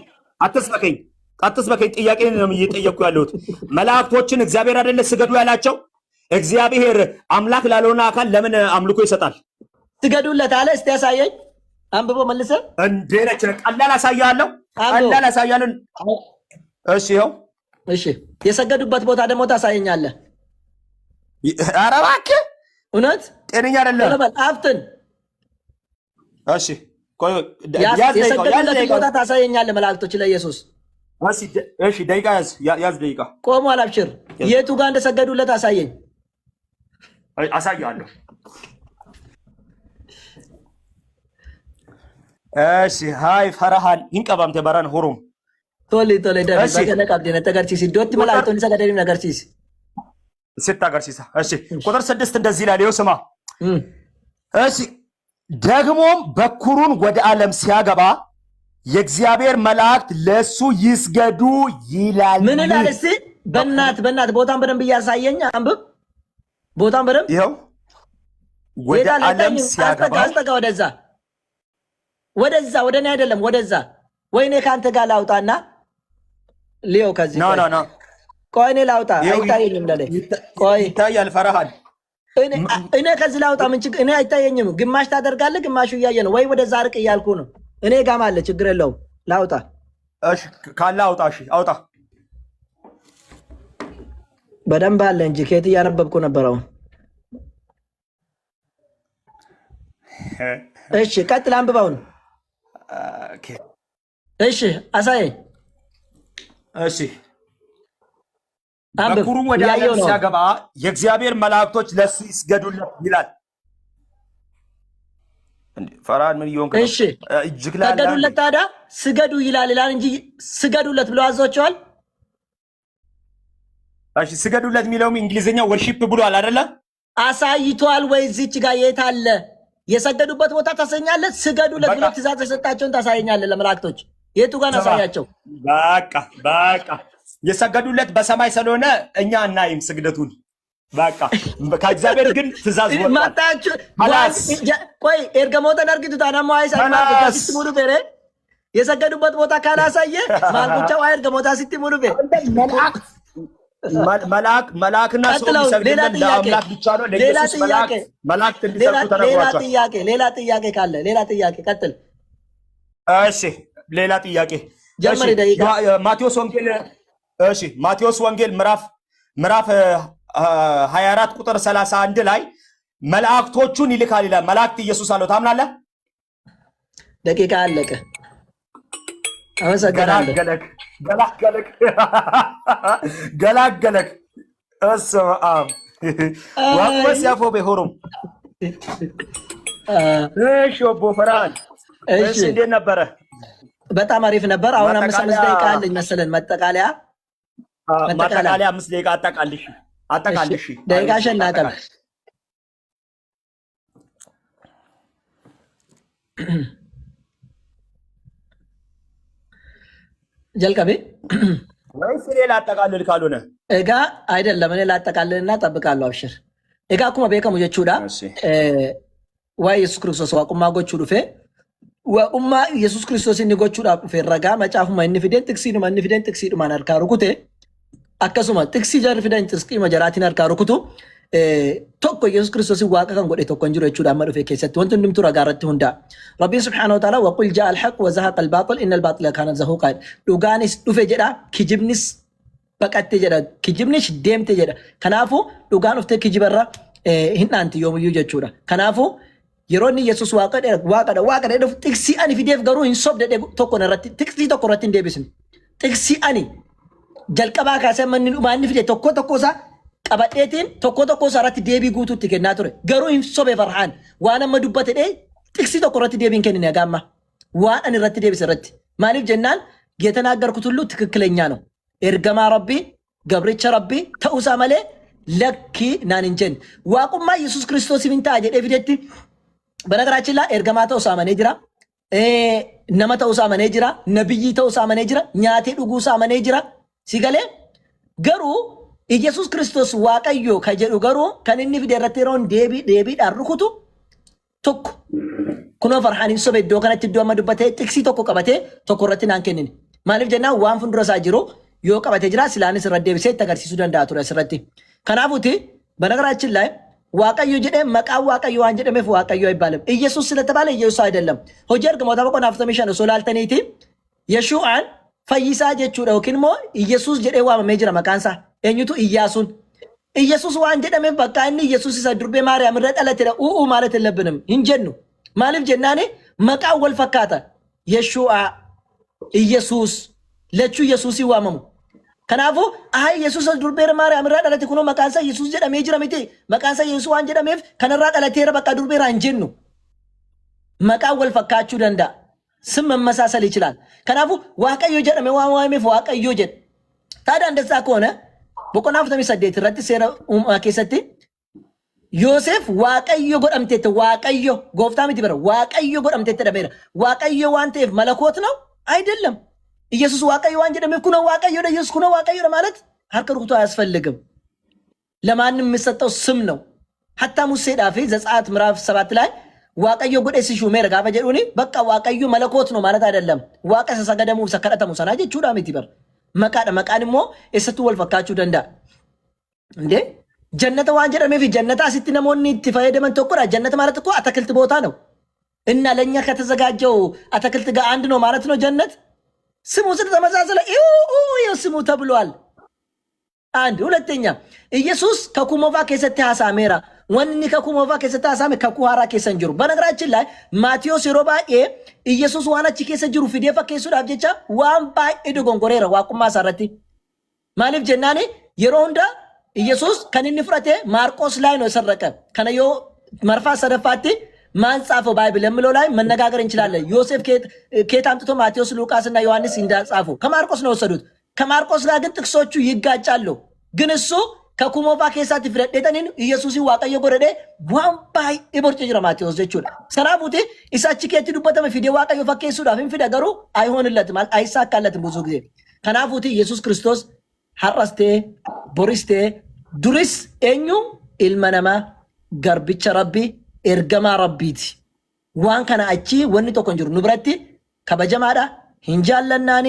አትስበከኝ ጥያቄ ነው እየጠየቅኩ ያለሁት መላእክቶችን እግዚአብሔር አይደለ ስገዱ ያላቸው እግዚአብሔር አምላክ ላልሆነ አካል ለምን አምልኮ ይሰጣል ስገዱለት አለ እስቲ ያሳየኝ አንብቦ መልሰ እንዴ ነች ቀላል አሳያለሁ እሺ ይኸው እሺ የሰገዱበት ቦታ ደግሞ ታሳየኛለህ ኧረ እባክህ እውነት ጤነኛ አይደለም አፍትን እሺ የሰገዱለት ቦታ ታሳየኛለህ መላእክቶች ለኢየሱስ እሺ ደቂቃ ያዝ ደቂቃ ቆሟል አብሽር የቱ ጋር እንደሰገዱለት አሳየኝ አሳያለሁ እሺ ሃይ ፈራሃል ይንቀባምተ በራን ሆሮም ቶሊ ደረሰ ከነቀብደነ ተገርቺ ሲዶት መላእክቶን ሰገደኝ ነገርቺስ ስታገርቺሳ እሺ ቁጥር 6 እንደዚህ ይላል ይኸው ስማ እሺ ደግሞም በኩሩን ወደ ዓለም ሲያገባ የእግዚአብሔር መላእክት ለሱ ይስገዱ ይላል ምን ይላል እስቲ በእናት ቦታን በደንብ እያሳየኝ አንብብ ቦታን በደንብ ይኸው ወደ ዓለም ሲያገባ አስጠጋ ወደዛ ወደኔ አይደለም ወደዛ ወይኔ ካንተ ጋር ላውጣና ሊዮ ከዚህ ኖ ቆይ እኔ ላውጣ አይታየኝም ለኔ ቆይ ይታያል ፈራሃል እኔ ከዚህ ላውጣ ምን ችግር እኔ አይታየኝም ግማሽ ታደርጋለህ ግማሹ እያየ ነው ወይ ወደዛ አርቅ እያልኩ ነው እኔ ጋር ማለት ችግር የለውም ላውጣ እሺ ካላ አውጣ እሺ አውጣ በደንብ አለ እንጂ ከየት እያነበብኩ ነበረው እሺ ቀጥል አንብበውን እሺ አሳየኝ እሺ በኩሩን ወደ ዓለም ሲያገባ የእግዚአብሔር መላእክቶች ለሱ ይስገዱለት ይላል ፈራን ምን ይሆን እሺ ስገዱለት ታዲያ ስገዱ ይላል እንጂ ስገዱለት ብሎ አዟቸዋል እሺ ስገዱለት የሚለውም እንግሊዘኛ ወርሺፕ ብሏል አይደለ አሳይቷል ወይ እዚች ጋር የት አለ የሰገዱበት ቦታ ታሰኛለህ ስገዱለት ብሎ ትእዛዝ ተሰጣቸውን ታሳየኛለህ ለመላእክቶች የቱ ጋር አሳያቸው በቃ የሰገዱለት በሰማይ ስለሆነ እኛ እናይም ስግደቱን በቃ ከእግዚአብሔር ግን ትእዛዝ ወጥቷል ማታችሁ ቆይ ኤርገሞተ ነርግቱ ታናማ አይሳማ ሲትሙሩ በረ የሰገዱበት ቦታ ካላሳየ ማልቁቻው ኤርገሞታ ሲትሙሩ በረ መላእክና ሰው ይሰግዱለት ለአምላክ ብቻ ነው ለኢየሱስ መላእክት እንዲሰግዱ ተነግሯቸዋል ሌላ ጥያቄ ካለ ሌላ ጥያቄ ቀጥል እሺ ሌላ ጥያቄ ማቴዎስ ወንጌል እሺ ማቴዎስ ወንጌል ምዕራፍ 24 ቁጥር 31 ላይ መላእክቶቹን ይልካል ይላል መላእክት ኢየሱስ አለው ታምናለህ ደቂቃ አለቀ አመሰግናለሁ ገላገለክ እስማም ወቅወስ ያፎ በሆሩም እሺ ቦፈራን እሺ እንዴት ነበረ በጣም አሪፍ ነበር አሁን 5 ደቂቃ አለኝ መሰለን ማጠቃለያ 5 ደቂቃ አጠቃልሽ ደቂቃ ሸናቀም ጀልቀቤ ወይስ ሌላ አጠቃልል ካልሆነ እጋ አይደለም እኔ ላጠቃልልና ጠብቃለሁ አብሽር እጋ ኩማ በከሙ ጀቹዳ ወይ ኢየሱስ ክርስቶስ ዋቁማ ጎቹ ዱፌ ወኡማ ኢየሱስ ክርስቶስ ንጎቹዳ ዱፌ ረጋ መጫፉ ማን ፊደን ጥቅሲ ማን አርካ ሩኩቴ አከሱማ ጥቅሲ ጀር ፊደን ጥቅሲ መጀራቲን አርካ ሩኩቱ ቶኮ ኢየሱስ ክርስቶስ ዋቀ ከን ጎዴ ቶኮ እንጅሮ ቹዳ መዱፌ ከሰት ወንት እንድምቱ ረጋረት ሁንዳ ረቢ ስብሐነሁ ወተዓላ ወቁል ጃአ አልሐቅ ወዘሀቀ አልባጢል ኢነል ባጢለ ካነ ዘሁቃ ዱጋኒስ ዱፌ ጀዳ ኪጅብኒስ በቀቴ ጀዳ ኪጅብኒሽ ደምቴ ጀዳ ከናፉ ዱጋን ኡፍቴ ኪጅበራ ሂናንቲ ዮምዩ ጀቹዳ ከናፉ የሮኒ ኢየሱስ ዋቀደ ዱፍ ጥቅሲ አኒ ፊዴፍ ገሩ ኢንሶብ ደደ ቶኮ ነረት ጥቅሲ ቶኮ ረትን ደብስን ጥቅሲ አኒ ጀልቀባ ካሰመን ማን ፊዴ ቶኮሳ ቀበጤቲን ቶኮ ሰራት ዴቢ ጉቱት ከና ቱረ ገሩ ኢንሶብ ፈርሃን ዋና መዱበት ደ ጥቅሲ ቶኮ ረት ዴቢን ከነ ያጋማ ዋን ረት ዴቢ ሰረት ማሊፍ ጀናን የተናገርኩት ሁሉ ትክክለኛ ነው። ኤርገማ ረቢ ገብርቻ ረቢ ተኡሳ መሌ ለኪ ናንንጀን ዋቁማ ኢየሱስ ክርስቶስ ይምንታ ጀደ ፊደቲ በነገራችን ላይ ኤርገማ ተኡሳ መኔ ጅራ ነመ ተኡሳ መኔ ጅራ ነብይ ተኡሳ መኔ ጅራ ኛቴ ዱጉሳ መኔ ጅራ ሲገሌ ገሩ ኢየሱስ ክርስቶስ ዋቀዮ ከጀዱ ገሩ ከንኒ ፊደረቴሮን ዴቢ ዳርኩቱ ቶክ ኩኖ ፈርሃኒ ሶበ ዶ ከነቲ ዶ መዱበቴ ጥክሲ ቶኮ ቀበቴ ቶኮረቲ ናንከኒን ማሊፍ ጀና ዋን ፉንድረሳ ጅሮ ዮ ቀበቴ ጅራ ስላንስ ረደብሴ ተገርሲሱ ደንዳቱ ረስረቲ ከናፉቲ በነገራችን ላይ ዋቀዮ ጀደ መቃ ዋቀዮ አንጀደ መፍ ዋቀዮ አይባልም። ኢየሱስ ስለተባለ ኢየሱስ አይደለም። ሆጀር ገሞታ በቆና አፍተሚሽን ሶላልተኒቲ የሹአን ፈይሳ ጀቹ ደውኪንሞ ኢየሱስ ጀደ ዋ መጅራ መቃንሳ እኝቱ ኢያሱን ኢየሱስ ዋን ጀደ መፍ በቃ እኒ ኢየሱስ ይሰድርቤ ማርያም ረጠለት ኡኡ ማለት የለብንም እንጀኑ ማሊፍ ጀናኔ መቃ ወልፈካታ የሹአ ኢየሱስ ለቹ ኢየሱስ ይዋመሙ ከናፉ አይ ኢየሱስ ዱርቤር ማርያም ረጠለት ኩኖ መቃንሳ ኢየሱስ ጀደ መጅራ ሚቲ መቃንሳ ኢየሱስ ዋን ጀደ መፍ ከነራ ጠለቴረ በቃ ዱርቤር አንጀኑ መቃ ወልፈካቹ ደንዳ ስም መመሳሰል ይችላል። ከናፉ ዋቀዮ ጀደመ ዋማሜፍ ዋቀዮ ጀድ ታዲያ እንደዛ ከሆነ በቆናፍ ተሚሰደት ረጥ ሴራ ከሰቲ ዮሴፍ ዋቀዮ ጎደምቴት ዋቀዮ ጎፍታሚት ይበረ ዋቀዮ ጎደምቴት ደበረ ዋቀዮ ዋንቴፍ መለኮት ነው አይደለም። ኢየሱስ ዋቀዮ አንጀደ መኩነ ዋቀዮ ኢየሱስ ኩነ ዋቀዮ ማለት ሀርከሩቱ አያስፈልግም። ለማንም የሚሰጠው ስም ነው። ሐታ ሙሴ ዳፊ ዘጸአት ምዕራፍ 7 ላይ ዋቀዮ ጎደስ ሹሜር ጋፈ ጀዱኒ በቃ ዋቀዮ መለኮት ነው ማለት አይደለም። ዋቀሰ ሰገደሙ ሰከረተሙ ሰናጀ ቹዳሚት ይበር መቃንሞ እሰቱ ወልፈካቹ ደንዳ እንዴ ጀነተ ዋንጀደ መፊ ጀነታ ሲቲ ነሞኒ ትፈየደመን ተቆራ ጀነት ማለት እኮ አትክልት ቦታ ነው እና ለኛ ከተዘጋጀው አትክልት ጋር አንድ ነው ማለት ነው ጀነት ስሙ ስለተመሳሰለ ስሙ ተብሏል። አንድ ሁለተኛ ኢየሱስ ከኩሞቫ ከሰተ ሐሳሜራ ወንኒ ከኩሞቫ ከሰተ ሐሳሜ ከኩሃራ ከሰንጅሩ በነገራችን ላይ ማቴዎስ ሮባኤ ኢየሱስ ዋናቺ ከሰንጅሩ ፊዴፋ ከሱ ዳብጀቻ ዋን ባይ እድጎንጎሬራ ዋቁማ ሰረቲ ማሊፍ ጀናኔ የሮንዳ ኢየሱስ ከነኒ ፍራቴ ማርቆስ ላይ ነው የሰረቀ ከነዮ መርፋ ሰደፋቲ ማን ጻፈው ባይብል ለምለው ላይ መነጋገር እንችላለን። ዮሴፍ ከየት አምጥቶ ማቴዎስ ሉቃስ እና ዮሐንስ እንዳጻፉ ከማርቆስ ነው ወሰዱት። ከማርቆስ ጋር ግን ጥቅሶቹ ይጋጫሉ። ግን እሱ ከኩሞቫ ከሳት ፍረደተን ኢየሱስ ዋቀየ ጎረደ ዋምባይ ኢቦርጭ ጅራ ማቴዎስ ጀቹ ሰራቡቲ ኢሳቺ ከየት ዱበተመ ፊዴ ዋቀየ ፈከሱ ዳፍን ፊደገሩ አይሆንለትም አይሳካለትም ብዙ ጊዜ ከናፉቲ ኢየሱስ ክርስቶስ ሐራስቴ ቦሪስቴ ዱሪስ ኤኙ ኢልመነማ ገርብቸ ረቢ ኤርገማ ረቢቲ ዋን ከና አቺ ወኒ ቶኮን ጅሩ ንብረቲ ከበጀማዳ ሂንጃለናኒ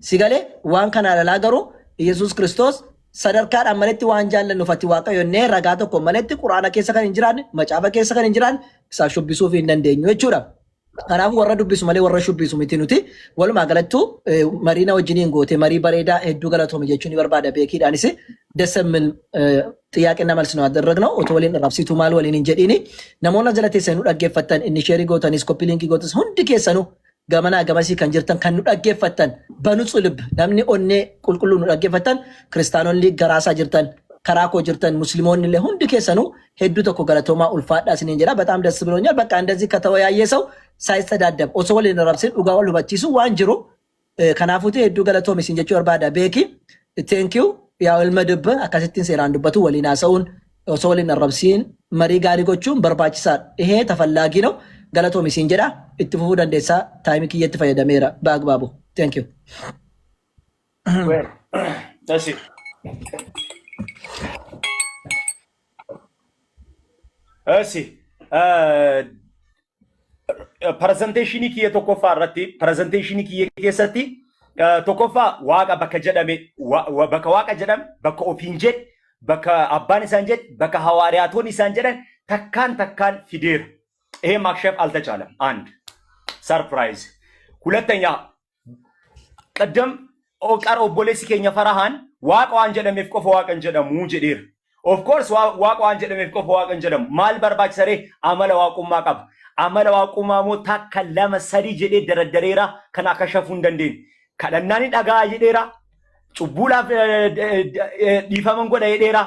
ሲገሌ ዋን ከና ለላገሩ ኢየሱስ ክርስቶስ ሰደርካድ አመለቲ ዋን ጃለን ንፈቲ ዋቀዮኔ ረጋቶ ኮመለቲ ቁርአና ኬሰ ከን እንጅራን መጫፈ ኬሰ ከን እንጅራን ሳሹቢሱ ፊ እንደንደኙ ይቹራ ከናፉ ወረዱ ቢሱ መሌ ወረሹ ቢሱ ሚቲኑቲ ወልማ ገለቱ መሪና ወጅኒን ጎቴ መሪ በሬዳ ሄዱ ገለቶ መጀቹን ይበርባዳ በኪዳንሲ ደሰምን ጥያቄና መልስ ነው ያደረግነው። ኦቶወሊን ራብሲቱ ማል ወሊን እንጀዲኒ ነሞና ጀለቴ ሰኑ ዳገፈተን ኢኒሼሪ ጎተን ስኮፒ ሊንክ ጎተስ ሁንድ ከሰኑ ገመና ገመሲ ከንጅርተን ከኑ ዳገፈተን በንጹህ ልብ namni ኦኔ ቁልቁሉ ነው ዳገፈተን ክርስቲያኖን ሊ ገራሳ ጅርተን ከራኮ ጅርተን ሙስሊሞን ለ ሁንድ ከሰኑ ሄዱ ተኮ ገለቶማ ኡልፋዳ ሲነንጀራ በጣም ደስ ብሎኛል። በቃ እንደዚህ ከተወያየ ሰው ሳይስተዳደብ ኦቶወሊን ራብሲን ኡጋወሉ ባቺሱ ዋንጅሩ ከናፉቴ ሄዱ ገለቶ ሚሲንጀቹ ወርባዳ ቤኪ ቴንክ ዩ ያው ልመድብ አካሲቲን ሴራንዱበቱ ወሊና ሰውን ኦሶሊን ረብሲን መሪ ጋሪጎቹን በርባችሳ ይሄ ተፈላጊ ነው። ገለቶ ሚሲንጀዳ እትፉ ደንደሳ ታይሚክ እየተፈየደሜራ በአግባቡ ቴንክ ዩ እሺ እሺ ፕሬዘንቴሽኒ ኪየ ቶኮፋ ረቲ ፕሬዘንቴሽኒ ኪየ ኬሰቲ ቶኮፋ ዋቃ በከ ጀደሜ በከ ዋቃ ጀደም በከ ኦፊንጀት በከ አባን ሳንጀት በከ ሐዋርያቶን ሳንጀደን ተካን ፊዴር ይሄ ማክሸፍ አልተቻለም። አንድ ሰርፕራይዝ። ሁለተኛ ቀደም ኦቃር ኦቦሌሲ ከኛ ፈራሃን ዋቃ አንጀደም ይፍቆፈ ዋቃን ጀደም ሙንጀዲር ኦፍ ኮርስ ዋቃ አንጀደም ይፍቆፈ ዋቃን ጀደም ማል በርባች ሰሬ አመለ ዋቁማ ቀብ አመለ ዋቁማ ሞታ ከለመ ሰሪ ጀዴ ደረደሬራ ከና ከሸፉ እንደንዴን kadhannani dhagaa jedheera cubbulaaf dhiifaman godha jedheera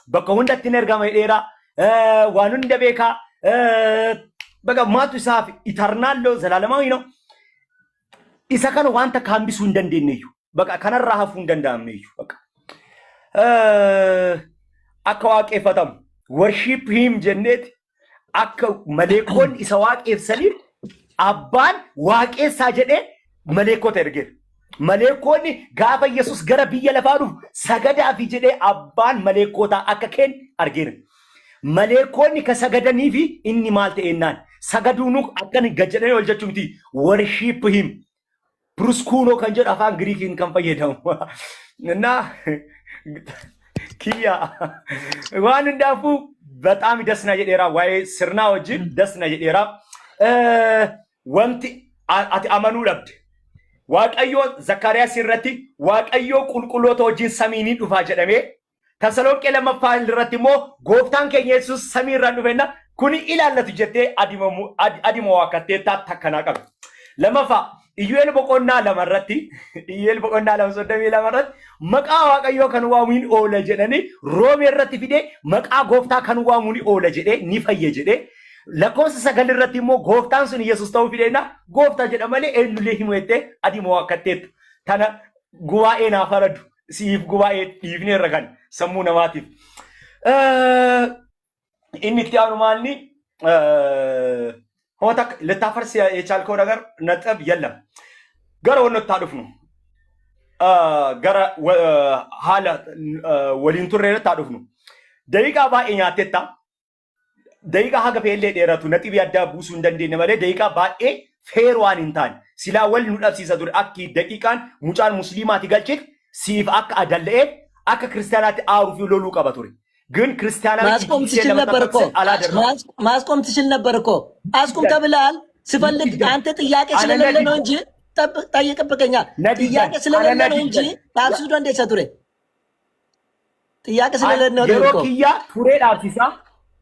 bakka hundatti hin ergama jedheera waan hunda beekaa በቃ ማቱ ሳፍ ኢተርናል ነው ዘላለማዊ ነው። isa kana wanta kaambisuu hin dandeenyeeyyu baqa kanarraa hafuu hin danda'amneeyyu baqa akka waaqeffatamu worship him jenneeti akka maleekoon isa waaqessaniif abbaan waaqessaa jedhee maleekota ergeera. Maleekonni gaafa Yesus gara biyya lafaa dhufu sagadaa fi jedhee abbaan maleekota akka kennu argeera. Maleekonni ka sagadanii fi inni maal ta'ennaan sagaduunu akkan gajjadanii ol jechuu miti worship him pruskuunoo kan jedhu afaan Giriikiin kan fayyadamu. Na kiyya waan hundaafuu በጣም ደስ ና jedheera waa'ee sirnaa wajjin ደስ ና jedheera wanti ati amanuu dhabde waaqayyo Zakkaariyaas irratti waaqayyo qulqulloota wajjin samiin dhufaa jedhamee Tasalonqee lammaffaa irratti immoo gooftaan keenya Yesuus samii irraan dhufenna kun ilaallatu jettee adimoo waakkattee takkanaa qabu. Lammaffaa Iyyeel boqonnaa lama irratti Iyyeel boqonnaa lama soddomii lama irratti maqaa waaqayyoo kan waamuun oola jedhanii Roomee irratti fidee maqaa gooftaa kan waamuun oola jedhee ni fayye jedhee lakkoofsa 9 irratti immoo gooftaan sun Yesuus ta'uu fideenna gooftaa jedha malee eenyullee himu jettee adimoo wakkatteetu tana gubaa'ee naaf aradu siif gubaa'ee dhiifnee irra kan sammuu namaatiif. Inni itti aanu maalni ሆታ ለታፈርስ የቻልከው ነገር ነጥብ የለም ገረ ወነታ ዱፍኑ ገረ ሐላ ወሊንቱሬ ለታዱፍኑ ደቂቃ ባኤኛቴታ ደቂቃ ሀገ ፌሌ ደረቱ ነጥብ ያዳቡሱ እንደንደነ ማለ ደቂቃ ባኤ ፌርዋን እንታን ሲላ ወል ኑዳብ ሲሰዱር አኪ ደቂቃን ሙጫን ሙስሊማት ይገልጭት ሲፍ አክ አደለኤ አክ ክርስቲያናት አሩፍ ሎሉ ቀበቱሪ ግን ክርስቲያናት ማስቆም ትችል ነበር እኮ ማስቆም ትችል ነበር እኮ አስቆም ተብላል ስፈልግ አንተ ጥያቄ ስለሌለ ነው እንጂ ጠይቅብቀኛ ጥያቄ ስለሌለ ነው እንጂ ታብሱዶ እንደ ሰቱሬ ጥያቄ ስለሌለ ነው እኮ የሮኪያ ቱሬ ዳብሲሳ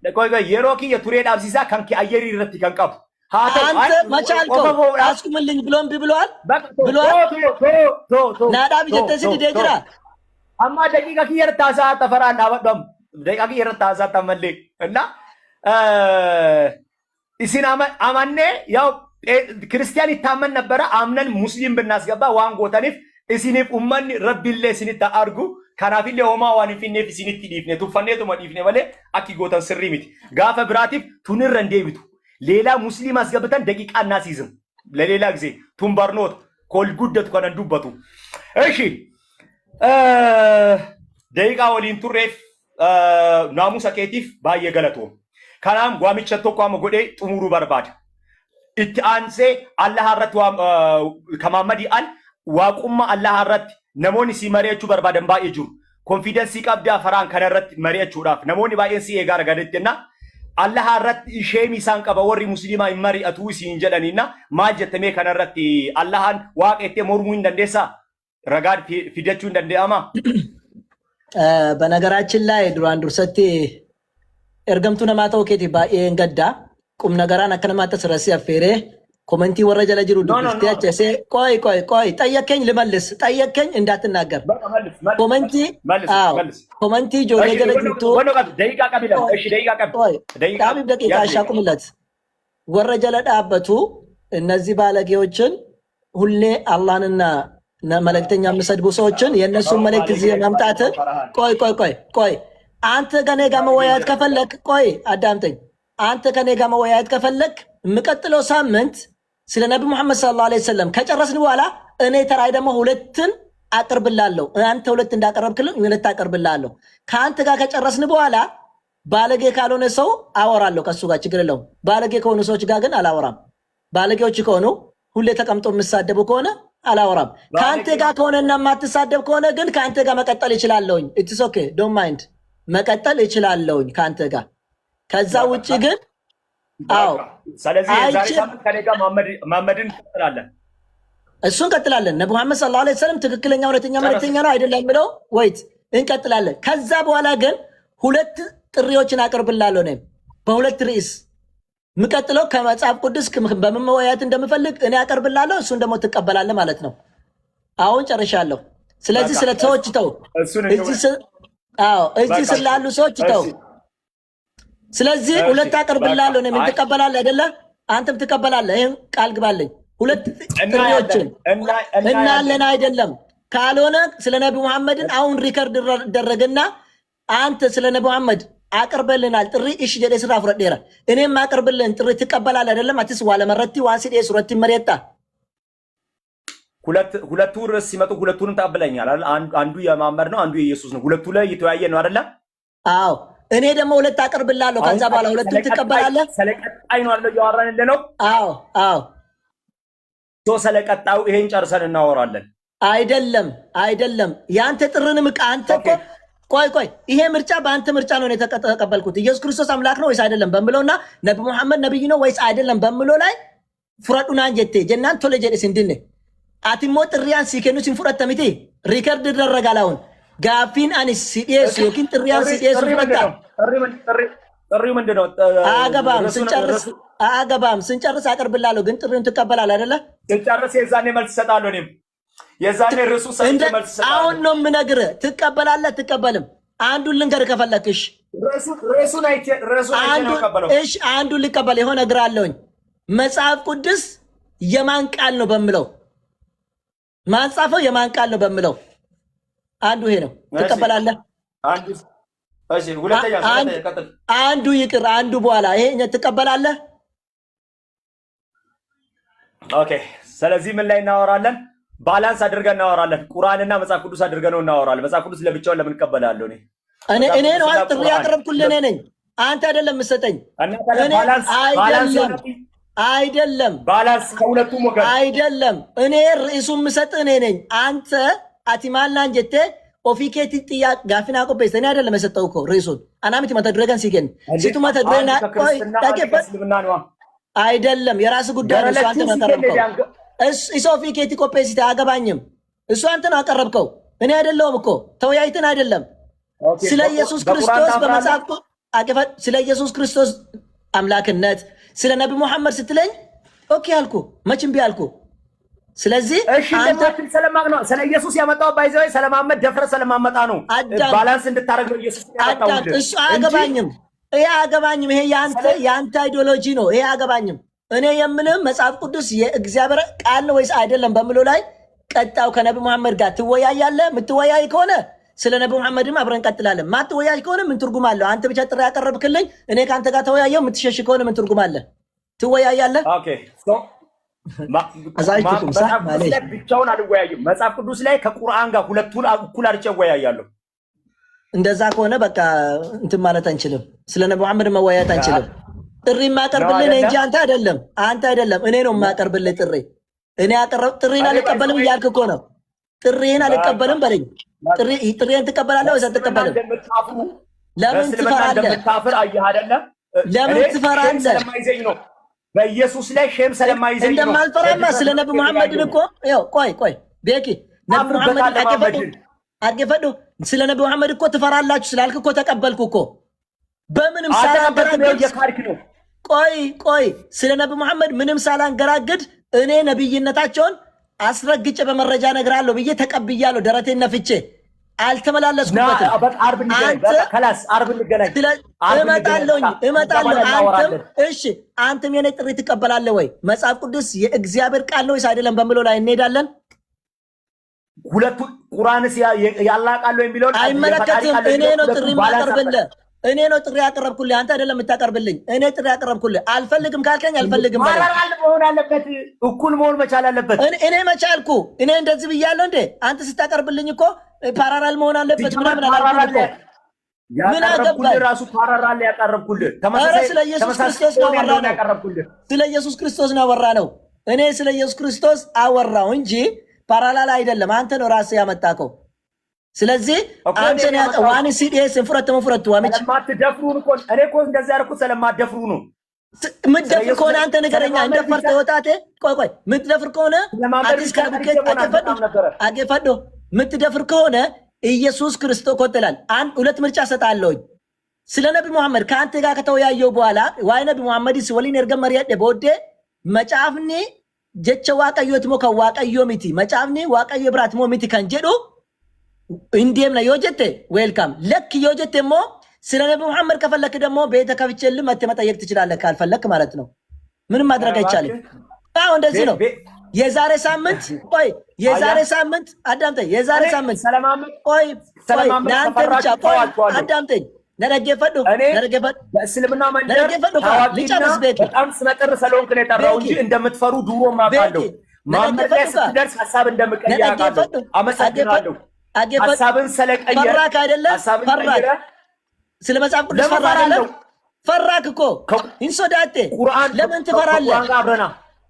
ለቆይ የሮኪያ ቱሬ ዳብሲሳ ካንኪ አየሪ ረቲ ካንቀብ አንተ መቻልከው አስቁምልኝ ብሎም ቢብሏል ናዳብ ጀተስዲ ደጅራ አማ ደቂቃ ከየርታሳ ተፈራን አበደም ደቂቃ ከየርታሳ ተመለ እና ኢሲና አማኔ ያው ክርስቲያን ይታመን ነበር አምነን ሙስሊም ብናስገባ ዋን ጎተኒፍ ኢሲኒፍ ኡመን ረቢለ ሲኒታ አርጉ ካናፊለ ሆማ ዋን ፊኔፍ ሲኒት ዲፍኔ ቱፈኔቱ መዲፍኔ ወለ አኪ ጎተን ስሪሚት ጋፈ ብራቲፍ ቱንረ እንደይብቱ ሌላ ሙስሊም አስገብተን ደቂቃ እናሲዝም ለሌላ ጊዜ ቱምባርኖት ኮል ጉደት ኮነን ዱበቱ እሺ ደቂቃ ወሊን ቱሬፍ ናሙሳ ኬቲፍ ባየ ገለቶ ካናም ጓሚቸቶ ቋመ ጎዴ ጥሙሩ በርባድ ኢትአንሴ አላህ አረት ከማመዲ አል ዋቁማ አላህ አረት ነሞኒ ሲመሪያቹ በርባደን ባኤጁ ኮንፊደንስ ይቀብዳ ፈራን ከነረት መሪያቹ ዳፍ ነሞኒ ባኤንሲ የጋር ጋደትና አላህ አረት ሼሚ ሳንቀበ ወሪ ሙስሊማ ይመሪ አቱሲ እንጀለኒና ማጀተሜ ከነረት አላህን ዋቄቴ ሞርሙ እንደንደሳ ረጋድ ፊደቹ እንደንደአማ በነገራችን ላይ ዱራን ዱርሰቲ ኤርገምቱ ነማታው ኬቲ ባኤን ገዳ ቁም ነገራን አከነማተ ስረሲ አፌሬ ኮሜንቲ ወረጀ ለጅሩ ዱስቲያቸሴ ቆይ ጠየከኝ ልመልስ ጠየከኝ እንዳትናገር ኮሜንቲ ኮሜንቲ ጆሌ ገለጅቱ ደቂቃ ቀቢላ እሺ ደቂቃ ደቂቃ አሻቁምለት ወረጀ ለዳበቱ እነዚህ ባለጌዎችን ሁሌ አላህንና መልእክተኛ የሚሰድቡ ሰዎችን የነሱን መልእክት እዚህ ማምጣት ቆይ አንተ ከኔ ጋር መወያየት ከፈለክ አዳምጠኝ አንተ ከኔ ጋር መወያየት ከፈለክ የምቀጥለው ሳምንት ስለ ነብዩ መሐመድ ሰለላሁ ዐለይሂ ወሰለም ከጨረስን በኋላ እኔ ተራይ ደግሞ ሁለትን አቀርብላለሁ አንተ ሁለት እንዳቀረብክልኝ ሁለት አቀርብላለሁ ከአንተ ጋር ከጨረስን በኋላ ባለጌ ካልሆነ ሰው አወራለሁ ከሱ ጋር ችግር የለውም ባለጌ ከሆኑ ሰዎች ጋር ግን አላወራም ባለጌዎች ከሆኑ ሁሌ ተቀምጦ የሚሳደቡ ከሆነ አላወራም ከአንተ ጋር ከሆነና የማትሳደብ ከሆነ ግን ከአንተ ጋር መቀጠል ይችላለሁኝ ኢትስ ኦኬ ዶንት ማይንድ መቀጠል ይችላለሁኝ ከአንተ ጋር ከዛ ውጪ ግን አዎ ስለዚህ ዛሬ ሳምንት ከኔ ጋር መሐመድን እንቀጥላለን እሱን እንቀጥላለን ነብዩ መሐመድ ሰለላሁ ዐለይሂ ወሰለም ትክክለኛ እውነተኛ መልእክተኛ ነው አይደለም ብለው ወይት እንቀጥላለን ከዛ በኋላ ግን ሁለት ጥሪዎችን አቀርብላለሁ ነው በሁለት ርዕስ ምቀጥለው ከመጽሐፍ ቅዱስ በመወያየት እንደምፈልግ እኔ አቀርብላለሁ እሱን ደግሞ ትቀበላለህ ማለት ነው አሁን ጨርሻለሁ ስለዚህ ስለ ሰዎች ተው እዚህ ስላሉ ሰዎች ተው ስለዚህ ሁለት አቀርብላለሁ ነው ምን ትቀበላለህ አይደለ አንተም ትቀበላለህ ይሄን ቃል ግባልኝ ሁለት ጥሪዎችን እናለን አይደለም። ካልሆነ ስለ ነቢ መሐመድን አሁን ሪከርድ ደረገና አንተ ስለ ነቢ መሐመድ አቅርበልናል ጥሪ እሺ ጀደ ስራ ፍረዴራ እኔም አቅርብልን ጥሪ ትቀበላለህ አይደለም? አትስ ዋለ መረቲ ዋንሲዴ ሱረቲ መሪያታ ሁለቱ ርዕስ ሲመጡ ሁለቱንም ታብለኛል አይደል? አንዱ የመሐመድ ነው፣ አንዱ የኢየሱስ ነው። ሁለቱ ላይ እየተወያየ ነው አይደለ? አዎ እኔ ደግሞ ሁለት አቅርብላለሁ። ከዛ በኋላ ሁለቱን ትቀበላለህ። ስለቀጣይ ነው አይደል ያወራን ነው? አዎ አዎ ስለቀጣዩ ይሄን ጨርሰን እናወራለን። አይደለም ያንተ ጥርንም አንተ እኮ ቆይ ይሄ ምርጫ በአንተ ምርጫ ነው የተቀበልኩት። ኢየሱስ ክርስቶስ አምላክ ነው ወይስ አይደለም በሚለውና ነቢ መሐመድ ነብይ ነው ወይስ አይደለም በሚለው ላይ ፍረዱና እንጀቴ ጀናን ቶሎ ጀደስ እንድነ አቲሞ ጥሪያን ሲከኑ ሲንፍረተምቲ ሪከርድ ይደረጋል። አሁን ጋፊን አንስ ሲዲስ የኪን ጥሪያን ሲዲስ ፍረታ ጥሪው ምንድነው? አገባም ስንጨርስ አቀርብላለሁ። ግን ጥሪውን ትቀበላለህ አይደለ? ስንጨርስ የዛኔ መልስ እሰጣለሁ። እኔም የዛኔ ርዕሱ ሰጥቼ መልስ እሰጣለሁ። አሁን ነው የምነግርህ። ትቀበላለህ ትቀበልም? አንዱን ልንገርህ ከፈለክሽ። ርዕሱን አይቼ ነው ቀበለው። እሺ አንዱን ልቀበል። የሆነ እግር አለውኝ መጽሐፍ ቅዱስ የማን ቃል ነው በሚለው ማን ጻፈው የማን ቃል ነው በሚለው አንዱ ይሄ ነው። ትቀበላለህ? አንዱ ይቅር አንዱ በኋላ ይሄ ትቀበላለህ? ኦኬ። ስለዚህ ምን ላይ እናወራለን? ባላንስ አድርገን እናወራለን። ቁርአንና መጽሐፍ ቅዱስ አድርገን ነው እናወራለን። መጽሐፍ ቅዱስ ለብቻውን ለምን እቀበላለሁ? እኔ ነው ጥሪ ያቀረብኩልህ እኔ ነኝ። አንተ አይደለም የምትሰጠኝ። አይደለም ባላንስ ከሁለቱም ወገን አይደለም። እኔ ርዕሱን የምሰጥህ እኔ ነኝ። አንተ አቲማላ እንጀቴ ኦፊኬቲ ጥያቄ ጋፊና ቆበስ እኔ አይደለም የሰጠው እኮ ርዕሱን አናምቲ ማተድረገን ሲገን ሲቱ ማተድረና አይደለም የራስ ጉዳይ ነው። አንተ ነው ያቀረብከው። እሱ ኦፊኬቲ ቆበስ አያገባኝም። እሱ አንተ ነው ያቀረብከው። እኔ አይደለሁም እኮ ተወያይተን አይደለም። ስለ ኢየሱስ ክርስቶስ በመጽሐፍ ስለ ኢየሱስ ክርስቶስ አምላክነት ስለ ነቢ መሐመድ ስትለኝ ኦኬ አልኩ። መቼም ቢያልኩ ስለዚህ አንተ ስለማቅ ነው ስለ ኢየሱስ ያመጣው ባይዘው ስለማመድ ደፍረ ስለማመጣ ነው። ባላንስ እንድታረግ ነው ኢየሱስ ያመጣው። እሱ አያገባኝም። ይሄ አያገባኝም። ይሄ ያንተ አይዲዮሎጂ ነው። ይሄ አያገባኝም። እኔ የምልህ መጽሐፍ ቅዱስ የእግዚአብሔር ቃል ነው ወይስ አይደለም በሚለው ላይ ቀጣው ከነቢ መሐመድ ጋር ትወያያለህ። የምትወያይ ከሆነ ስለ ነቢ መሐመድም አብረን ቀጥላለን። ማትወያይ ከሆነ ምን ትርጉም አለው? አንተ ብቻ ጥሪ ያቀረብክልኝ እኔ ከአንተ ጋር ተወያየው። የምትሸሽ ከሆነ ምን ትርጉም አለ? ትወያያለህ። ኦኬ ብቻውን አልወያይም። መጽሐፍ ቅዱስ ላይ ከቁርአን ጋር ሁለቱን እኩል አድርጌ እወያያለሁ። እንደዛ ከሆነ በቃ እንትን ማለት አንችልም። ስለ ነቢ መሐመድ መወያየት አንችልም። ጥሪ የማቀርብልህ እንጂ አንተ አይደለም። እኔ ነው የማቀርብልህ ጥሪ። እኔ ጥሪን አልቀበልም እያልክ እኮ ነው። ጥሪህን አልቀበልም በለኝ። ጥሪህን ትቀበላለህ ወይስ አትቀበልም? ለምን ትፈራለህ? ለምን ትፈራለህ? በኢየሱስ ላይ ሼም ስለማይዘኝ ነው። እንደማልፈራማ ስለ ነቢ መሐመድን እኮ ያው ቆይ ቤኪ ነቢ መሐመድ አገፈዱ ስለ ነቢ መሐመድ እኮ ትፈራላችሁ ስላልክ እኮ ተቀበልኩ እኮ በምንም ሳላንገራግድ ነው። ቆይ ስለ ነቢ መሐመድ ምንም ሳላንገራግድ እኔ ነብይነታቸውን አስረግጬ በመረጃ እነግራለሁ ብዬ ተቀብያለሁ። ደረቴን ነፍቼ አልተመላለስኩበትም። እመጣለሁ። እሺ አንተም የኔ ጥሪ ትቀበላለህ ወይ? መጽሐፍ ቅዱስ የእግዚአብሔር ቃል ነው ወይስ አይደለም በሚለው ላይ እንሄዳለን። ሁለቱ ቁርአንስ ያላቃለው የሚለው አይመለከትም። እኔ ነው ጥሪ ማቀርብልህ። እኔ ነው ጥሪ ያቀረብኩልህ። አንተ አይደለም የምታቀርብልኝ። እኔ ጥሪ ያቀረብኩልህ። አልፈልግም ካልከኝ አልፈልግም ማለት ፓራራል መሆን አለበት። እኩል መሆን መቻል አለበት። እኔ መቻልኩ እኔ እንደዚህ ብያለሁ እንዴ? አንተ ስታቀርብልኝ እኮ ፓራራል መሆን አለበት። ምን አላልኩም እኮ ምን አገባኝ? ራሱ ፓራራል ያቀረብኩልህ ተመሳሳይ ስለ ኢየሱስ ክርስቶስ ነው ያቀረብኩልህ። ስለ ኢየሱስ ክርስቶስ ነው ያወራነው። እኔ ስለ ኢየሱስ ክርስቶስ አወራው እንጂ ፓራላል አይደለም። አንተ ነው ራስህ ያመጣከው። ስለዚህ አንተ ነው ዋን ሲዲኤስ ፍረቱ ወመች ማትደፍሩን እኮ እኔ እኮ እንደዛ ያልኩት ስለማትደፍሩ ነው። ምትደፍር ከሆነ አንተ ነገረኛ እንደፈርተ ወጣቴ ቆይ ምትደፍር ከሆነ አዲስ ካብከት አገፈዶ ምትደፍር ከሆነ ኢየሱስ ክርስቶስ ቆጥላል። አንድ ሁለት ምርጫ ሰጣለሁኝ። ስለ ነቢ መሐመድ ከአንተ ጋር ከተወያየው በኋላ ዋይ ነቢ መሐመድ ሲወሊን እርገም መሪያደ ቦዴ መጫፍኒ ጀቸ ዋቀዮት ሞ ከዋቀዮ ሚቲ መጫፍኒ ዋቀዮ ብራት ሞ ሚቲ ከንጀዱ እንዴም ነው የወጀተ ዌልካም ለክ የወጀተ ሞ ስለ ነቢ መሐመድ ከፈለክ ደግሞ ቤተ ከፍቼልህ መጥተህ መጠየቅ ትችላለህ። ካልፈለክ ማለት ነው ምንም ማድረግ አይቻልም። አዎ እንደዚህ ነው። የዛሬ ሳምንት ቆይ የዛሬ ሳምንት አዳምጠኝ። የዛሬ ሳምንት ቆይ ለአንተ ብቻ ቆይ አዳምጠኝ። ነረገፈዱ በእስልምና መንደር ታዋቂና በጣም ስመጥር ስለሆንክ ነው የጠራው እንጂ እንደምትፈሩ ድሮ ማባለው ማመድ ላይ ስትደርስ ሐሳብ እንደምቀይር አውቃለሁ። አመሰግናለሁ። ሐሳብን ስለቀየረ ፈራክ አይደለ? ፈራክ ስለ መጽሐፍ ቅዱስ ፈራክ አይደለ? ፈራክ እኮ እንሶዳቴ ለምን ትፈራለህ?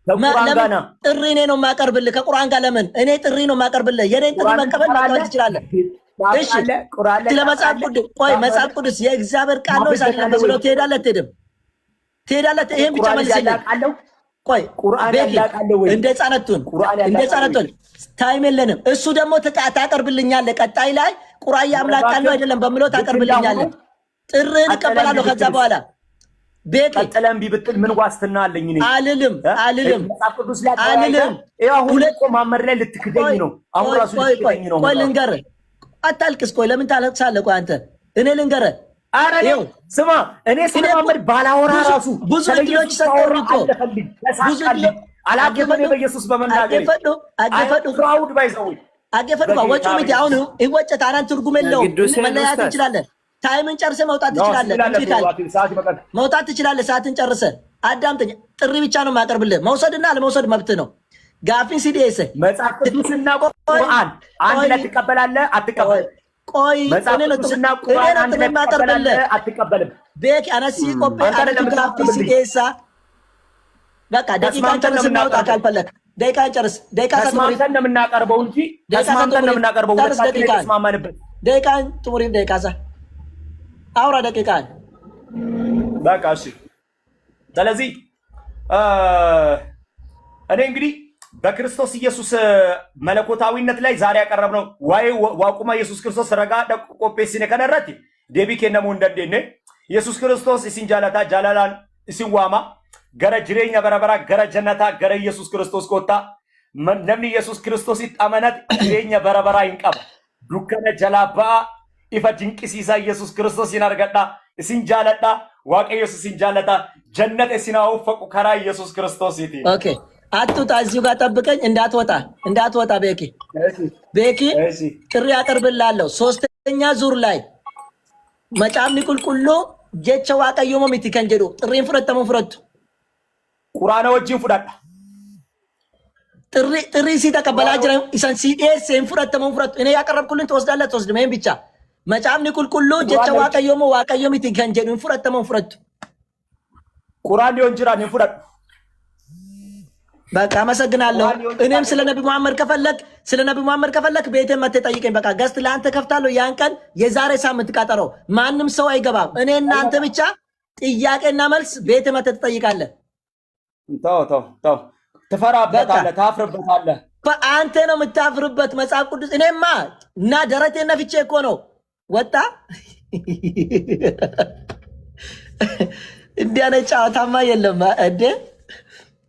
ለምን ጥሪ እኔ ነው የማቀርብልህ ከቁርአን ጋር ለምን እኔ ጥሪ ነው የማቀርብልህ? የኔን ጥሪ መቀበል ትችላለህ። እሺ ስለ መጽሐፍ ቅዱስ ቆይ መጽሐፍ ቅዱስ የእግዚአብሔር ቃል ነው ሳይሆን እንደዚህ ነው። ትሄዳለህ ትሄዳለህ። ይሄን ብቻ መልስልኝ። ቆይ እንደ ህፃናቱን ታይም የለንም። እሱ ደግሞ ታቀርብልኛለህ። ቀጣይ ላይ ቁርአን የአምላክ ቃል ነው አይደለም በሚለው ታቀርብልኛለህ። ጥሪህን እቀበላለሁ። ከዛ በኋላ ቤት ቀጥለም ቢብጥል ምን ዋስትና አለኝ? እኔ አልልም። መጽሐፍ ቅዱስ ላይ አይደለም። ሁለት ማመር ላይ ልትክደኝ ነው። አሁን ራሱ ልትክደኝ ነው። ቆይ ልንገርህ፣ አታልቅስ። ቆይ ለምን ታለቅሳለህ? ቆይ አንተ እኔ ልንገርህ። ኧረ ስማ፣ እኔ ስለማመድ ባላወራ ራሱ ብዙ እድሎች ሰጠኝ እኮ ብዙ አላገፈኝ በኢየሱስ በመናገር አገፈዱ ክራውድ ባይዘው አገፈዱ ወጪ ሚት አሁን ይወጨት አናን ትርጉም የለውም። መለያየት እንችላለን። ታይምን ጨርሰህ መውጣት ትችላለህ። መውጣት ትችላለህ። ሰዓትን ጨርሰህ አዳምጠኝ። ጥሪ ብቻ ነው የማቀርብልህ። መውሰድና አለመውሰድ መብት ነው። ጋፊን ሲዲኤስ መጽሐፍ ቅዱስና ቁርአን አንድ ላይ ትቀበላለህ አትቀበል? ቆይ መጽሐፍ ቅዱስና ቁርአን አንድ ላይ ትቀበላለህ አትቀበልም? ቤክ አነሲ ቆጴ አንተ ጋፊን ሲዲኤስ በቃ ደቂቃን ጨርስ። እናውጣ ካልፈለክ ደቂቃን ጨርስ። ደቂቃ ተስማምተን ነው የምናቀርበው እንጂ ተስማምተን ነው የምናቀርበው። ሁለታችን ተስማማንበት። ደቂቃን ጥሙሪን ደቂቃ አውራ ደቂቃን በቃ እሺ። ስለዚህ እኔ እንግዲህ በክርስቶስ ኢየሱስ መለኮታዊነት ላይ ዛሬ ያቀረብነው ዋቁማ ኢየሱስ ክርስቶስ ረጋ ቆጴሲነ ከነረት ዴቢ ከነሙ እንደንደነ ኢየሱስ ክርስቶስ ሲንጃላታ ጃላላን ሲዋማ ገረ ጅሬኛ በረበራ ገረ ጀነታ ገረ ኢየሱስ ክርስቶስ ኮታ ነምኒ ኢየሱስ ክርስቶስ ይጣመናት ጅሬኛ በረበራ ይንቀባ ዱከነ ጀላባ ኢፋ ጅንቅሲሳ ኢየሱስ ክርስቶስ ይናርገዳ ሲንጃለዳ ዋቀ ኢየሱስ ሲንጃለታ ጀነት ሲናው ፈቁ ከራ ኢየሱስ ክርስቶስ ይቲ ኦኬ አትውጣ። እዚሁ ጋር ጠብቀኝ። እንዳትወጣ ቤኪ ጥሪ ያቀርብላለሁ። ሶስተኛ ዙር ላይ መጫምኒ ቁልቁሉ ጀቸ ዋቀዮሞ ሚቲ ከንጀዱ ጥሪን ፍረተሙ ፍረቱ ቁርአን ወጂን ፍዳዳ ጥሪ ሲተቀበላ ጅራ ኢሳን ሲዲኤስ ፍረተሙ ፍረቱ እኔ ያቀረብኩልን ትወስዳለህ ትወስድም። ይሄን ብቻ መጫምኒ ቁልቁሉ ጀቸ ዋቀዮሞ ሚቲ ከንጀዱ ፍረተሙ ፍረቱ ቁርአን ሊሆን ጅራን ፍዳዳ በቃ አመሰግናለሁ። እኔም ስለ ነብዩ መሐመድ ከፈለክ ቤቴ መጥተህ ጠይቀኝ። በቃ ገስት ለአንተ ከፍታለሁ። ያን ቀን የዛሬ ሳምንት ቀጠረው ማንም ሰው አይገባም። እኔ እናንተ ብቻ ጥያቄና መልስ ቤቴ መጥተህ ትጠይቃለህ። ተው ትፈራበታለህ፣ ታፍርበታለህ። አንተ ነው የምታፍርበት። መጽሐፍ ቅዱስ እኔማ እና ደረቴን ነፍቼ እኮ ነው ወጣ እንዲህ አይነት ጨዋታማ የለም እንዴ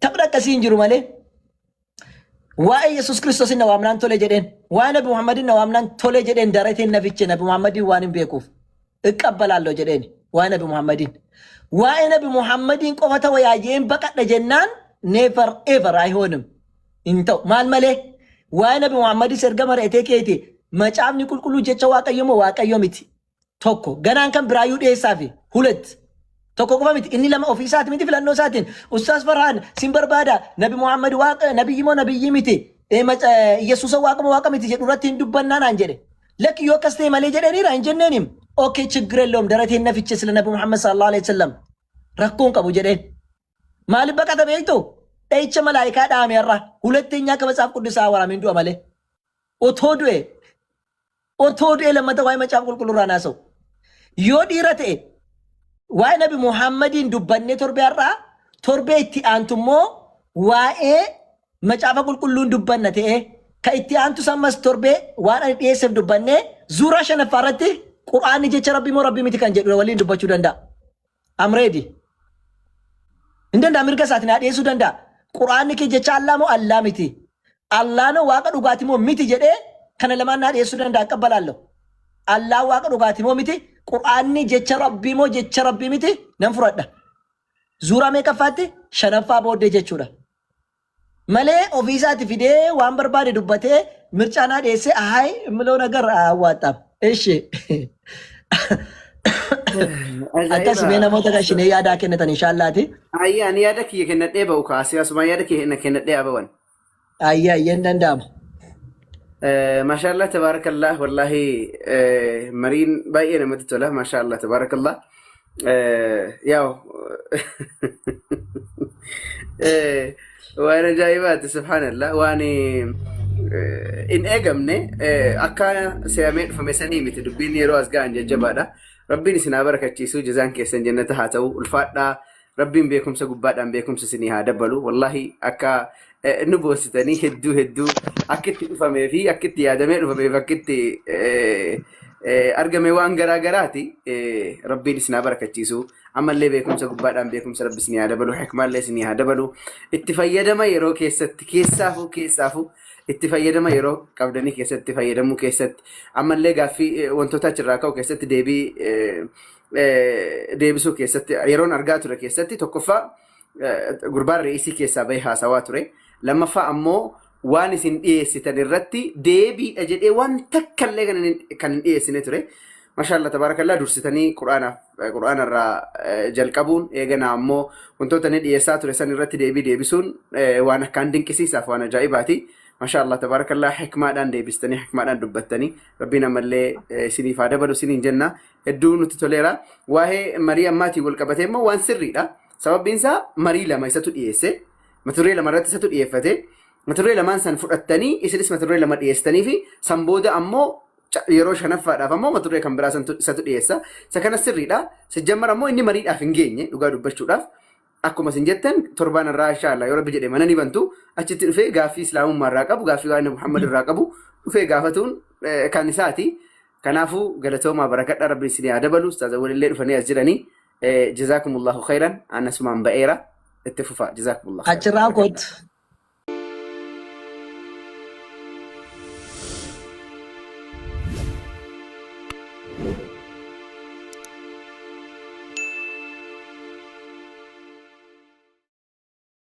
ተብረቀሲ እንጅሩ ማለ ዋይ ኢየሱስ ክርስቶስ ነው አምናን ቶሌ ጀደን ዋይ ነብዩ መሐመድ ነው አምናን ቶሌ ጀደን ደረቴን ነፍቼ ነብዩ መሐመድ ዋንም ቤኩፍ እቀበላለሁ ጀደን ዋይ ነብዩ መሐመድን ቆፈተ ወያየን በቀደ ጀናን ኔቨር ኤቨር አይሆንም እንተው ማልመሌ ዋይ ነብዩ መሐመድ ሰርገመረ ኤቴኬቲ መጫምኒ ቁልቁሉ ጀቻ ዋቀዮ ሚቲ ቶኮ ገናን ከም ብራዩ ዴሳፊ ሁለት tokko qofa miti inni lama ofii isaati miti filannoo isaatiin ustaas farhaan sin barbaada nabi muhammad waaqa nabiyyi moo nabiyyi miti yesuusa waaqa miti jedhu irratti hin dubbannaa naan jedhe lakki yoo akkas ta'e malee jedhaniira hin jenneenim okay ችግር የለውም ደረቴን ነፍቼ ስለ ነቢ ሙሐመድ ሰለላሁ ዐለይሂ ወሰለም rakkoon qabu jedheen maaliif baqata beektu dha'icha malaayikaa dhaameerra ሁለተኛ ከመጽሐፍ ቅዱስ አወራም እንዱ አመለ ኦቶ ዱኤ ለመተ ዋይ መጽሐፍ ቁልቁሉራና ሰው yoo dhiira ta'e waa'ee nabi muhammadiin dubbannee torbee itti aantummoo waa'ee macaafa qulqulluun dubbanna ta'e ka itti aantu sammas torbee waan ani dhiyeesseef dubbannee zuuraa shanaffaa irratti qur'aanni jecha rabbii moo rabbii miti kan jedhu waliin dubbachuu danda'a. Amreedi hin danda'a mirga isaatiin haa dhiyeessuu danda'a. Qur'aanni kee jecha allaa moo allaa miti allaanoo waaqa dhugaatii moo miti jedhee kana lamaan haa dhiyeessuu danda'a qabbalaallo. Allah waaqa dhugaatii moo miti qur'aanni jecha rabbii moo jecha rabbii miti nan furadha. Zuuraa meeqaffaatti shanaffaa booddee jechuudha. malee ofiisaati fidee waan barbaade dubbatee mircaanaa dhiyeessee ahay imiloo nagar awwaataaf. Eshi. Akkas mee namoota gashinee yaadaa kennatan inshaallaati. Ayyaa ani yaada kiyya kennadhee ba'u kaasee asuma yaada kiyya kennadhee abawan. Ayyaa iyyeen danda'ama. Maashaallah tabaarakallah wallahi mariin baay'ee namatti tola maashaallah tabaarakallah. Yaw waan ajaa'ibaati subhaanallah waan in eegamne akka se'amee dhufame sanii miti dubbiin yeroo as ga'an jajjabaadha. Rabbiin isin haa barakachiisu jazaan keessan jannata haa ta'u ulfaadhaa rabbiin beekumsa gubbaadhaan beekumsa isinii haa dabalu wallahi akka nu boositanii hedduu akka itti dhufamee fi akka itti yaadamee dhufameef akka itti argame waan garaagaraati rabbiin isin haa barakachiisu ammallee beekumsa gubbaadhaan beekumsa rabbi isinii haa dabalu hikmaallee isinii haa dabalu itti fayyadama yeroo keessatti keessaafu itti fayyadama yeroo qabdanii keessatti fayyadamuu keessatti ammallee gaaffii wantoota achirraa ka'u keessatti deebisuu keessatti yeroon argaa ture keessatti tokkoffaa gurbaan re'isii keessaa bahee haasawaa ture lammaffaa ammoo waan isin dhiyeessitan irratti deebiidha jedhee waan takkallee kan hin dhiyeessine ture maashaallah tabaarakallah dursitanii quraanarraa jalqabuun eeganaa ammoo wantoota ni dhiyeessaa ture san irratti deebii deebisuun waan akkaan dinqisiisaaf waan ajaa'ibaati. Maashaallah tabaarakallah hikmaadhaan deebistanii hikmaadhaan dubbattanii rabbiin ammallee isiniif haa dabalu isiniin jenna hedduu nutti toleera waa'ee marii ammaatiin wal qabatee immoo waan sirriidha sababbiin isaa marii lama isatu dhiyeesse maturree lama irratti isatu dhiyeeffate maturree lamaan san fudhattanii isinis maturree lama dhiyeessitanii fi san booda ammoo yeroo shanaffaadhaaf ammoo maturree kan biraa isatu dhiyeessa isa kana sirriidha sijjammar ammoo inni mariidhaaf hin geenye dhugaa dubbachuudhaaf. Akkuma isin jettan torbaan irraa inshaallah yoo rabbi jedhee mana ni bantu achitti dhufee gaaffii islaamummaa irraa qabu gaaffii waan Muhammad irraa qabu dhufee gaafatuun kan isaati. Kanaafuu galatoomaa barakadha rabbi isin haa dabalu ustaaza walillee dhufanii as jiranii jazaakumullahu khairan anasumaan ba'eera itti fufaa jazaakumullahu. Achirraa koot